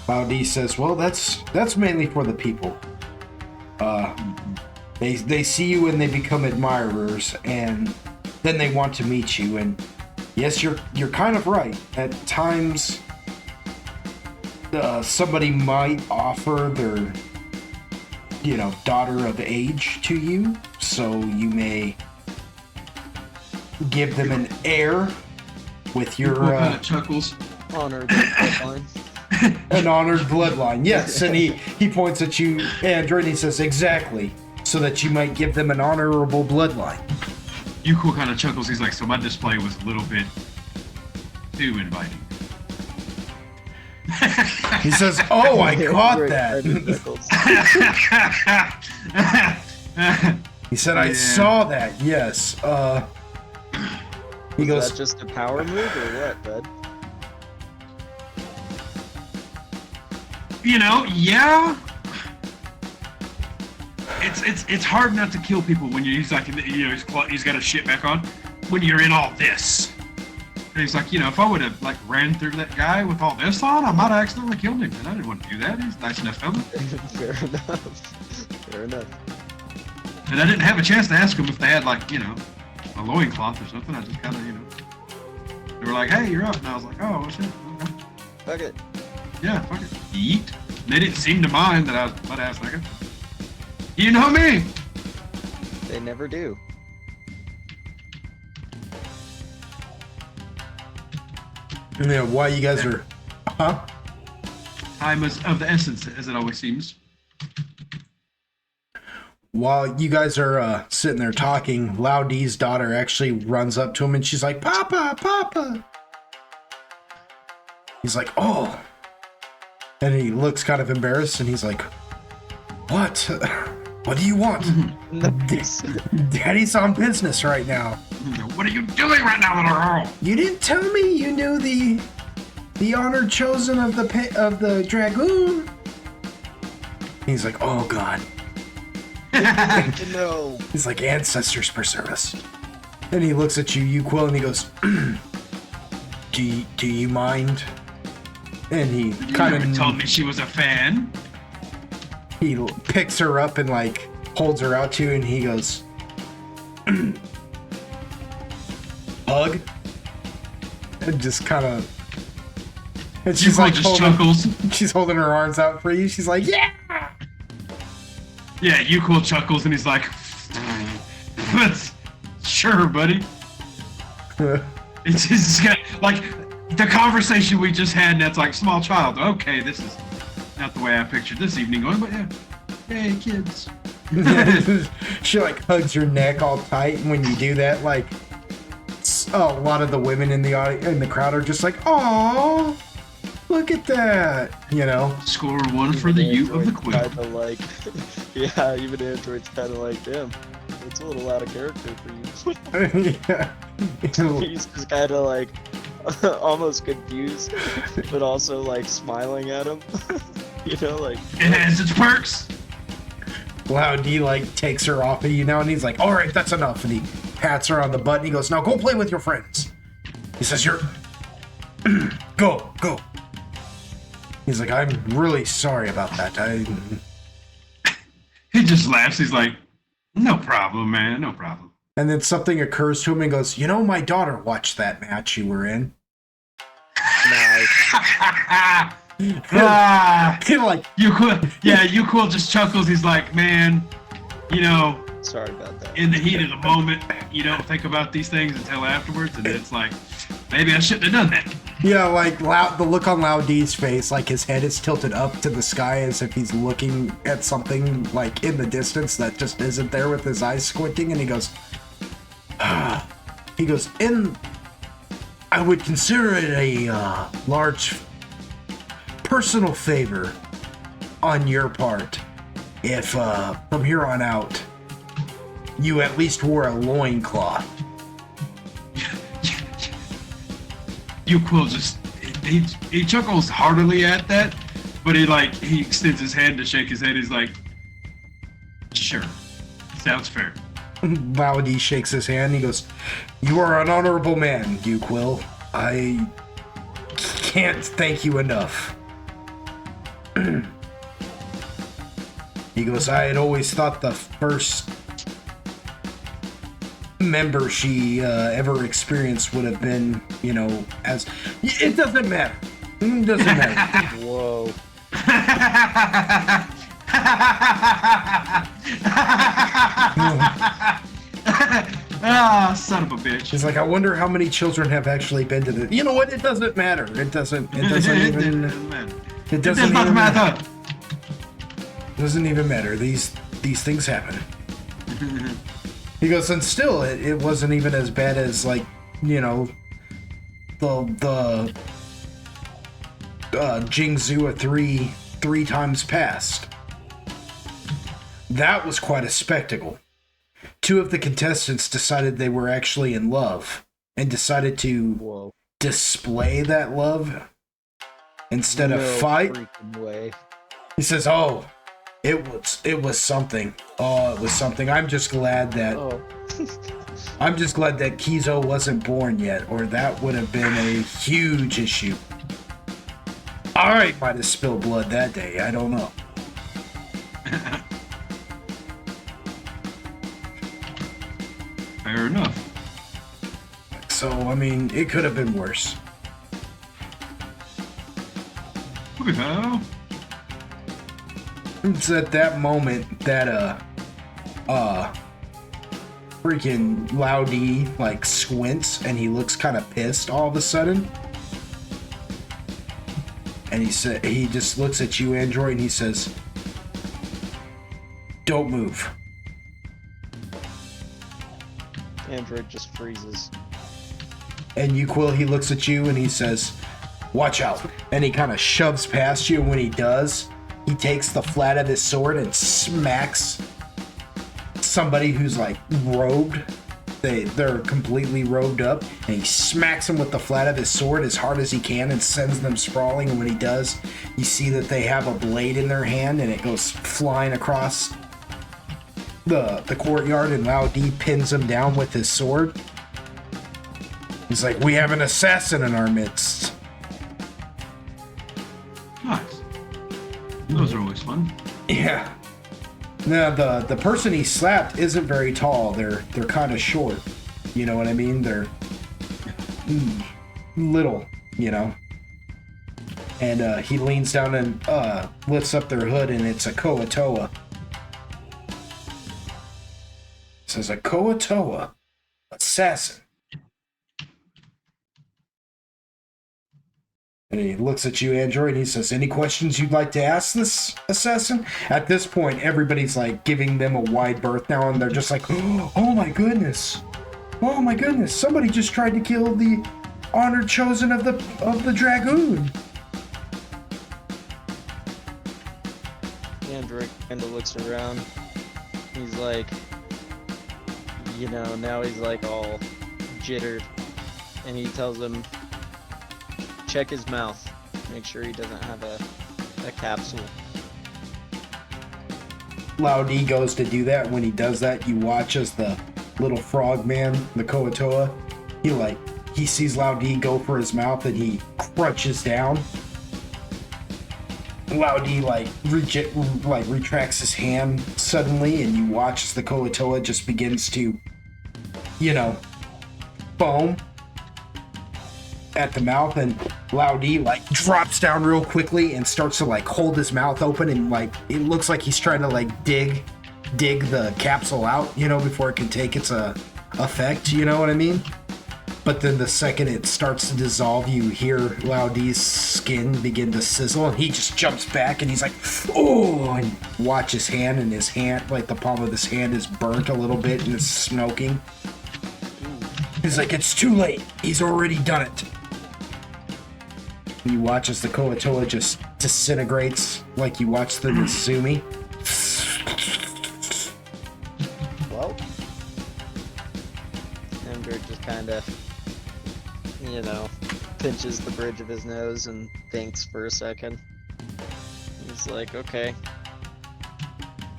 Loudy says, well, that's mainly for the people. They see you and they become admirers, and then they want to meet you. And yes, you're kind of right. At times, somebody might offer their, daughter of age to you, so you may give them an heir with your kind of chuckles. Honor the deadline. an honored bloodline. Yes, and he points at you, Andrew, and he says, exactly, so that you might give them an honorable bloodline. Cool kind of chuckles. He's like, so my display was a little bit too inviting. He says, oh, I caught Android that. kinda chuckles. He said, I saw that, yes. He Is goes, that just a power move or what, bud? Yeah. It's hard not to kill people when he's like, he's got his shit back on when you're in all this. And he's like, if I would have like ran through that guy with all this on, I might have accidentally killed him. And I didn't want to do that. He's nice enough fella. Fair enough. Fair enough. And I didn't have a chance to ask him if they had like, a loincloth or something. I just kind of, they were like, hey, you're up. And I was like, oh, shit. Okay. Fuck it. Yeah, fuck it. Eat. They didn't seem to mind that I was butt ass naked. You know me. They never do. And why you guys are, huh? Time is of the essence, as it always seems. While you guys are sitting there talking, Lao D's daughter actually runs up to him and she's like, Papa, Papa. He's like, oh. And he looks kind of embarrassed and he's like, what? What do you want? Nice. Daddy's on business right now. What are you doing right now, little girl? You didn't tell me you knew the honored chosen of the dragoon. He's like, oh God. No. He's like, ancestors preserve us. And he looks at you, Quill, and he goes, do you mind? And he You kind never of told me she was a fan. he picks her up and like holds her out to you, and he goes, hug. And just kind of, and she's like just chuckles. she's holding her arms out for you. She's like, yeah. Yeah, Yuko chuckles and he's like, "That's sure, buddy." It's just like the conversation we just had. And that's like small child. Okay, this is not the way I pictured this evening going, but yeah, hey kids. She like hugs your neck all tight, and when you do that, like a lot of the women in the crowd are just like, "Oh, look at that," Score one for the Ute of the Quill. Kind of like, yeah, even Android's kind of like, damn, it's a little out of character for you. Yeah. He's just kind of like, almost confused, but also like smiling at him. Like. It has its perks. Loud D like takes her off of you now, and he's like, "All right, that's enough." And he pats her on the butt, and he goes, "Now go play with your friends." He says, "You're go." He's like, "I'm really sorry about that. He just laughs. He's like, "No problem, man. No problem." And then something occurs to him and goes, my daughter watched that match you were in. Nice. Like, Yuko just chuckles. He's like, man, Sorry about that. in the heat of the moment, you don't think about these things until afterwards, and it's like, maybe I shouldn't have done that. yeah, like the look on Lao D's face, like his head is tilted up to the sky as if he's looking at something like in the distance that just isn't there, with his eyes squinting, and he goes, I would consider it a large personal favor on your part if from here on out you at least wore a loincloth. Yuko just he chuckles heartily at that, but he extends his hand to shake his head. He's like, sure, sounds fair. Laudi shakes his hand. He goes, "You are an honorable man, Quill. I can't thank you enough." He goes, "I had always thought the first member she ever experienced would have been, as... It doesn't matter. It doesn't matter." Whoa. Ah, son of a bitch. He's like, "I wonder how many children have actually been to the..." You know what? It doesn't matter. It doesn't even... It doesn't even matter. It doesn't even matter. These things happen. He goes, and still, it wasn't even as bad as, like, the Jingzhou three times past. That was quite a spectacle. 2 of the contestants decided they were actually in love and decided to display that love instead of fight. Freaking way. He says, "Oh, it was something. Oh, it was something. I'm just glad that Oh. Kizo wasn't born yet, or that would have been a huge issue. I might have spilled blood that day. I don't know." Fair enough. So, I mean, it could have been worse. Well, It's at that moment that freaking Loudy like squints and he looks kind of pissed all of a sudden. And he just looks at you, Android, and he says, "Don't move." Android just freezes. And you, Quill, he looks at you and he says, "Watch out." And he kind of shoves past you, and when he does, he takes the flat of his sword and smacks somebody who's like robed. They're completely robed up, and he smacks them with the flat of his sword as hard as he can and sends them sprawling. And when he does, you see that they have a blade in their hand, and it goes flying across the courtyard, and Lao D pins him down with his sword. He's like, "We have an assassin in our midst." nice. Those are always fun. Yeah. Now the person he slapped isn't very tall. They're kind of short. You know what I mean? They're little, you know. And he leans down and lifts up their hood, and it's a Koatoa. It says, "A Koatoa assassin." And he looks at you, Android, and he says, "Any questions you'd like to ask this assassin?" At this point, everybody's like giving them a wide berth now, and they're just like, "Oh my goodness. Oh my goodness. Somebody just tried to kill the honored chosen of the Dragoon." Android kind of looks around. He's like, you know, now he's like all jittered. And he tells him, check his mouth. Make sure he doesn't have a capsule. Loudy goes to do that. When he does that, you watch as the little frog man, the Koatoa, he sees Loudy go for his mouth, and he crunches down. Loudy retracts his hand suddenly, and you watch as the Koatoa just begins to, foam at the mouth, and Loudy drops down real quickly and starts to hold his mouth open, and it looks like he's trying to dig the capsule out, before it can take its effect, you know what I mean? But then the second it starts to dissolve, you hear Loudy's skin begin to sizzle, and he just jumps back, and he's like, "Oh!" and watch his hand, and his hand, the palm of his hand is burnt a little bit, and it's smoking. He's like, "It's too late. He's already done it." And you watch as the Koatoa just disintegrates, like you watch the Nizumi. Well, Andrew just kind of, pinches the bridge of his nose and thinks for a second. He's like, okay.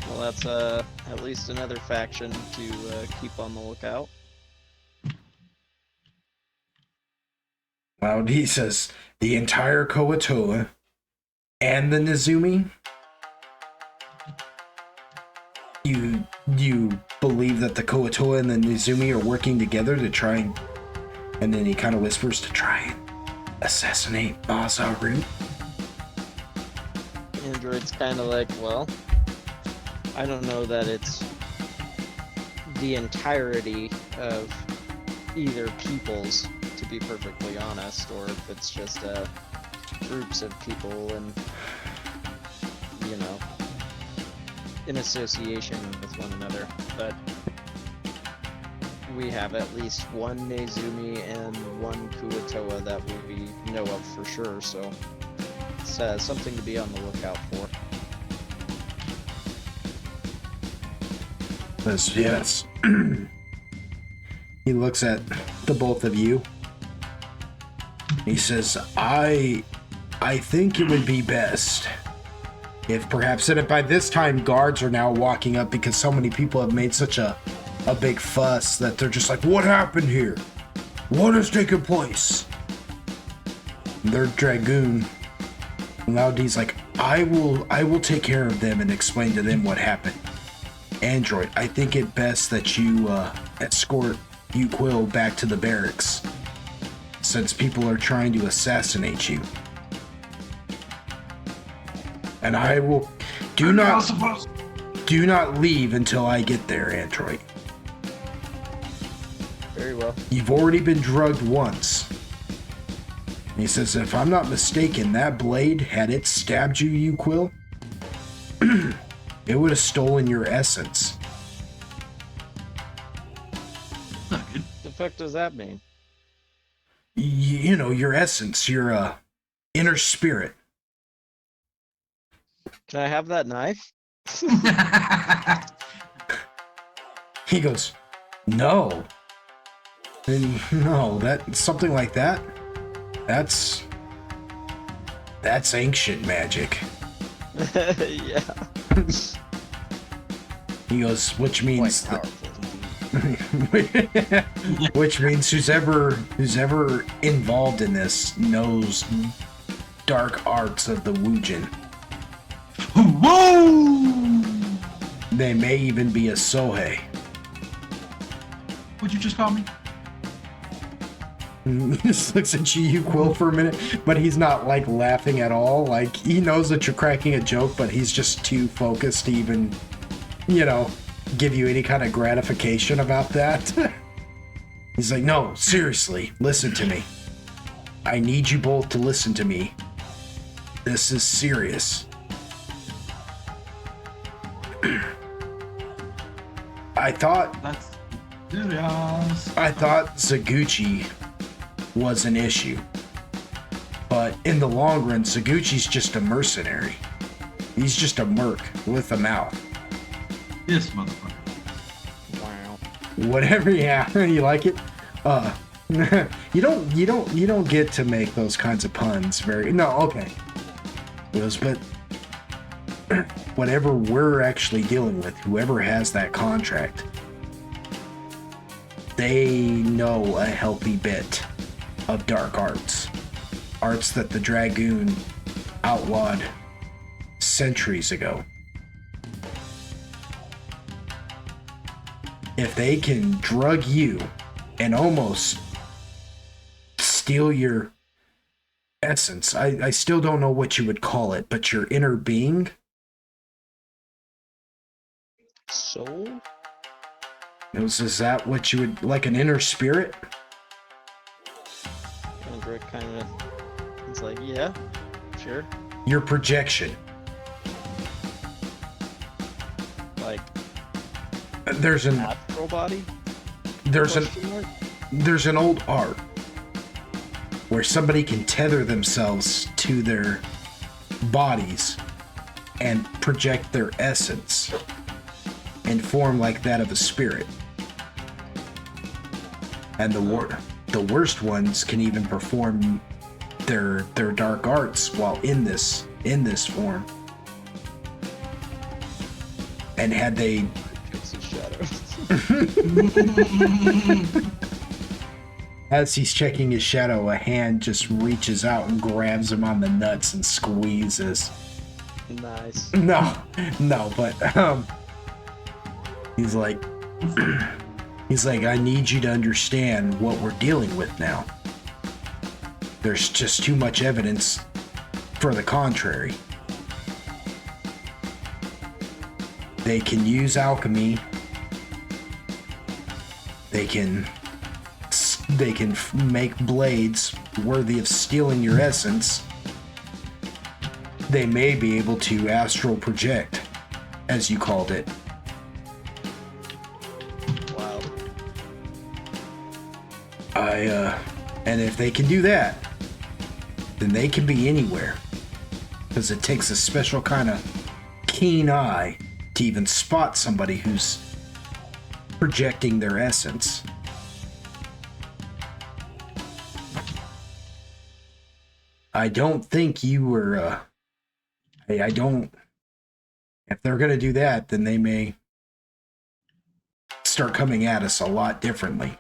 Well, that's at least another faction to keep on the lookout. Well, he says, "The entire Koatoa and the Nizumi, you believe that the Koatoa and the Nizumi are working together to try and then he kind of whispers, to try and assassinate Bazaru?" Android's kind of like, well, I don't know that it's the entirety of either peoples, to be perfectly honest, or if it's just groups of people and, in association with one another. But we have at least one Nezumi and one Kuatoa that we know of for sure, so it's something to be on the lookout for. Yes. He looks at the both of you. He says, I think it would be best If perhaps, and by this time, guards are now walking up because so many people have made such a big fuss that they're just like, what happened here? What has taken place? Their dragoon, Louddy's like, I will take care of them and explain to them what happened. Android, I think it best that you escort Quill back to the barracks, since people are trying to assassinate you. And I will do not leave until I get there, Android. Very well. You've already been drugged once. He says, if I'm not mistaken, that blade, had it stabbed you, Quill, it would have stolen your essence. Not good. The fuck does that mean? You know, your essence, your inner spirit. Can I have that knife? He goes, no. And no, that something like that. That's ancient magic. Yeah. He goes, which means Quite powerful. which means who's ever involved in this knows dark arts of the Woojin. Whoa! They may even be a Sohei. What'd you just call me? He just looks at you, Quill, for a minute, but he's not like laughing at all. Like, he knows that you're cracking a joke, but he's just too focused to even, give you any kind of gratification about that. He's like, no, seriously, listen to me. I need you both to listen to me. This is serious. I thought That's serious. Zaguchi was an issue. But in the long run, Zaguchi's just a mercenary. He's just a merc with a mouth. This motherfucker. Wow. Whatever, yeah, you like it? You don't get to make those kinds of puns okay. But whatever we're actually dealing with, whoever has that contract, they know a healthy bit of dark arts that the Dragoon outlawed centuries ago. If they can drug you and almost steal your essence, I still don't know what you would call it, but your inner being. Soul? Is that what you would, like an inner spirit? Android kind of. It's like, yeah, sure. Your projection. Like There's an astral body? there's an Question mark? there's an old art where somebody can tether themselves to their bodies and project their essence and form like that of a spirit. And the worst ones can even perform their dark arts while in this form. And had they It's a shadow. As he's checking his shadow, a hand just reaches out and grabs him on the nuts and squeezes. Nice. No, but he's like, I need you to understand what we're dealing with now. There's just too much evidence for the contrary. They can use alchemy. They can make blades worthy of stealing your essence. They may be able to astral project, as you called it. Wow. And if they can do that, then they can be anywhere. Because it takes a special kind of keen eye to even spot somebody who's projecting their essence. I don't think you were, I don't If they're going to do that, then they may start coming at us a lot differently.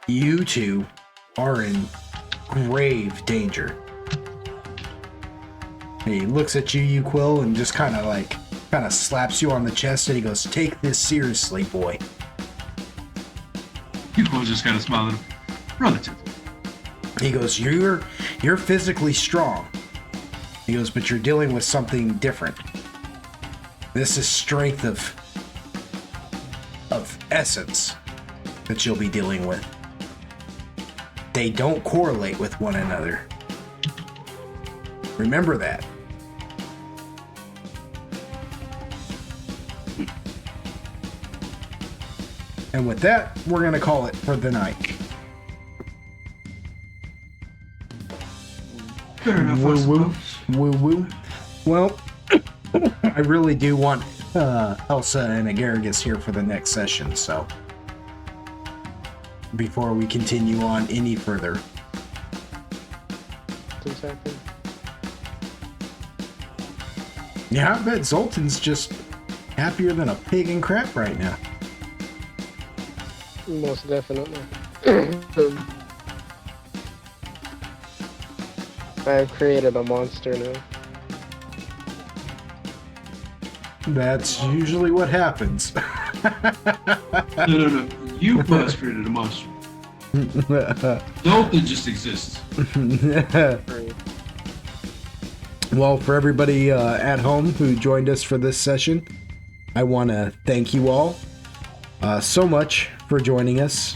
You two are in grave danger. He looks at you, Quill, and just kind of slaps you on the chest, and he goes, "Take this seriously, boy." You was just kind of smiling. Relatively. He goes, "You're physically strong." He goes, "But you're dealing with something different. This is strength of essence that you'll be dealing with. They don't correlate with one another. Remember that." And with that, we're going to call it for the night. Fair enough, I Woo woo. suppose. Woo woo. Well, I really do want Elsa and Agaragis here for the next session, so before we continue on any further. 2 seconds. Yeah, I bet Zoltan's just happier than a pig in crap right now. Most definitely. I've created a monster now. That's usually what happens. No. You first created a monster. Zoltan just exists. Right. Well, for everybody at home who joined us for this session, I want to thank you all so much for joining us.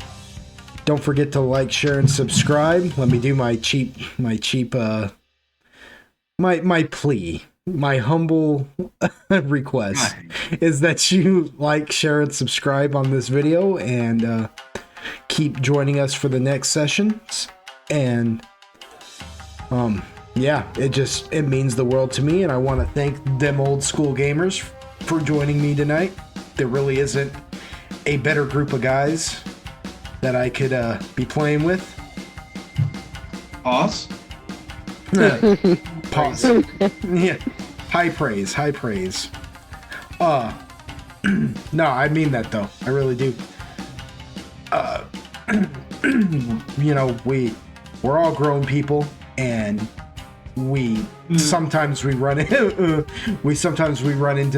Don't forget to like, share, and subscribe. Let me do my plea. My humble request is that you like, share, and subscribe on this video, and keep joining us for the next sessions. And yeah, it means the world to me, and I want to thank them old school gamers for joining me tonight. There really isn't a better group of guys that I could be playing with. Pause. Pause. Yeah. High praise. No, I mean that though. I really do. You know, we're all grown people, and sometimes we run into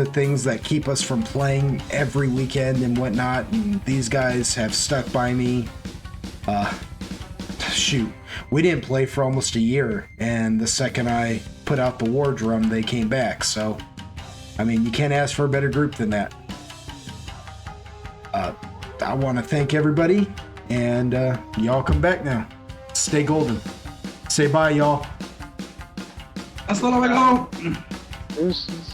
things that keep us from playing every weekend and whatnot. And these guys have stuck by me. Shoot, we didn't play for almost a year, and the second I put out the war drum, they came back. So, I mean, you can't ask for a better group than that. I want to thank everybody, and y'all come back now. Stay golden. Say bye, y'all. Hasta luego. Deuces.